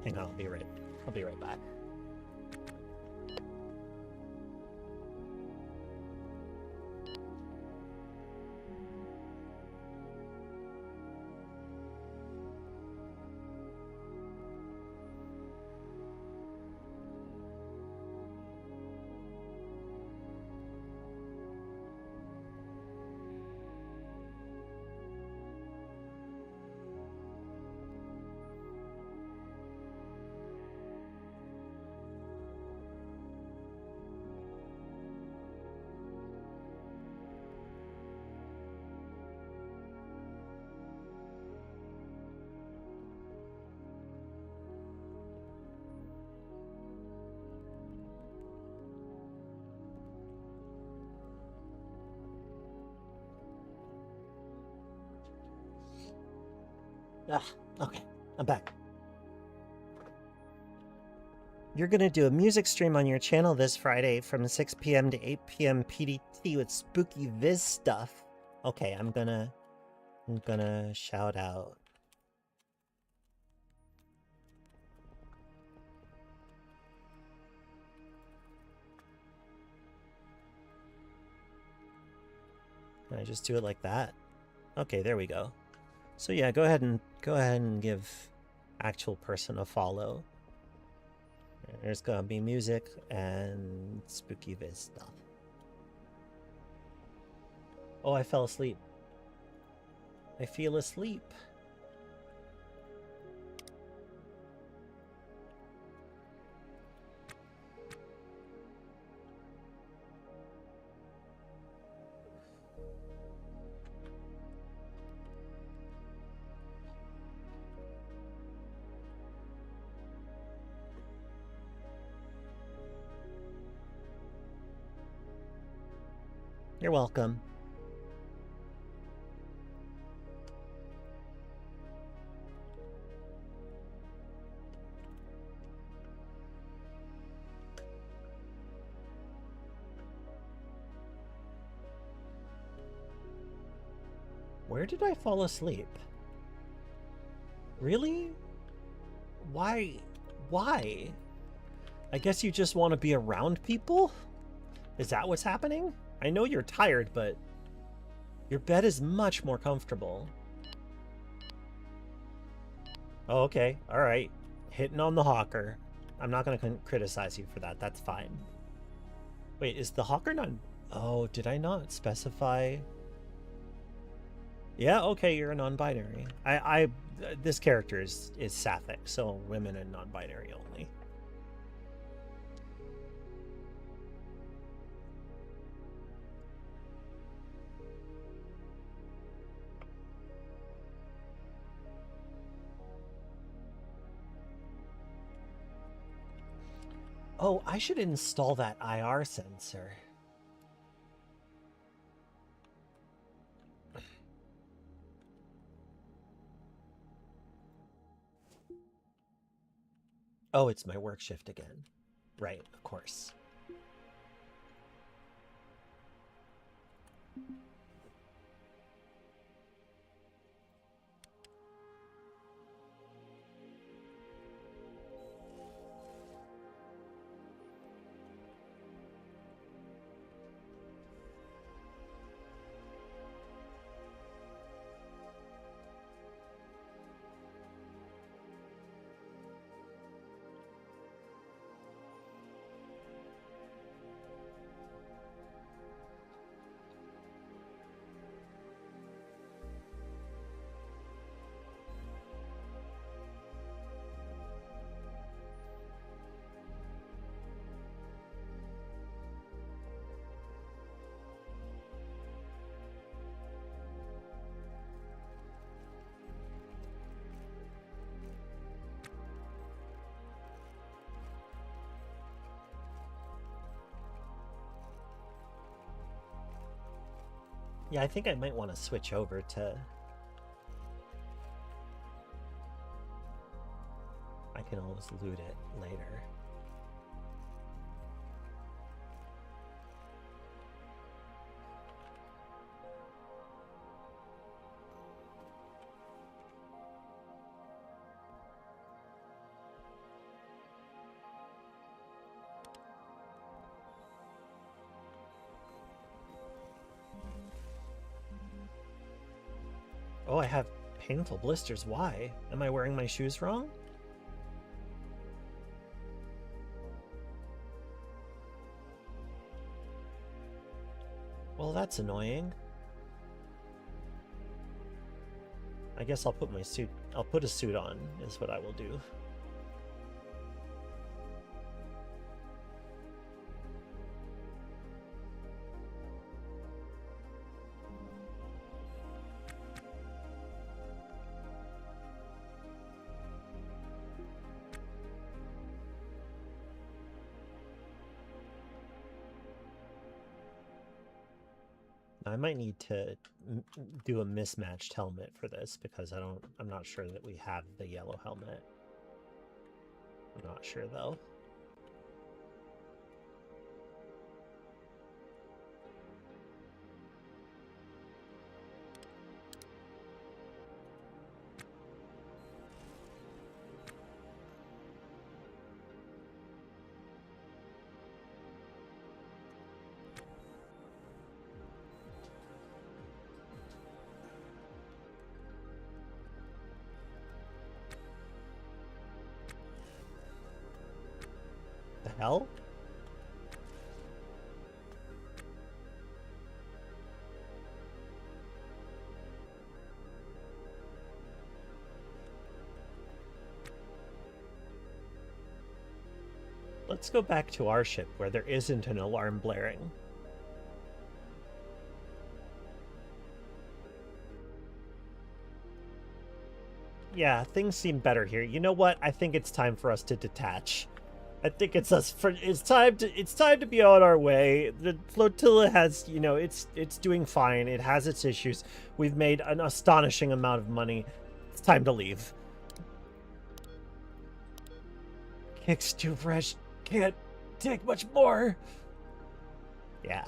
Hang on, I'll be right back. Ah, okay, I'm back. You're gonna do a music stream on your channel this Friday from 6 p.m. to 8 p.m. PDT with spooky Viz stuff. Okay, I'm gonna shout out. Can I just do it like that? Okay, there we go. So yeah, go ahead and give actual person a follow. There's gonna be music and spooky Viz stuff. Oh, I fell asleep. I feel asleep. You're welcome. Where did I fall asleep? Really? Why? Why? I guess you just want to be around people? Is that what's happening? I know you're tired, but your bed is much more comfortable. Oh, okay. All right. Hitting on the hawker. I'm not going to criticize you for that. That's fine. Wait, is the hawker not... Oh, did I not specify... Yeah, okay, you're a non-binary. This character is sapphic, so women and non-binary only. Oh, I should install that IR sensor. Oh, it's my work shift again. Right, of course. Yeah, I think I might want to switch over to... I can always loot it later. Oh, I have painful blisters. Why? Am I wearing my shoes wrong? Well, that's annoying. I guess I'll put my suit... I'll put a suit on, is what I will do. I might need to do a mismatched helmet for this because I'm not sure that we have the yellow helmet. I'm not sure though. hell? Let's go back to our ship where there isn't an alarm blaring. Yeah, things seem better here. You know what? I think it's time for us to detach. I think it's time to be on our way. The flotilla has, you know, it's doing fine. It has its issues. We've made an astonishing amount of money. It's time to leave. Kick's too fresh. Can't take much more. Yeah.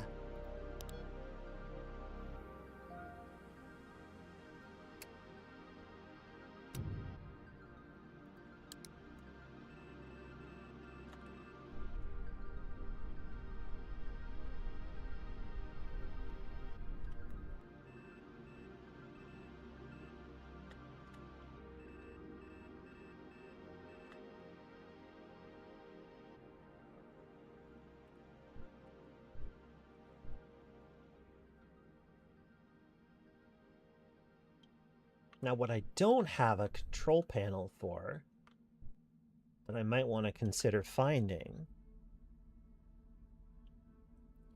Now, what I don't have a control panel for, but I might want to consider finding,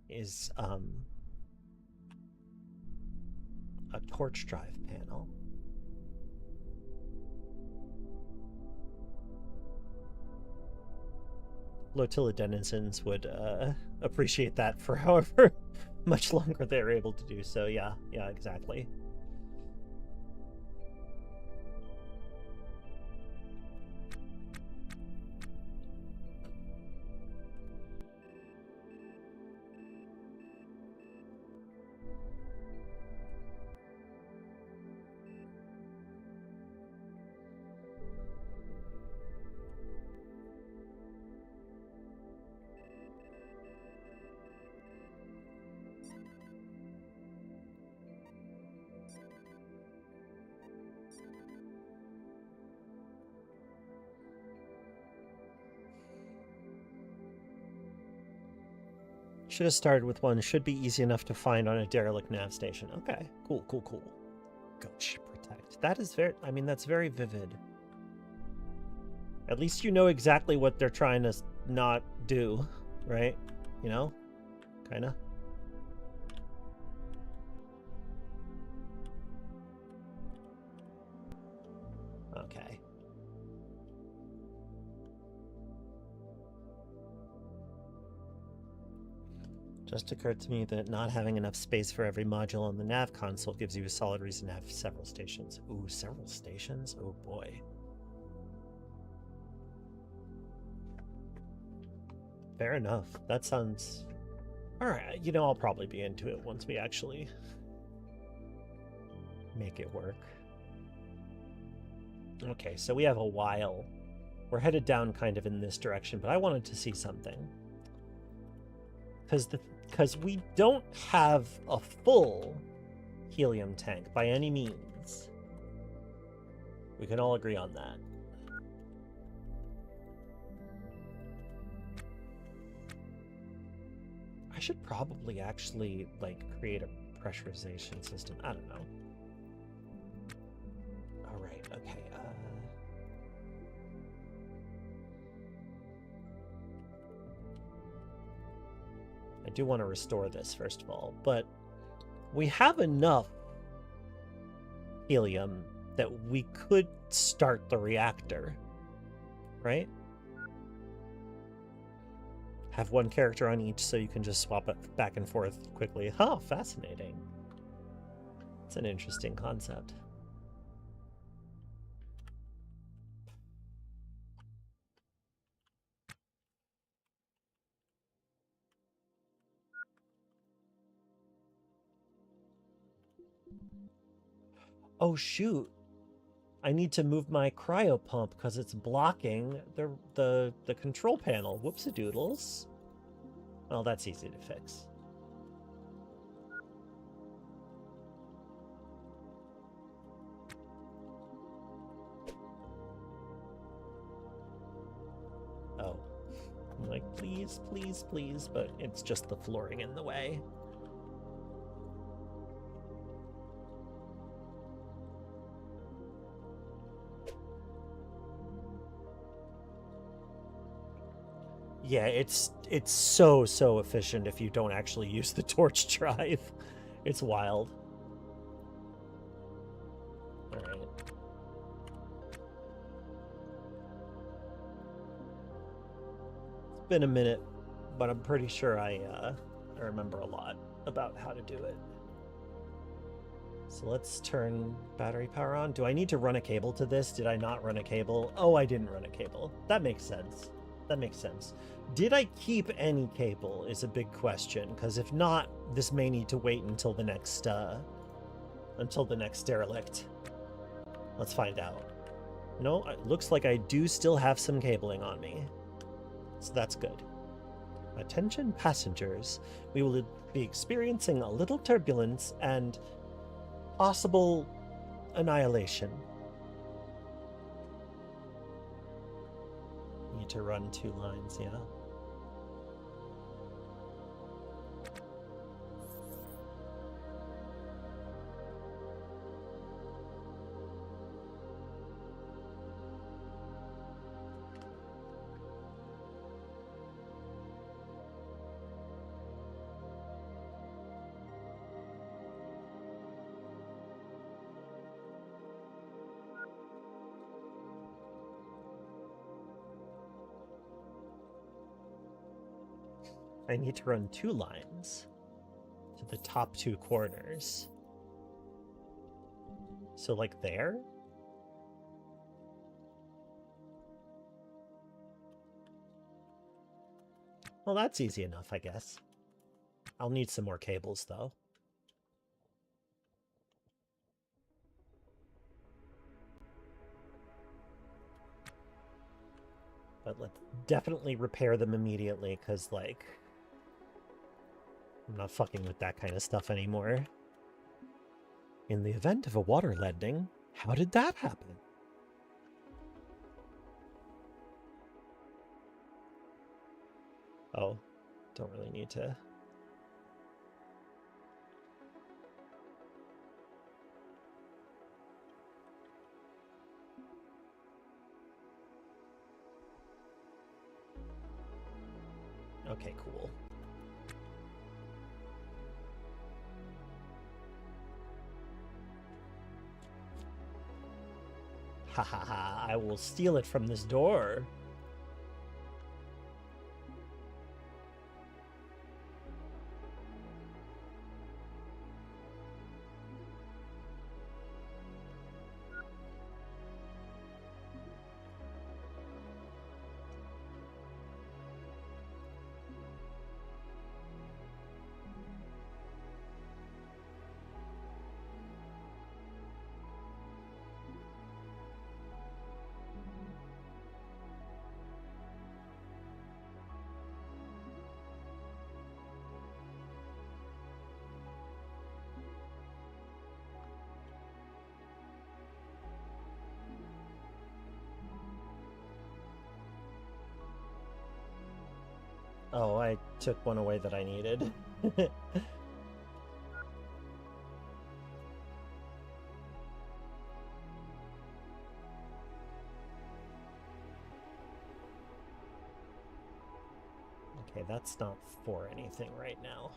is a torch drive panel. Flotilla denizens would appreciate that for however much longer they're able to do so. Yeah, exactly. Should have started with one. Should be easy enough to find on a derelict nav station. Okay, cool. Ghost protect. That is very, I mean, that's very vivid. At least you know exactly what they're trying to not do, right? You know? Kinda. Okay. Just occurred to me that not having enough space for every module on the nav console gives you a solid reason to have several stations. Ooh, several stations? Oh boy. Fair enough. That sounds... Alright, you know, I'll probably be into it once we actually make it work. Okay, so we have a while. We're headed down kind of in this direction, but I wanted to see something. Because we don't have a full helium tank by any means. We can all agree on that. I should probably actually, like, create a pressurization system. I don't know. All right, okay. I do want to restore this, first of all, but we have enough helium that we could start the reactor, right? Have one character on each so you can just swap it back and forth quickly. Oh, fascinating. It's an interesting concept. Oh, shoot. I need to move my cryo pump because it's blocking the control panel. Whoops-a-doodles. Well, that's easy to fix. Oh. I'm like, Please, please, please, but it's just the flooring in the way. Yeah, it's so efficient if you don't actually use the torch drive. It's wild. All right. It's been a minute, but I'm pretty sure I remember a lot about how to do it. So let's turn battery power on. Do I need to run a cable to this? Did I not run a cable? Oh, I didn't run a cable. That makes sense. That makes sense. Did I keep any cable is a big question, because if not, this may need to wait until the next derelict. Let's find out. No, it looks like I do still have some cabling on me. So that's good. Attention passengers. We will be experiencing a little turbulence and possible annihilation. Need to run 2 lines, yeah. I need to run 2 lines to the top 2 corners. So, like there? Well, that's easy enough, I guess. I'll need some more cables, though. But let's definitely repair them immediately, because, like, I'm not fucking with that kind of stuff anymore. In the event of a water landing, how did that happen? Oh, don't really need to. Okay, cool. Ha ha ha, I will steal it from this door. Oh, I took one away that I needed. Okay, that's not for anything right now.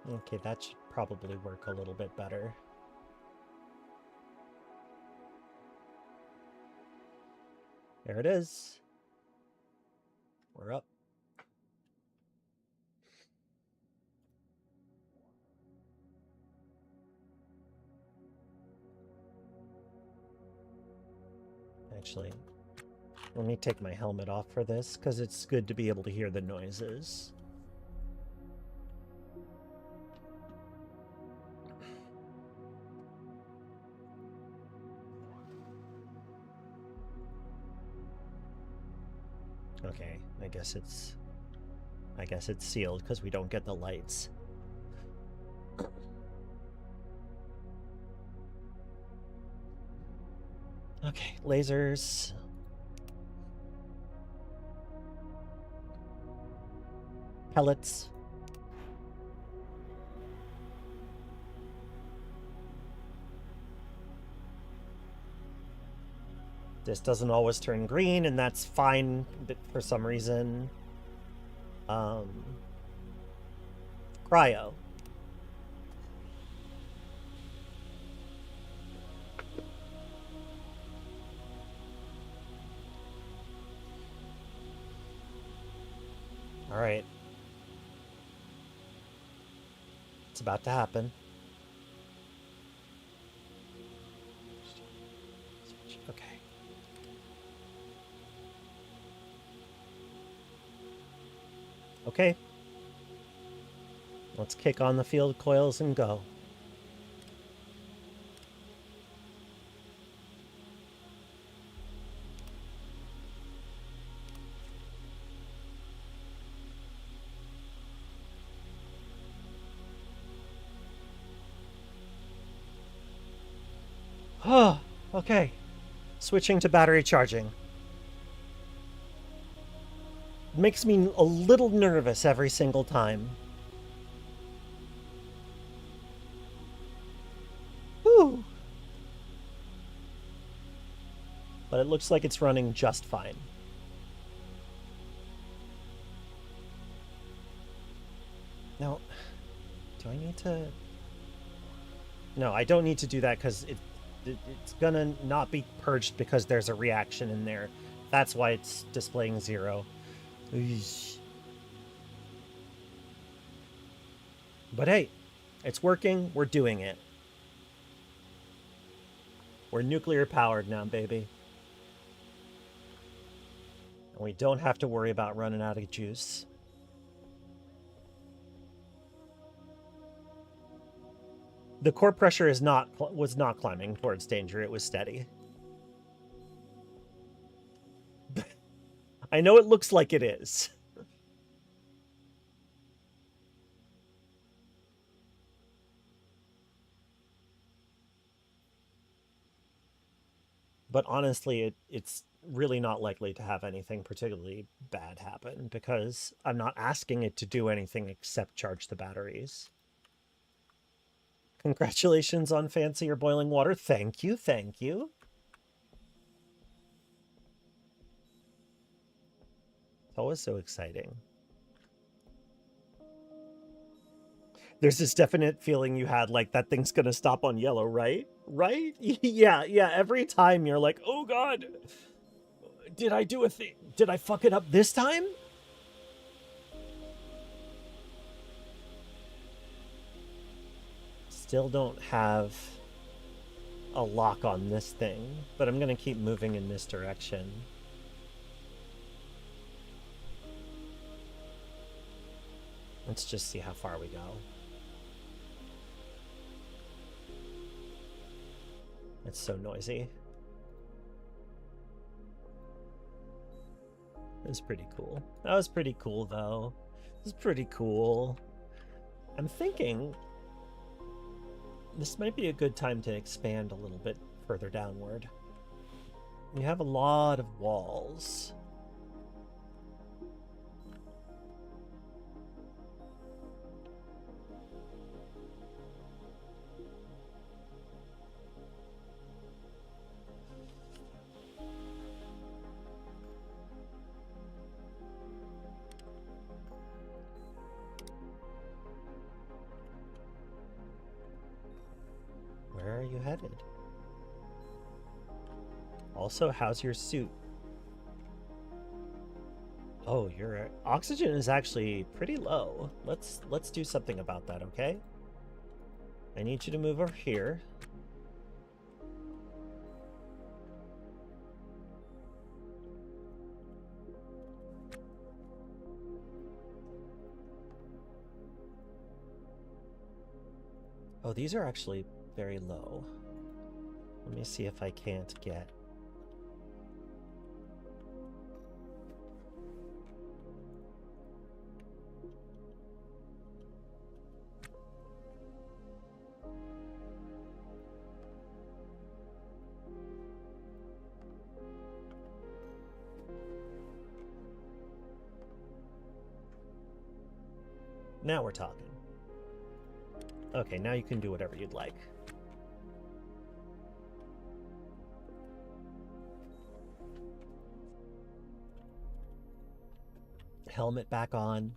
Okay, that should probably work a little bit better. There it is. We're up. Actually, let me take my helmet off for this, because it's good to be able to hear the noises. Okay, I guess it's sealed because we don't get the lights. Okay, lasers. Pellets. This doesn't always turn green, and that's fine, but for some reason. Cryo. All right. It's about to happen. Okay. Okay. Let's kick on the field coils and go. Oh, okay. Switching to battery charging. It makes me a little nervous every single time. Whew. But it looks like it's running just fine. Now, do I need to... No, I don't need to do that because it's gonna not be purged because there's a reaction in there. That's why it's displaying 0. Eesh. But hey, it's working. We're doing it. We're nuclear powered now, baby. And we don't have to worry about running out of juice. The core pressure was not climbing towards danger. It was steady. I know it looks like it is. But honestly, it's really not likely to have anything particularly bad happen because I'm not asking it to do anything except charge the batteries. Congratulations on fancier boiling water. Thank you, thank you. It's always so exciting. There's this definite feeling you had like that thing's gonna stop on yellow, right? Right? Yeah, every time you're like, oh god, did I do a thing? Did I fuck it up this time? Still don't have a lock on this thing, but I'm gonna keep moving in this direction. Let's just see how far we go. It's so noisy. It was pretty cool. That was pretty cool, though. It was pretty cool. I'm thinking this might be a good time to expand a little bit further downward. We have a lot of walls. Where are you headed? Also, how's your suit? Oh, your oxygen is actually pretty low. Let's do something about that, okay? I need you to move over here. Oh, these are actually very low. Let me see if I can't get... Now we're talking. Okay, now you can do whatever you'd like. Helmet back on.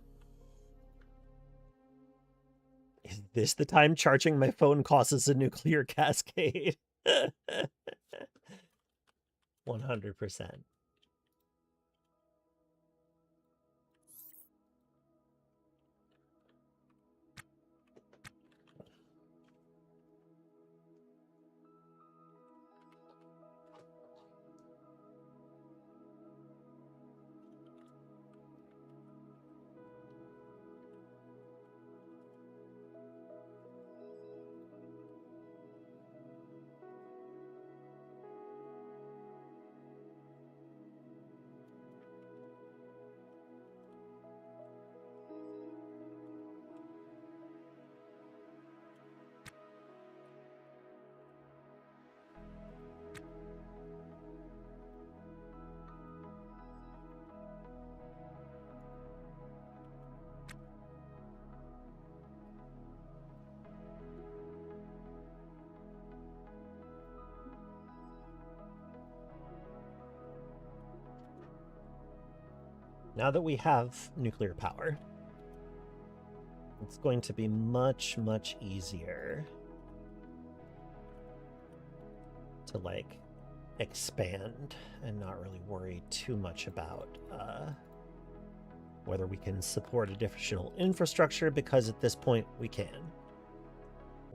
Is this the time charging my phone causes a nuclear cascade? 100%. Now that we have nuclear power, it's going to be much, much easier to, like, expand and not really worry too much about whether we can support additional infrastructure, because at this point we can.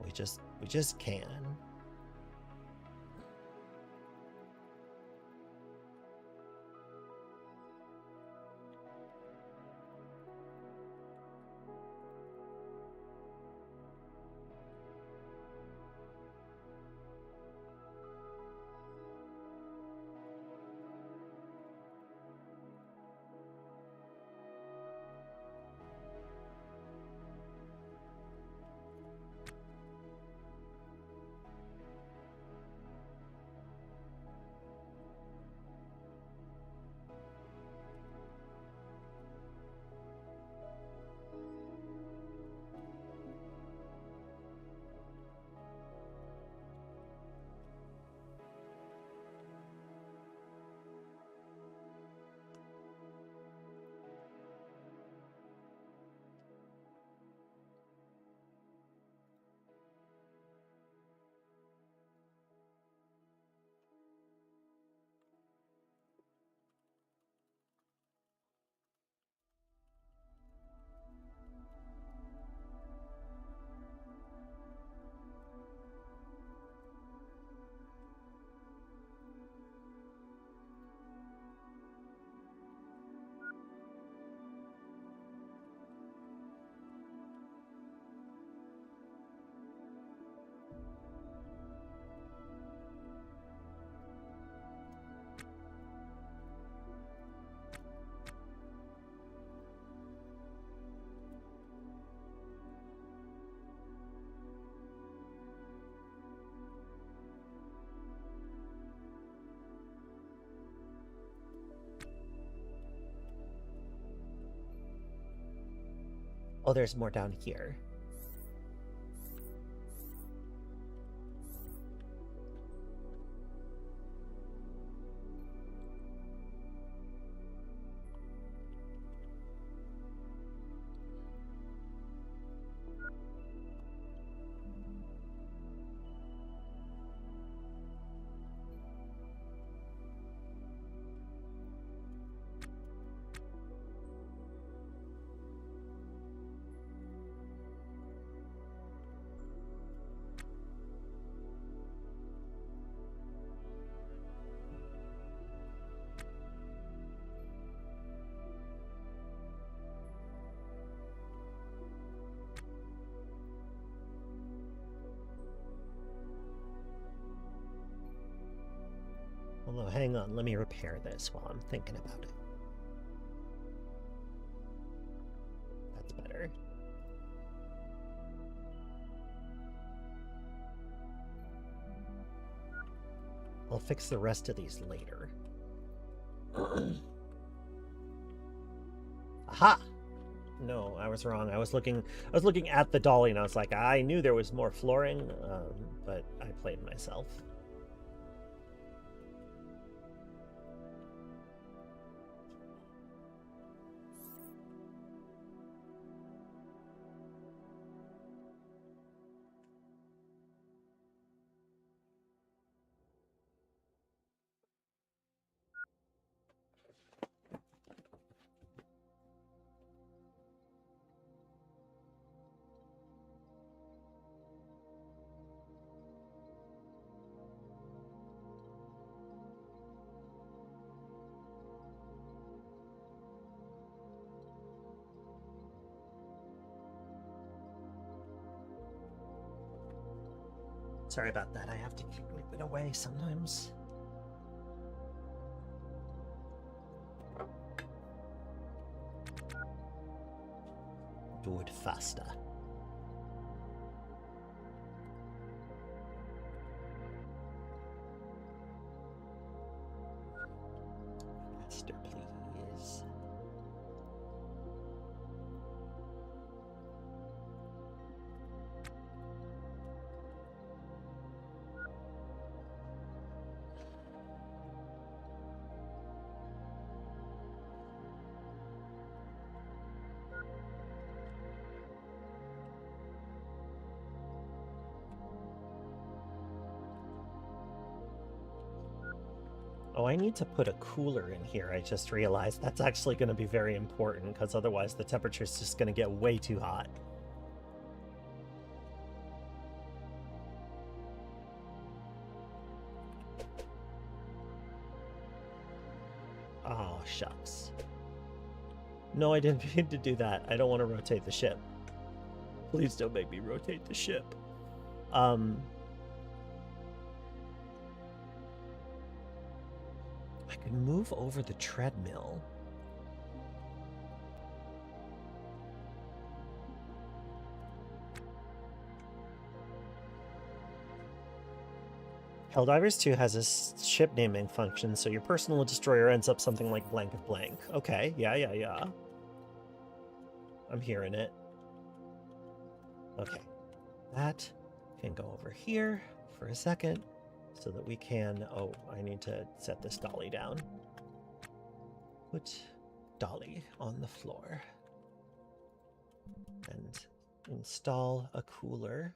We just can. Oh, there's more down here. Although, hang on, let me repair this while I'm thinking about it. That's better. I'll fix the rest of these later. Aha! No, I was wrong. I was looking at the dolly, and I was like, I knew there was more flooring, but I played myself. Sorry about that. I have to keep moving away sometimes. Do it faster. Faster, please. Oh, I need to put a cooler in here. I just realized that's actually going to be very important, because otherwise the temperature's just going to get way too hot. Oh, shucks. No, I didn't mean to do that. I don't want to rotate the ship. Please don't make me rotate the ship. I could move over the treadmill. Helldivers 2 has a ship naming function, so your personal destroyer ends up something like blank of blank. Okay, yeah. I'm hearing it. Okay. That can go over here for a second so that we can... Oh, I need to set this dolly down. Put dolly on the floor. And install a cooler.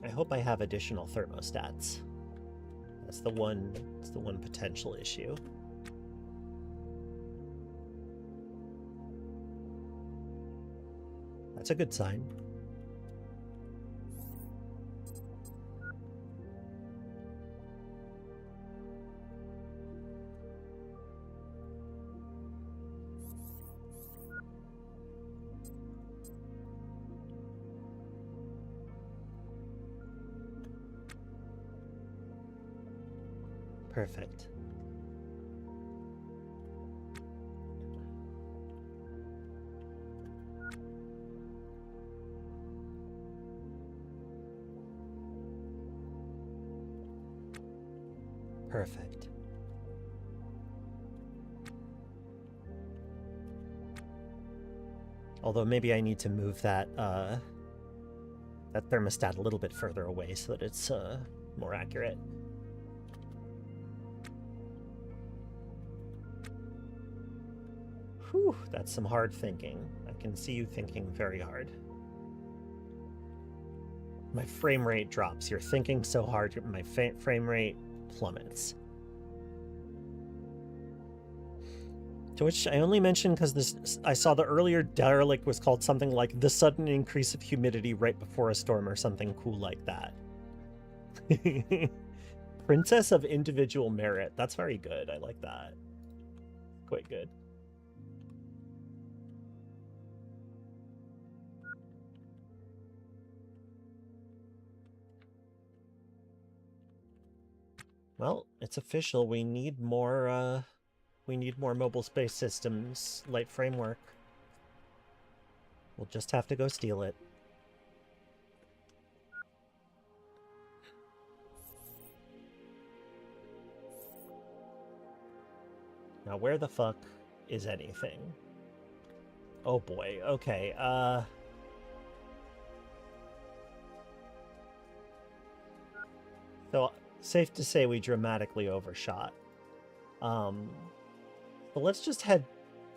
I hope I have additional thermostats. That's the one potential issue. That's a good sign. Perfect. Perfect. Although maybe I need to move that that thermostat a little bit further away so that it's more accurate. Whew, that's some hard thinking. I can see you thinking very hard. My frame rate drops. You're thinking so hard, my frame rate plummets. To which I only mentioned because I saw the earlier derelict was called something like the sudden increase of humidity right before a storm or something cool like that. Princess of Individual Merit. That's very good. I like that. Quite good. Well, it's official. We need more mobile space systems light framework. We'll just have to go steal it. Now, where the fuck is anything? Oh boy, okay, So, safe to say we dramatically overshot. But let's just head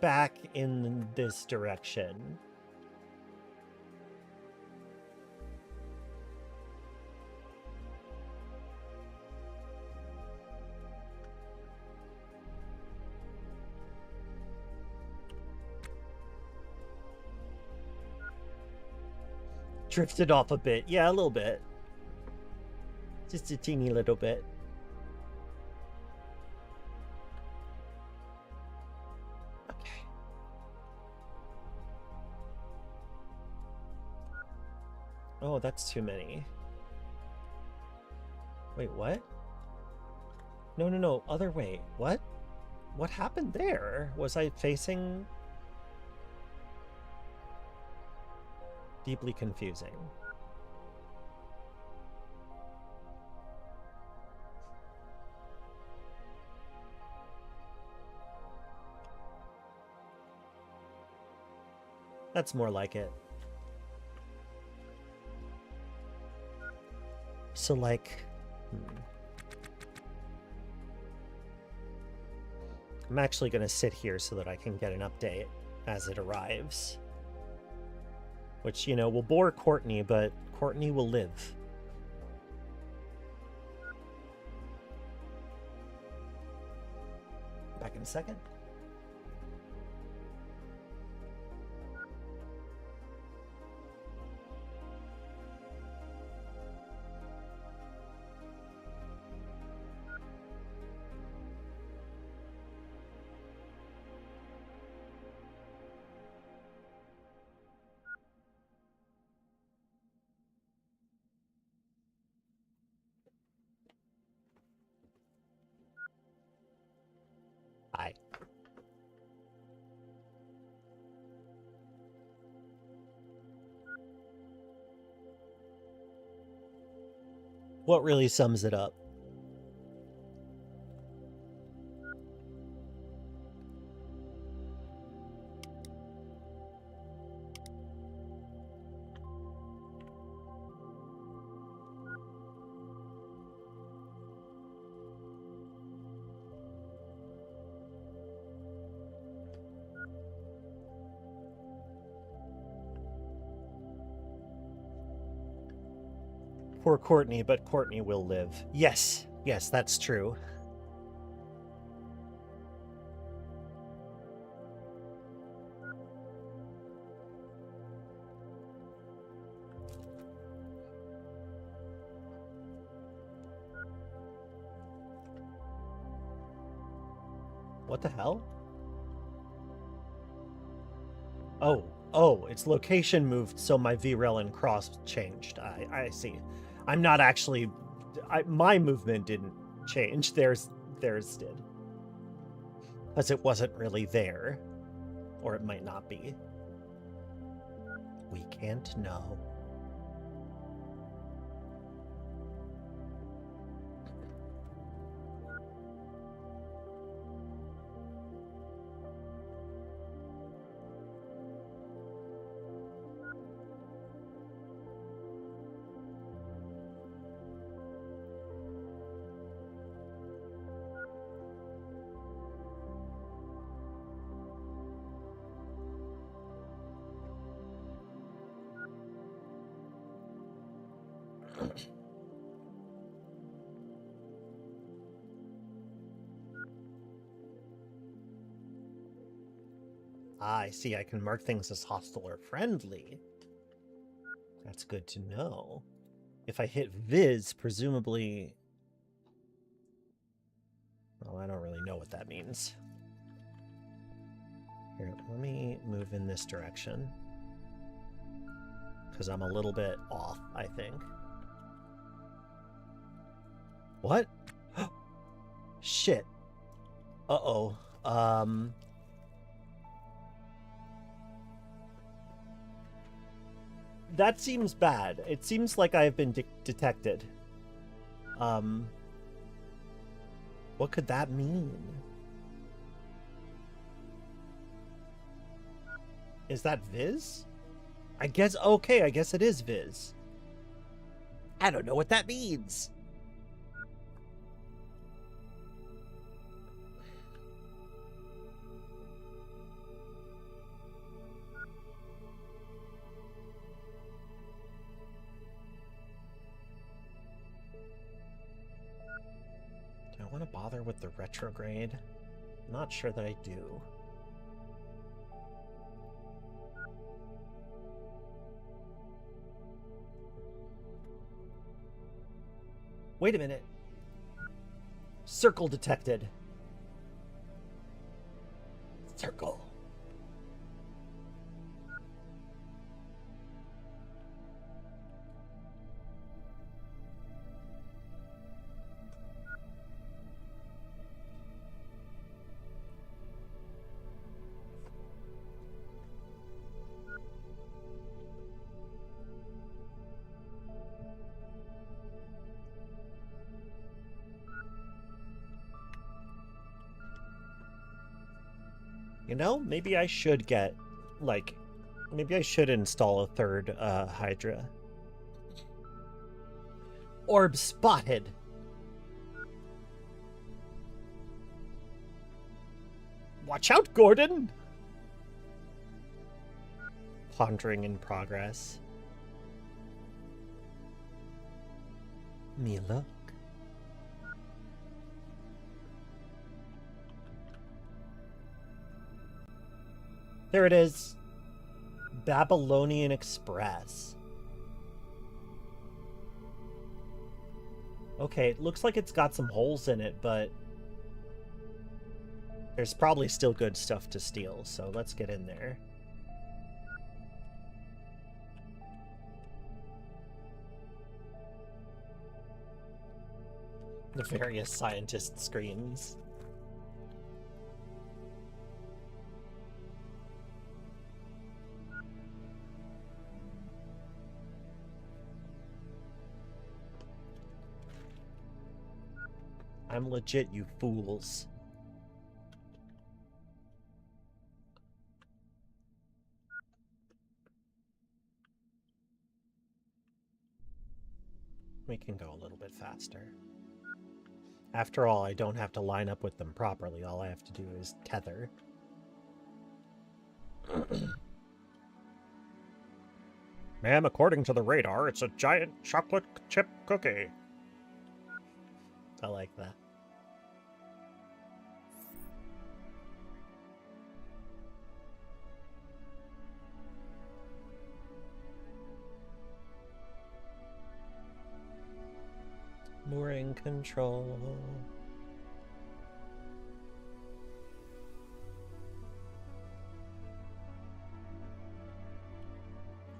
back in this direction. Drifted off a bit. Yeah, a little bit. Just a teeny little bit. Okay. Oh, that's too many. Wait, what? No, other way. What? What happened there? Was I facing... Deeply confusing. That's more like it. So, like... I'm actually going to sit here so that I can get an update as it arrives. Which, you know, will bore Courtney, but Courtney will live. Back in a second. Hi. What really sums it up? Poor Courtney, but Courtney will live. Yes, that's true. What the hell? Oh, its location moved, so my VREL and cross changed. I see. I'm not actually... my movement didn't change. Theirs did. Because it wasn't really there. Or it might not be. We can't know. I see. I can mark things as hostile or friendly. That's good to know. If I hit Viz, presumably... Well, I don't really know what that means. Here, let me move in this direction. Because I'm a little bit off, I think. What? Shit. Uh-oh. that seems bad. It seems like I have been detected. What could that mean? Is that Viz? I guess, okay, I guess it is Viz. I don't know what that means. Do I want to bother with the retrograde? I'm not sure that I do. Wait a minute. Circle detected. Circle. You know, maybe I should get, like, maybe I should install a third Hydra. Orb spotted! Watch out, Gordon! Pondering in progress. Me look. There it is. Babylonian Express. Okay, it looks like it's got some holes in it, but there's probably still good stuff to steal, so let's get in there. The various scientist screens. I'm legit, you fools. We can go a little bit faster. After all, I don't have to line up with them properly. All I have to do is tether. Ma'am, according to the radar, it's a giant chocolate chip cookie. I like that. Mooring control.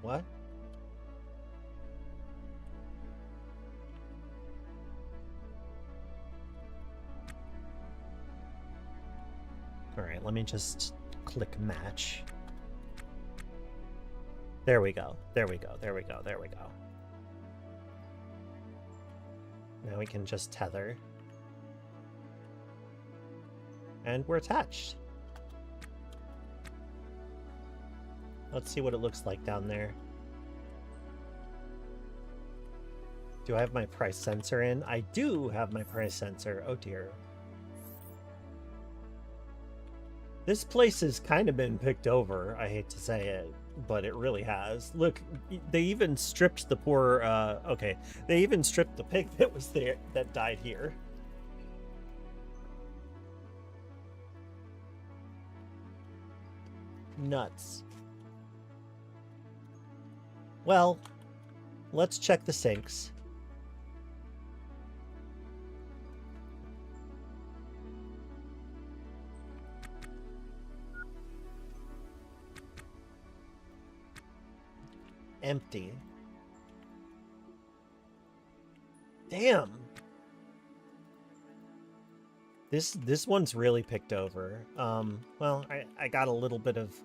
What? Alright, let me just click match. There we go. There we go. There we go. There we go. Now we can just tether. And we're attached. Let's see what it looks like down there. Do I have my price sensor in? I do have my price sensor. Oh dear. This place has kind of been picked over. I hate to say it, but it really has. Look, they even stripped the poor, okay. They even stripped the pig that was there, that died here. Nuts. Well, let's check the sinks. Empty. Damn. This one's really picked over. Well, I got a little bit of,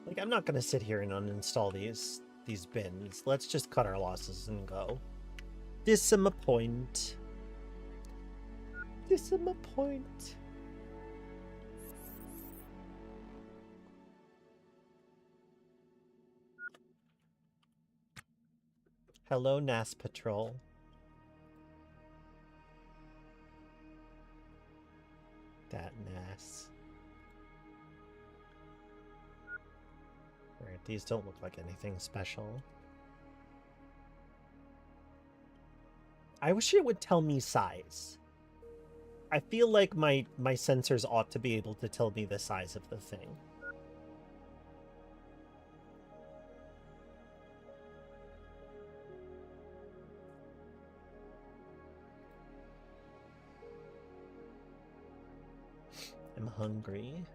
like, I'm not gonna sit here and uninstall these these bins. Let's just cut our losses and go. Disappoint. Disappoint. Hello, NAS Patrol. That NAS. Alright, these don't look like anything special. I wish it would tell me size. I feel like my sensors ought to be able to tell me the size of the thing. I'm hungry.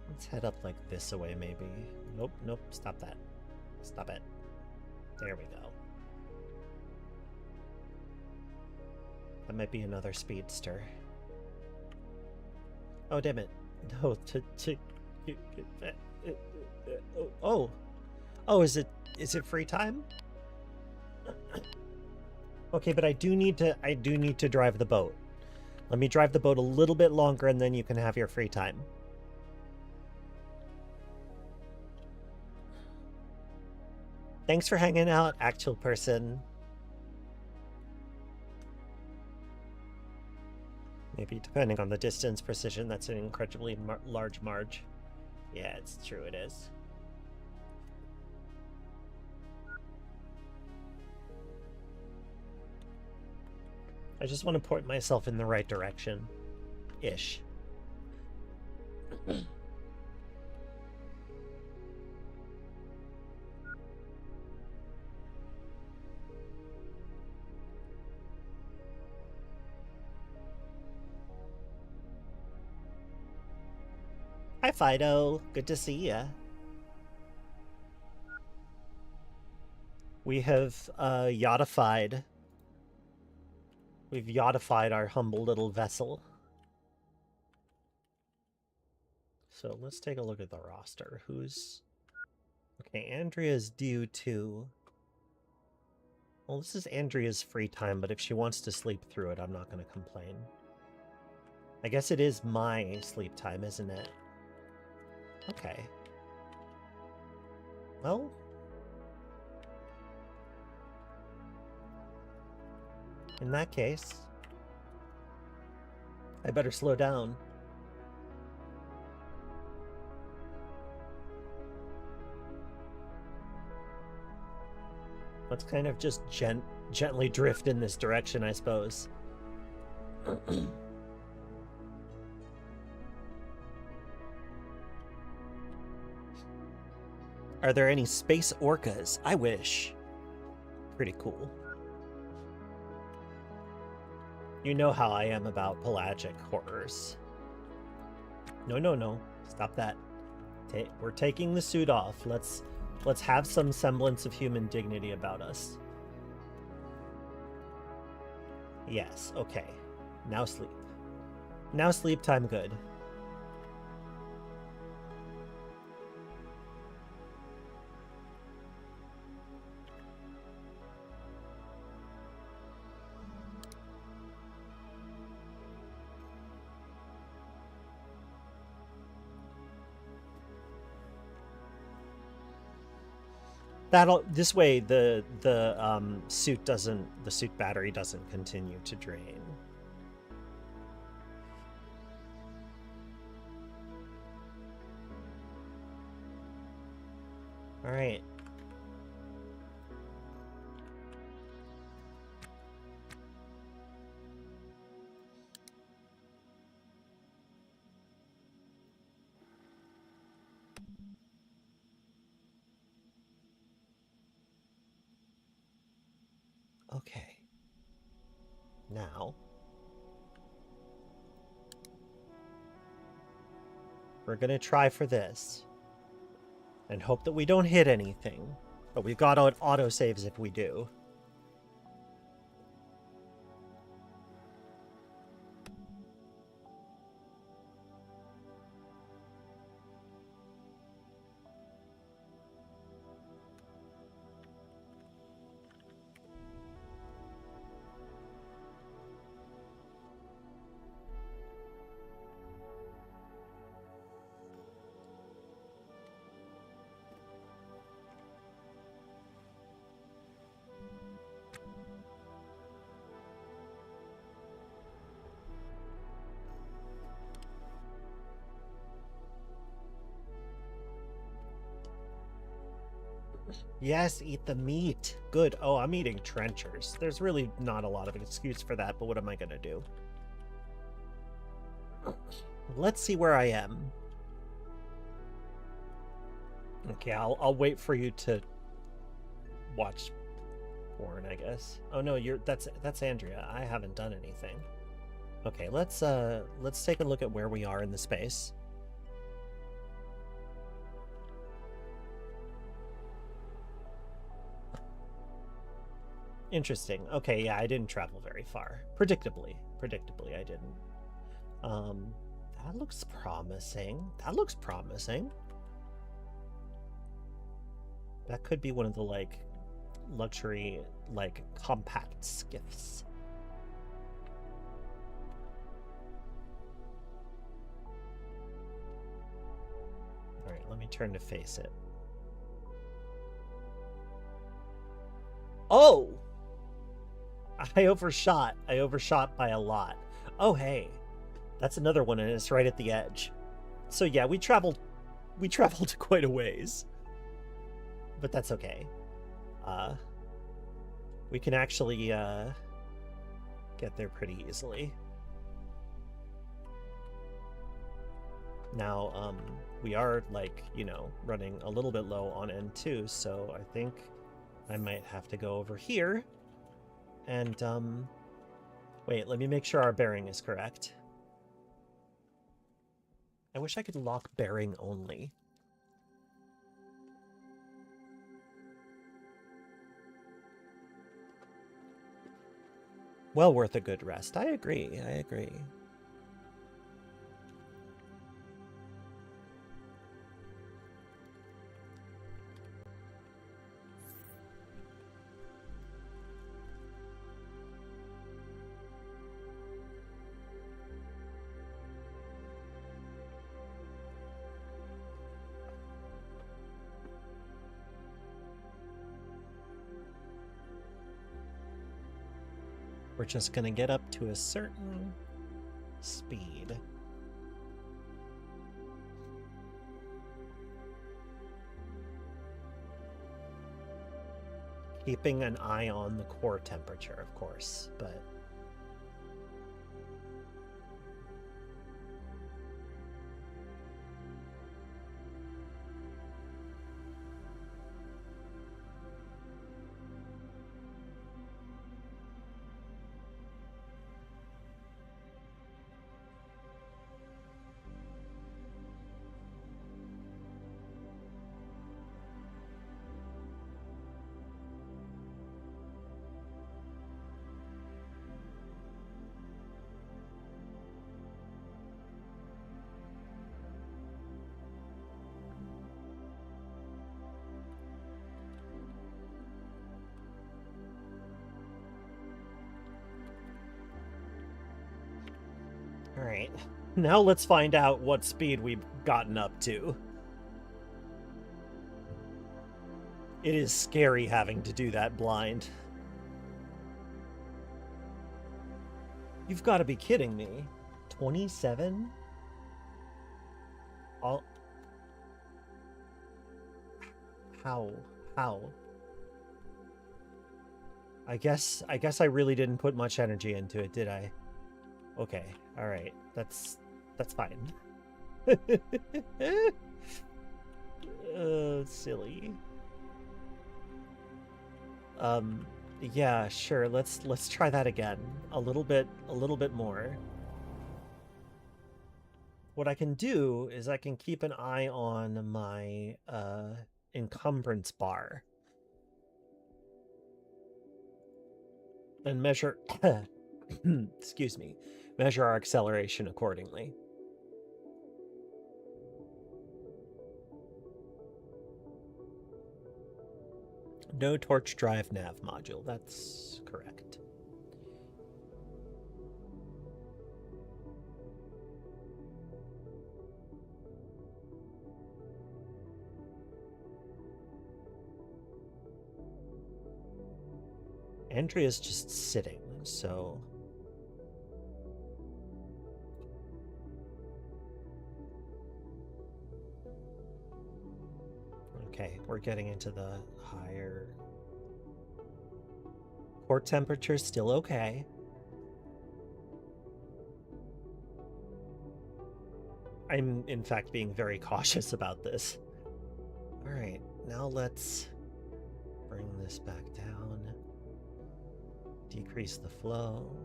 Let's head up like this away, maybe. Nope, nope, stop that. Stop it. There we go. That might be another speedster. Oh, damn it. No, oh. Oh, is it free time? Okay, but I do need to drive the boat. Let me drive the boat a little bit longer and then you can have your free time. Thanks for hanging out, actual person. Maybe depending on the distance precision, that's an incredibly large marge. Yeah, it's true, it is. I just want to point myself in the right direction. Ish. Hi, Fido. Good to see ya. We have yachtified. We've yachtified our humble little vessel. So let's take a look at the roster. Who's... Okay, Andrea's due to... Well, this is Andrea's free time, but if she wants to sleep through it, I'm not going to complain. I guess it is my sleep time, isn't it? Okay. Well... In that case, I better slow down. Let's kind of just gently drift in this direction, I suppose. Are there any space orcas? I wish. Pretty cool. You know how I am about pelagic horrors. No, no, no. Stop that. We're taking the suit off. Let's have some semblance of human dignity about us. Yes, okay. Now sleep. Now sleep time good. This way the suit battery doesn't continue to drain. All right. Okay. Now, we're going to try for this and hope that we don't hit anything, but we've got autosaves if we do. Yes, eat the meat. Good. Oh, I'm eating trenchers. There's really not a lot of an excuse for that, but what am I gonna do? Let's see where I am. Okay, I'll wait for you to watch porn, I guess. Oh no, that's Andrea. I haven't done anything. Okay, let's take a look at where we are in the space. Interesting. Okay, yeah, I didn't travel very far. Predictably I didn't. That looks promising. That could be one of the, like, luxury, like, compact skiffs. Alright, let me turn to face it. Oh! I overshot by a lot. Oh, hey. That's another one, and it's right at the edge. So yeah, we traveled quite a ways. But that's okay. We can actually get there pretty easily. Now, we are, like, you know, running a little bit low on N2, so I think I might have to go over here. And, wait, let me make sure our bearing is correct. I wish I could lock bearing only. Well worth a good rest. I agree. We're just gonna get up to a certain speed. Keeping an eye on the core temperature, of course, but... Alright, now let's find out what speed we've gotten up to. It is scary having to do that blind. You've got to be kidding me. 27? How? I guess I really didn't put much energy into it, did I? Okay, alright. That's fine. Silly. Yeah, sure. Let's try that again. A little bit more. What I can do is I can keep an eye on my encumbrance bar and measure excuse me, measure our acceleration accordingly. No torch drive nav module. That's correct. Andrea's just sitting, so... Okay, we're getting into the higher... Port temperature's still okay. I'm, in fact, being very cautious about this. Alright, now let's bring this back down. Decrease the flow.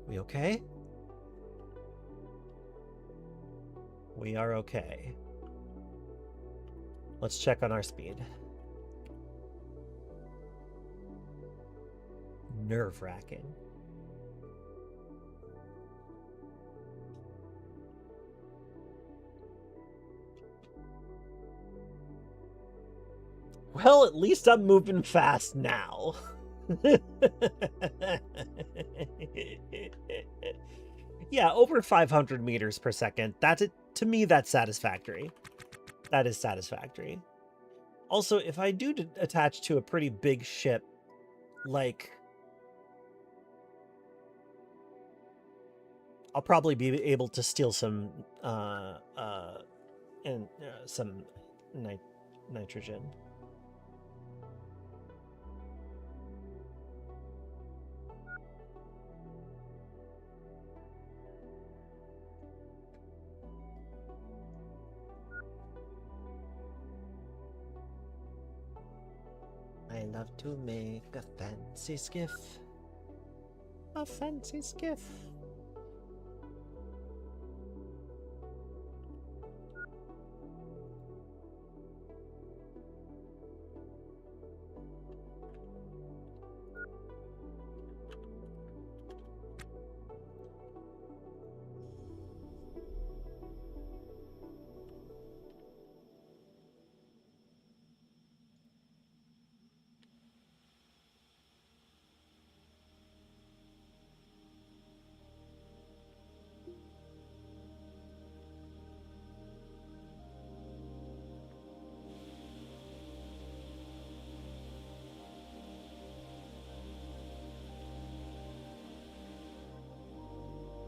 We okay? We are okay. Let's check on our speed. Nerve-wracking. Well, at least I'm moving fast now. Yeah, over 500 meters per second. To me, that's satisfactory. That is satisfactory. Also, if I do attach to a pretty big ship, like... I'll probably be able to steal some, some nitrogen. I love to make a fancy skiff. A fancy skiff.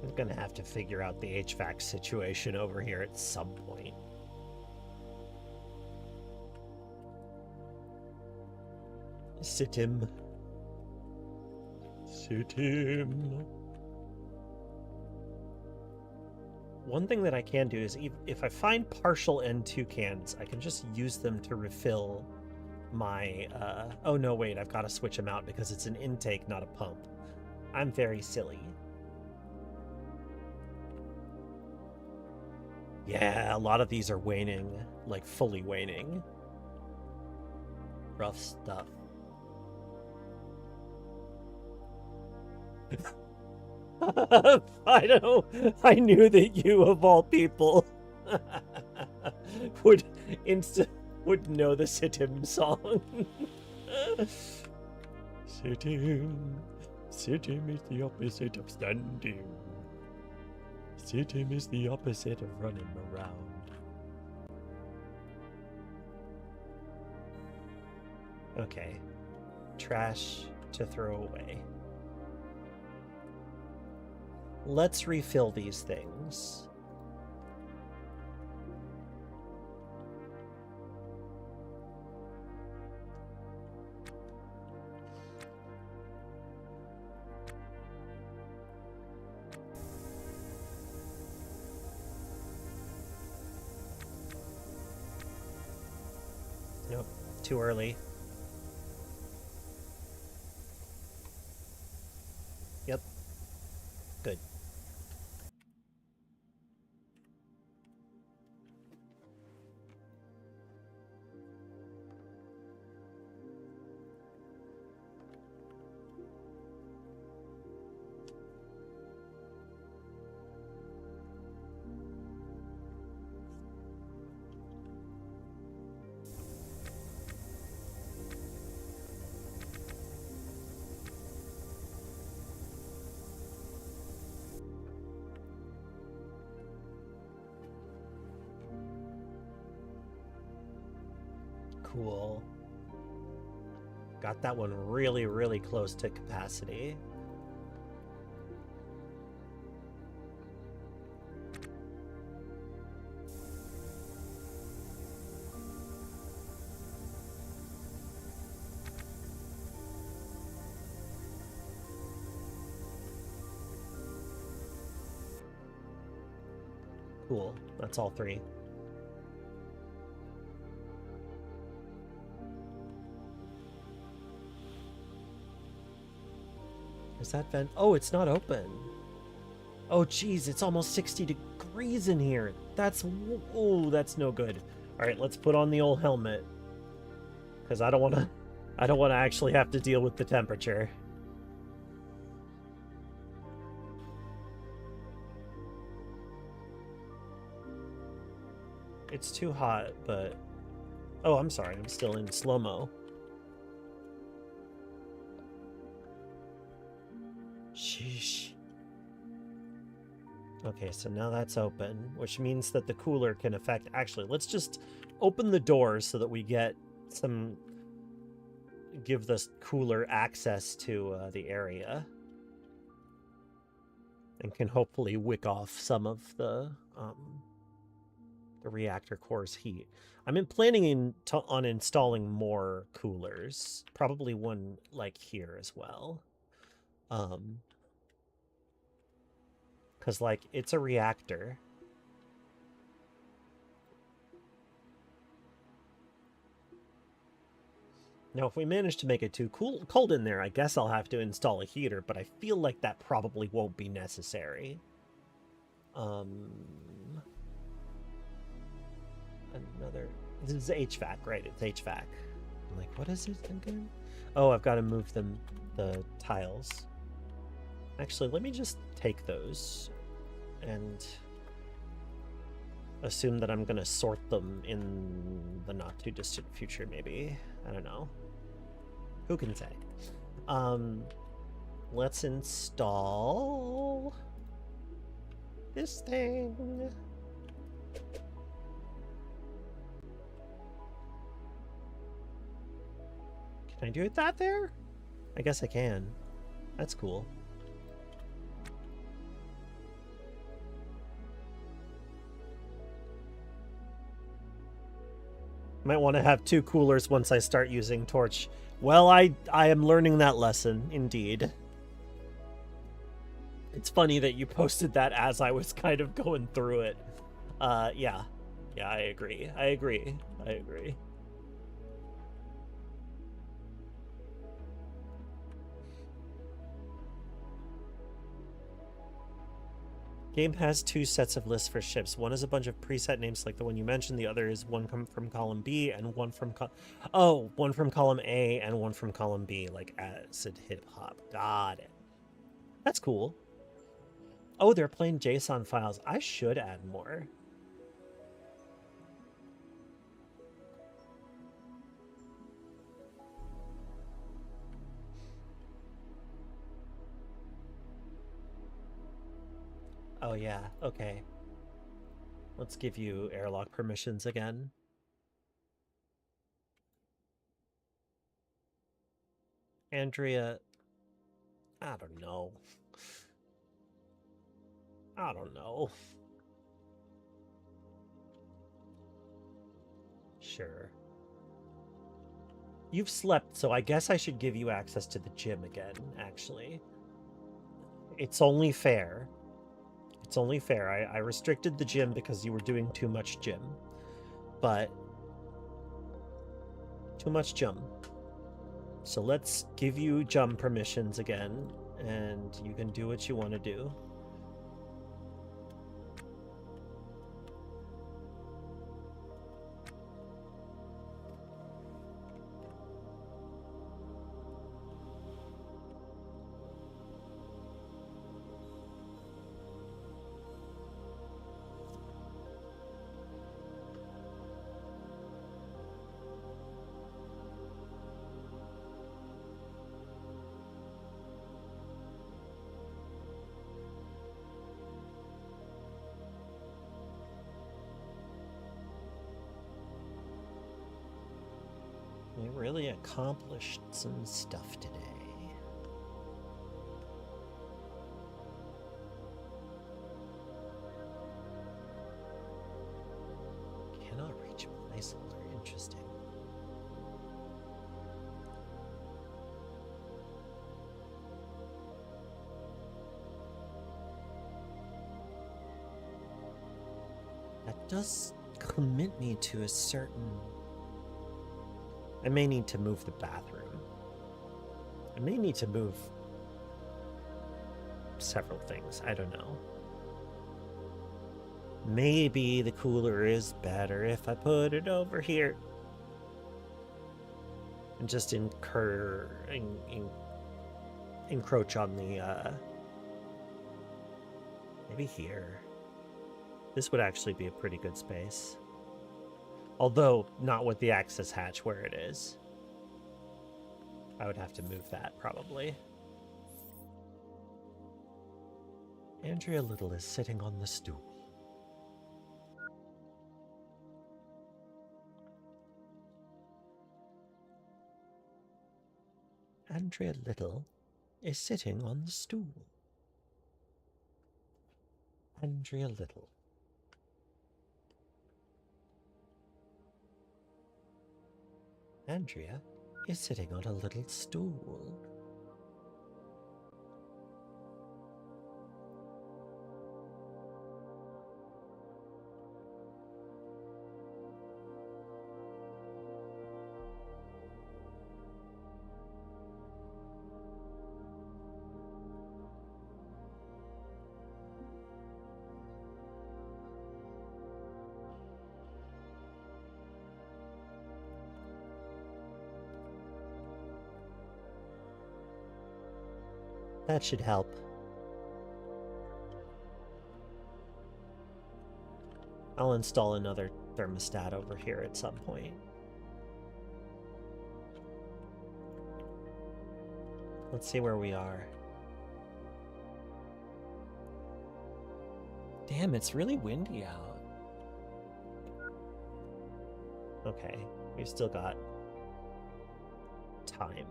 I'm gonna have to figure out the HVAC situation over here at some point. Sit him. Sit him. One thing that I can do is if I find partial N2 cans, I can just use them to refill my... oh no, wait, I've got to switch them out because it's an intake, not a pump. I'm very silly. Yeah, a lot of these are waning, like fully waning. Rough stuff. I knew that you, of all people, would know the Sit-Him song. Sit-Him. Sit-Him is the opposite of standing. Sit-Him is the opposite of running around. Okay. Trash to throw away. Let's refill these things. Nope, too early. Yep. Good. Cool. Got that one really, really close to capacity. Cool. That's all 3. Is that vent? Oh, it's not open. Oh, geez, it's almost 60 degrees in here. That's... Oh, that's no good. All right, let's put on the old helmet. Because I don't want to... I don't want to actually have to deal with the temperature. It's too hot, but... Oh, I'm sorry. I'm still in slow-mo. Sheesh. Okay, so now that's open, which means that the cooler can affect... Actually, let's just open the doors so that we get some... Give the cooler access to the area. And can hopefully wick off some of the reactor core's heat. I'm planning on installing more coolers. Probably one, like, here as well. Because, like, it's a reactor. Now, if we manage to make it too cold in there, I guess I'll have to install a heater, but I feel like that probably won't be necessary. This is HVAC, right? It's HVAC. I'm like, what is it again? Oh, I've got to move the tiles. Actually, let me just take those and assume that I'm going to sort them in the not-too-distant future, maybe. I don't know. Who can say? Let's install this thing. Can I do that there? I guess I can. That's cool. Might want to have 2 coolers once I start using torch. Well, I am learning that lesson, indeed. It's funny that you posted that as I was kind of going through it. Yeah. Yeah, I agree. I agree. Game has 2 sets of lists for ships. One is a bunch of preset names like the one you mentioned. The other is one from column B and one from one from column A and one from column B, like acid hip hop. Got it. That's cool. Oh, they're plain JSON files. I should add more. Oh, yeah. Okay. Let's give you airlock permissions again. Andrea, I don't know. Sure. You've slept, so I guess I should give you access to the gym again, actually. It's only fair. It's only fair. I restricted the gym because you were doing too much gym. But... too much gym. So let's give you gym permissions again, and you can do what you want to do. We really accomplished some stuff today. Cannot reach a placeholder. Interesting. does commit me to a certain... I may need to move the bathroom. I may need to move several things. I don't know. Maybe the cooler is better if I put it over here. And just encroach on the, maybe here. This would actually be a pretty good space. Although, not with the access hatch where it is. I would have to move that, probably. Andrea Little is sitting on the stool. Andrea Little is sitting on the stool. Andrea Little. Andrea is sitting on a little stool. That should help. I'll install another thermostat over here at some point. Let's see where we are. Damn, it's really windy out. Okay, we've still got time.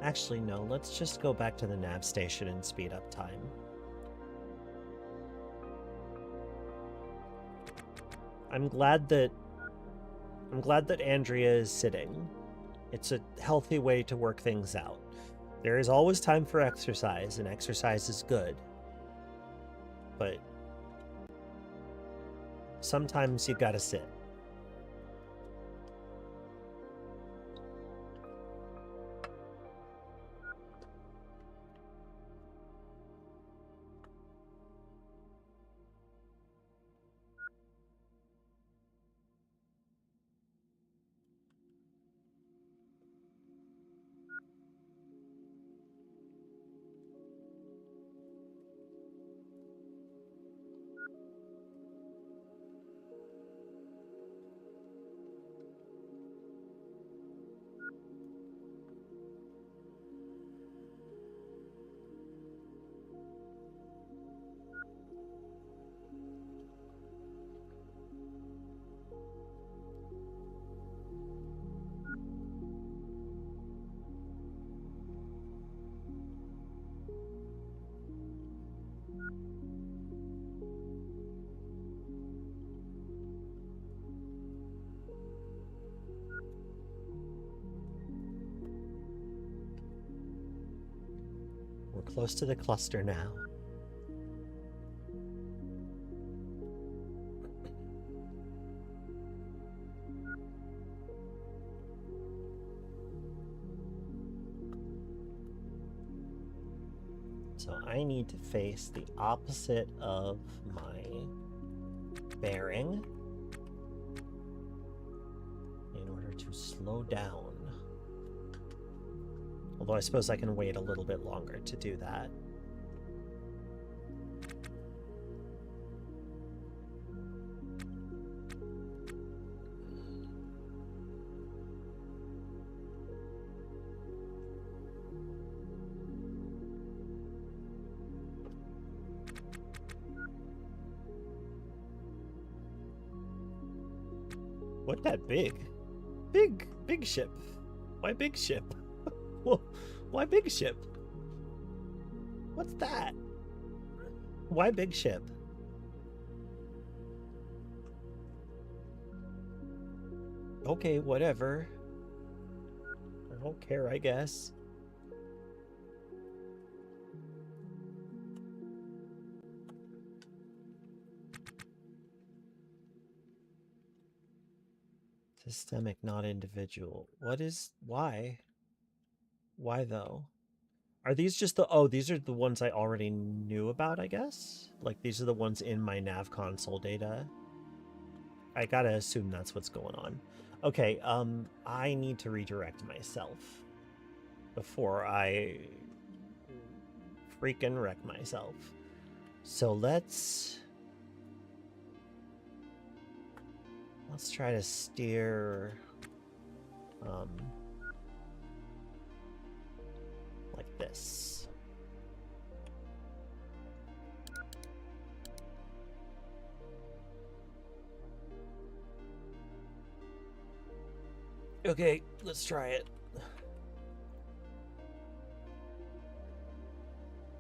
Actually, no, let's just go back to the nav station and speed up time. I'm glad that Andrea is sitting. It's a healthy way to work things out. There is always time for exercise, and exercise is good. But sometimes you gotta sit. We're close to the cluster now. So I need to face the opposite of my bearing in order to slow down. Although I suppose I can wait a little bit longer to do that. What that big? Big ship. Why big ship? Well, why big ship? What's that? Why big ship? Okay, whatever. I don't care, I guess. Systemic, not individual. What is... why? Why, though? Are these just the... oh, these are the ones I already knew about, I guess? Like, these are the ones in my nav console data. I gotta assume that's what's going on. Okay, I need to redirect myself before I freaking wreck myself. So let's try to steer like this. Okay, let's try it.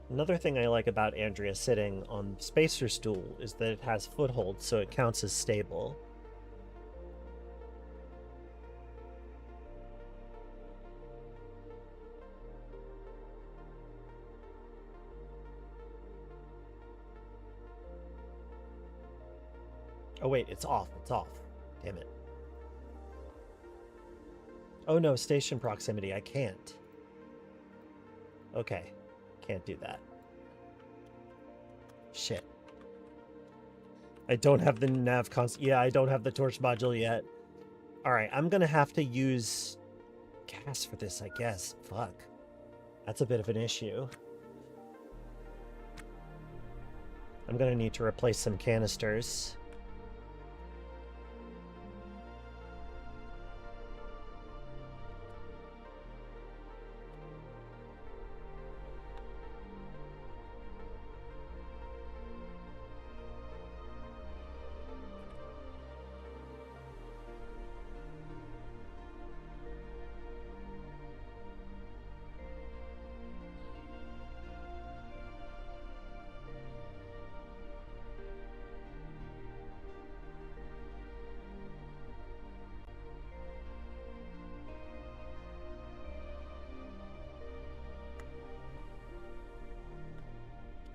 Another thing I like about Andrea sitting on Spacer Stool is that it has foothold, so it counts as stable. Oh wait, it's off. It's off. Damn it. Oh no, station proximity. I can't. Okay. Can't do that. Shit. I don't have the nav yeah, I don't have the torch module yet. Alright, I'm gonna have to use gas for this, I guess. Fuck. That's a bit of an issue. I'm gonna need to replace some canisters.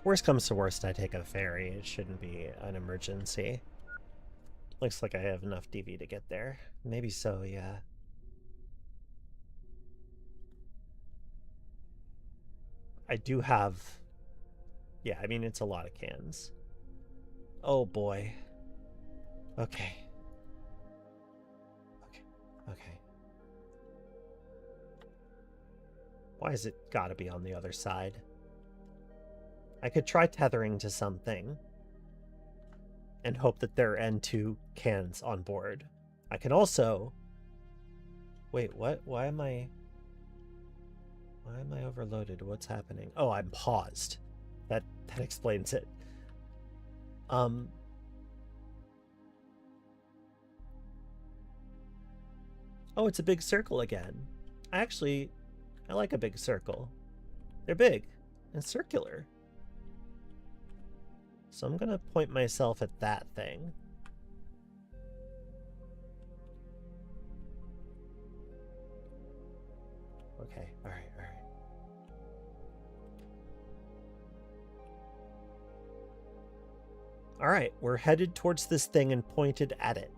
Worst comes to worst, I take a ferry. It shouldn't be an emergency. Looks like I have enough DV to get there. Maybe so, yeah. I do have... yeah, I mean, it's a lot of cans. Oh, boy. Okay. Okay. Why has it gotta be on the other side? I could try tethering to something and hope that there are N2 cans on board. I can also... wait, what? Why am I overloaded? What's happening? Oh, I'm paused. That explains it. Oh, it's a big circle again. I like a big circle. They're big and circular. So I'm gonna point myself at that thing. Okay, alright. Alright, we're headed towards this thing and pointed at it.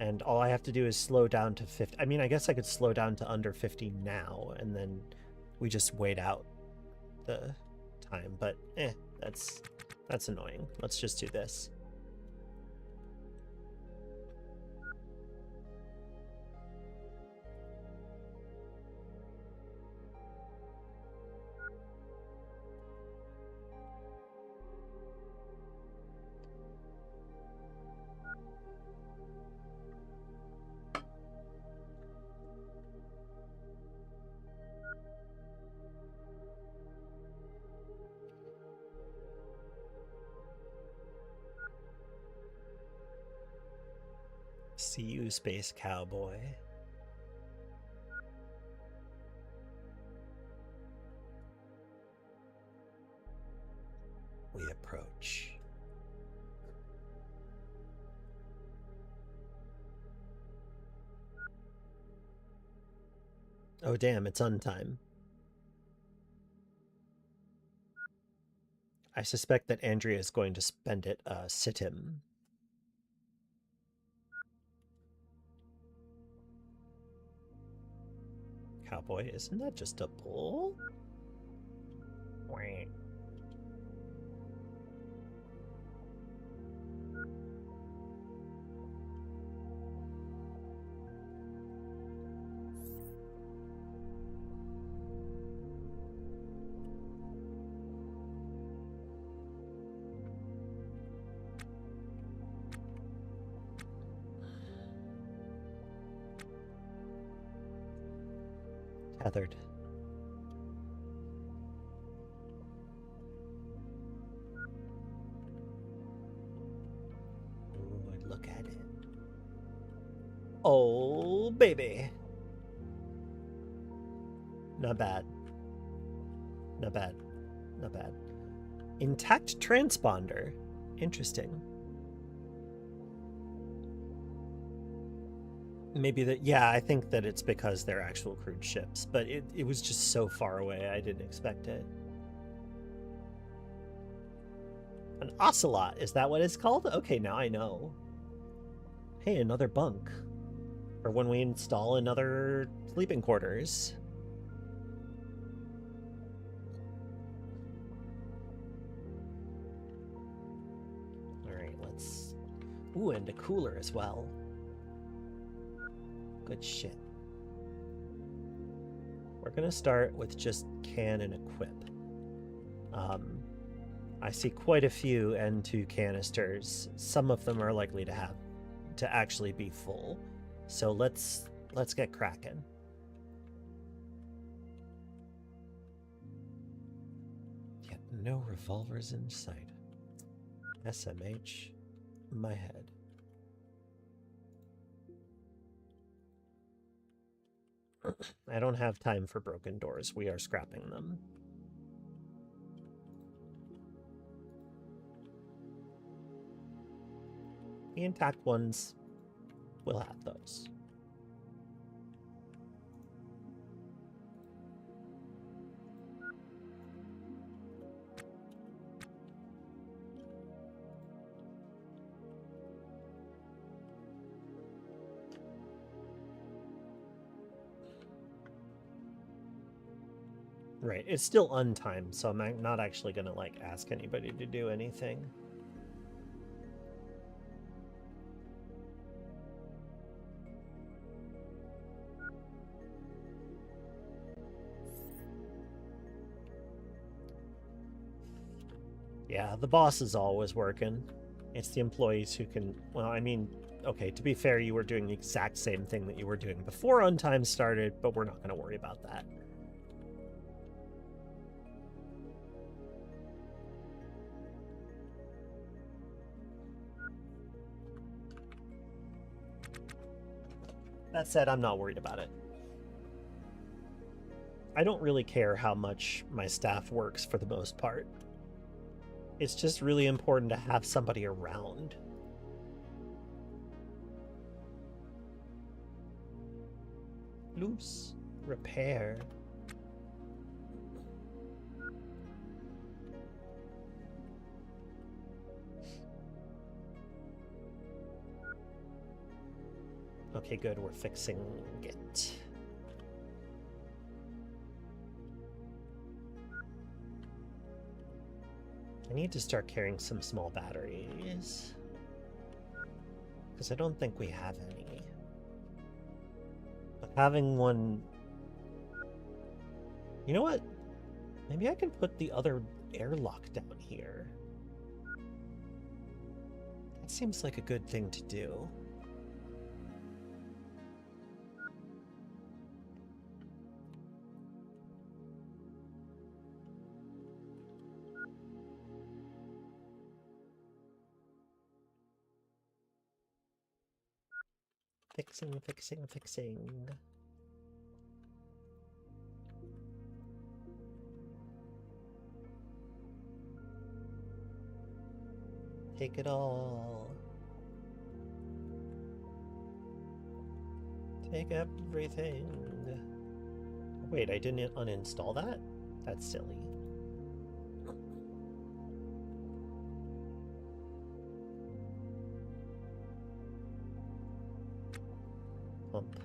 And all I have to do is slow down to 50. I mean, I guess I could slow down to under 50 now, and then we just wait out the time. But, that's annoying. Let's just do this. See you, space cowboy. We approach. Oh damn, it's untime. I suspect that Andrea is going to spend it, sit him. Cowboy, isn't that just a bull? Wait. Tethered. Ooh, look at it. Oh, baby. Not bad. Not bad. Not bad. Intact transponder. Interesting. Maybe that, yeah, I think that it's because they're actual crude ships, but it was just so far away, I didn't expect it. An ocelot, is that what it's called? Okay, now I know. Hey, another bunk. For when we install another sleeping quarters. Alright, let's... Ooh, and a cooler as well. Good shit. We're gonna start with just can and equip. I see quite a few N2 canisters. Some of them are likely to actually be full. So let's get cracking. Yet no revolvers in sight. SMH, my head. I don't have time for broken doors. We are scrapping them. The intact ones, we'll have those. Right, it's still untimed, so I'm not actually gonna like ask anybody to do anything. Yeah, the boss is always working. It's the employees who can, well, I mean, okay, to be fair, you were doing the exact same thing that you were doing before Untime started, but we're not going to worry about that. That said, I'm not worried about it. I don't really care how much my staff works for the most part. It's just really important to have somebody around. Loose. Repair. Okay, good. We're fixing it. I need to start carrying some small batteries. Because I don't think we have any. But having one... You know what? Maybe I can put the other airlock down here. That seems like a good thing to do. Fixing, fixing, fixing. Take it all. Take everything. Wait, I didn't uninstall that? That's silly. Pump.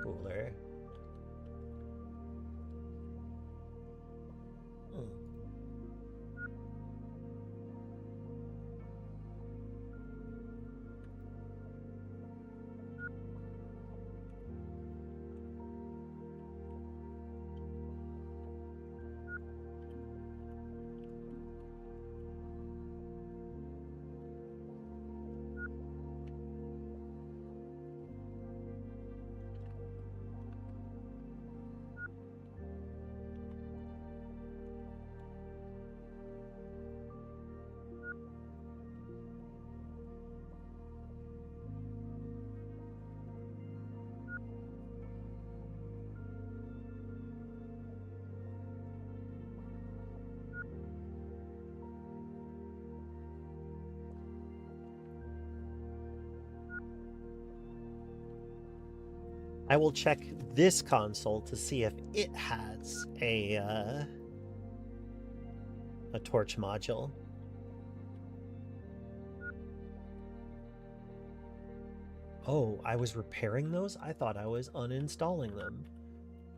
Cooler. I will check this console to see if it has a torch module. Oh, I was repairing those? I thought I was uninstalling them.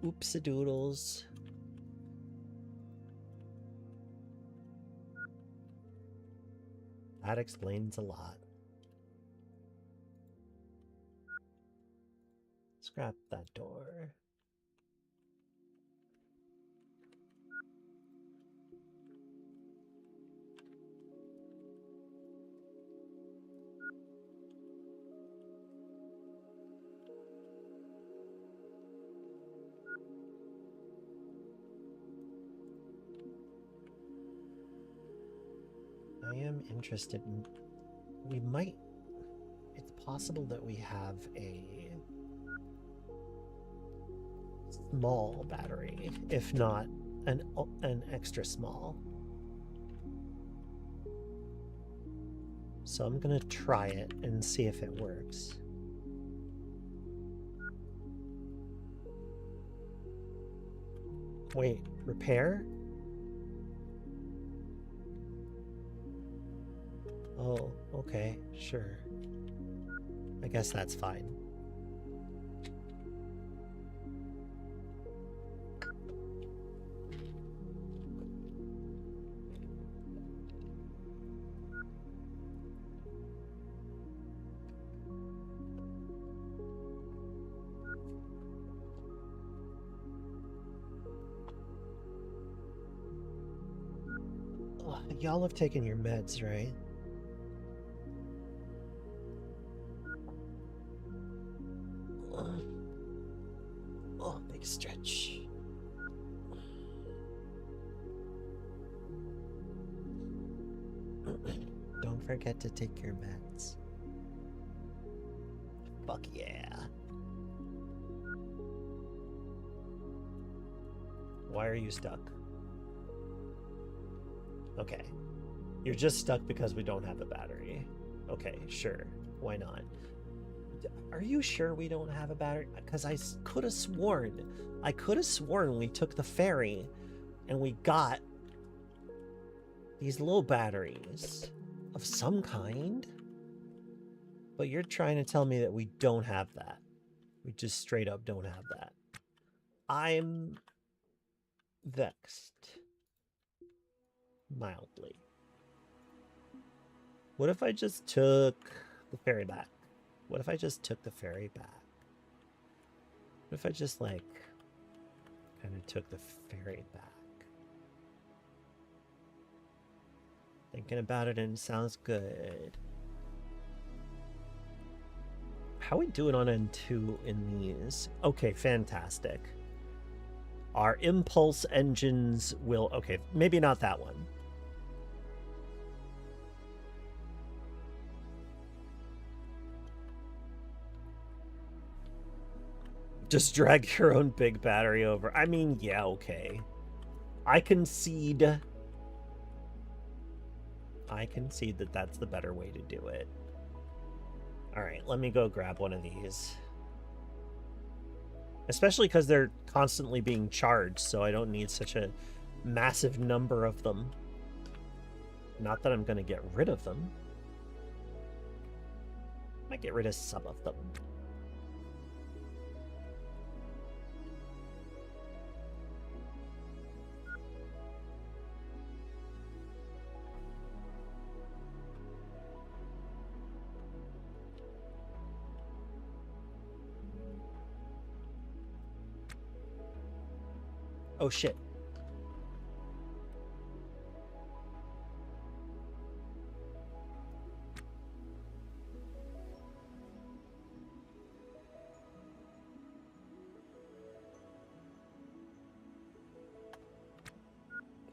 Oops-a-doodles. That explains a lot. Scrap that door. I am interested in... We might... It's possible that we have a small battery, if not an extra small. So I'm gonna try it and see if it works. Wait, repair? Oh, okay, sure. I guess that's fine. Y'all have taken your meds, right? Oh, big stretch. Don't forget to take your meds. Fuck yeah. Why are you stuck? Okay. You're just stuck because we don't have a battery. Okay, sure. Why not? Are you sure we don't have a battery? Because I could have sworn we took the ferry and we got these little batteries of some kind. But you're trying to tell me that we don't have that. We just straight up don't have that. I'm vexed. Mildly. What if I just took the ferry back? What if I just took the ferry back? What if I just, like, kind of took the ferry back? Thinking about it and it sounds good. How are we doing on N2 in these? Okay, fantastic. Our impulse engines will... Okay, maybe not that one. Just drag your own big battery over. I mean, yeah, okay. I concede that that's the better way to do it. Alright, let me go grab one of these. Especially because they're constantly being charged, so I don't need such a massive number of them. Not that I'm going to get rid of them. Might get rid of some of them. Oh shit.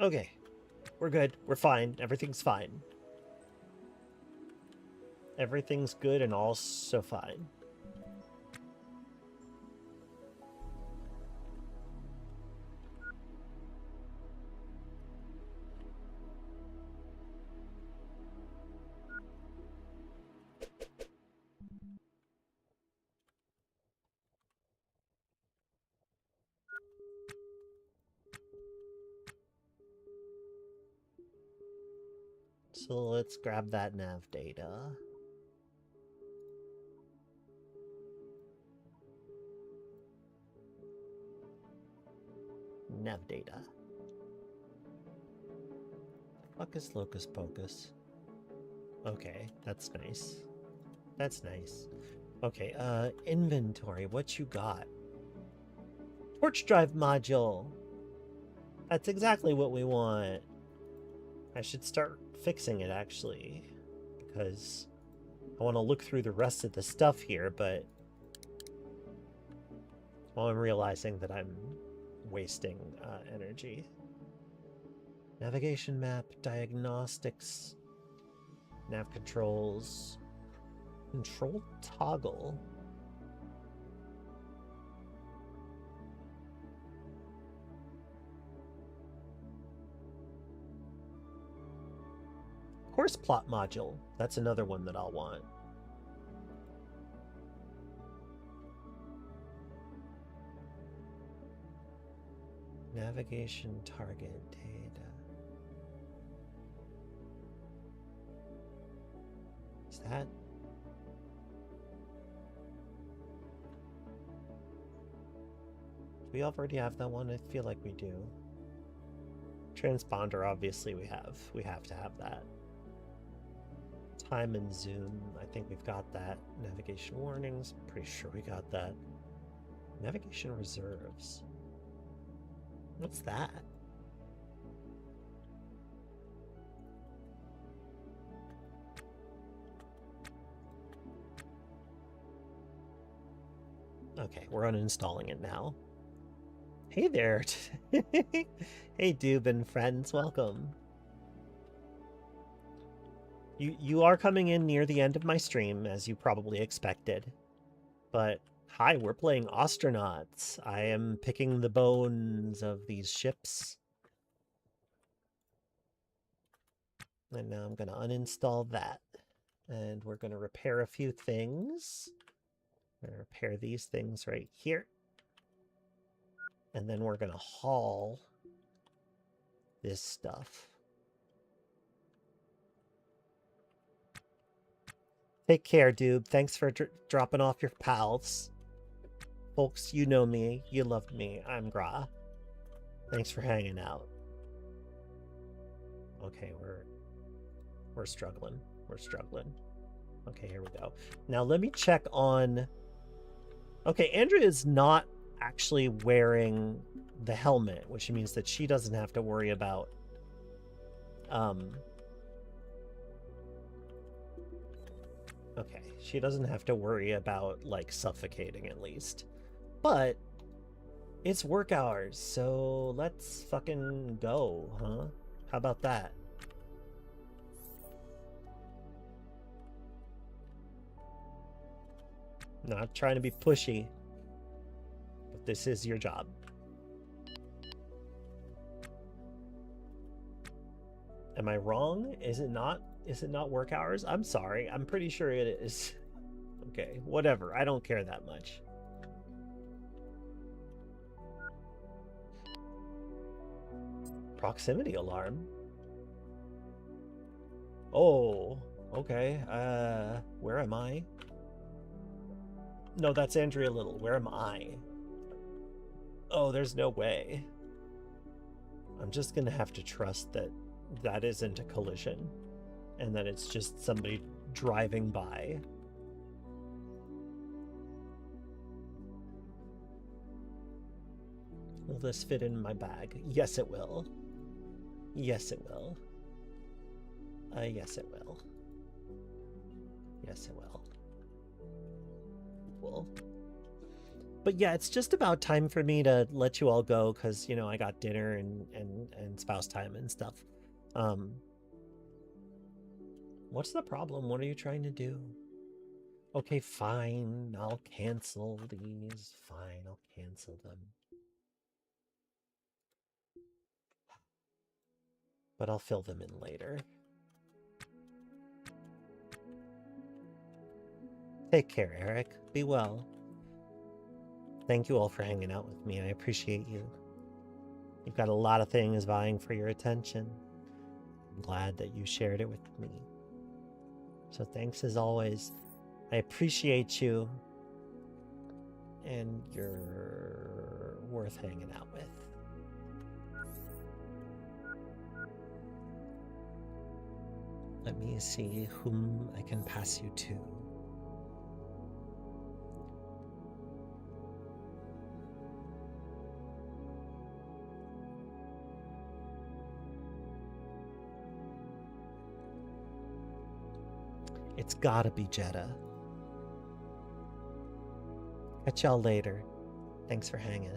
Okay. We're good. We're fine. Everything's fine. Everything's good and all so fine. So let's grab that nav data. Nav data. Fuck is Locus Pocus? Okay, that's nice. That's nice. Okay, inventory. What you got? Torch drive module. That's exactly what we want. I should start fixing it, actually, because I want to look through the rest of the stuff here, but well, I'm realizing that I'm wasting energy. Navigation map, diagnostics, nav controls, control toggle. Course plot module. That's another one that I'll want. Navigation target data. Is that? Do we already have that one? I feel like we do. Transponder, obviously we have. We have to have that. Time and zoom, I think we've got that. Navigation warnings, pretty sure we got that. Navigation reserves. What's that? Okay, we're uninstalling it now. Hey there! Hey Doob and friends, welcome. You are coming in near the end of my stream, as you probably expected. But, hi, we're playing Astronauts. I am picking the bones of these ships. And now I'm going to uninstall that. And we're going to repair a few things. I'm going to repair these things right here. And then we're going to haul this stuff. Take care, dude. Thanks for dropping off your pals. Folks, you know me. You love me. I'm Gra. Thanks for hanging out. Okay, we're struggling. We're struggling. Okay, here we go. Now let me check on... Okay, Andrea is not actually wearing the helmet, which means that she doesn't have to worry about... Okay, she doesn't have to worry about, like, suffocating, at least. But it's work hours, so let's fucking go, huh? How about that? Not trying to be pushy. This is your job. Am I wrong? Is it not? Is it not work hours? I'm sorry. I'm pretty sure it is. Okay, whatever. I don't care that much. Proximity alarm. Oh, okay. Where am I? No, that's Andrea Little. Where am I? Oh, there's no way. I'm just gonna have to trust that that isn't a collision and that it's just somebody driving by. Will this fit in my bag? Yes, it will. Yes, it will. Yes, it will. Yes, it will. Cool. But yeah, it's just about time for me to let you all go because, you know, I got dinner and spouse time and stuff. What's the problem? What are you trying to do? Okay, fine. I'll cancel these. Fine, I'll cancel them. But I'll fill them in later. Take care, Eric. Be well. Thank you all for hanging out with me. I appreciate you. You've got a lot of things vying for your attention. I'm glad that you shared it with me. So thanks as always. I appreciate you. And you're worth hanging out with. Let me see whom I can pass you to. It's gotta be Jetta. Catch y'all later. Thanks for hanging.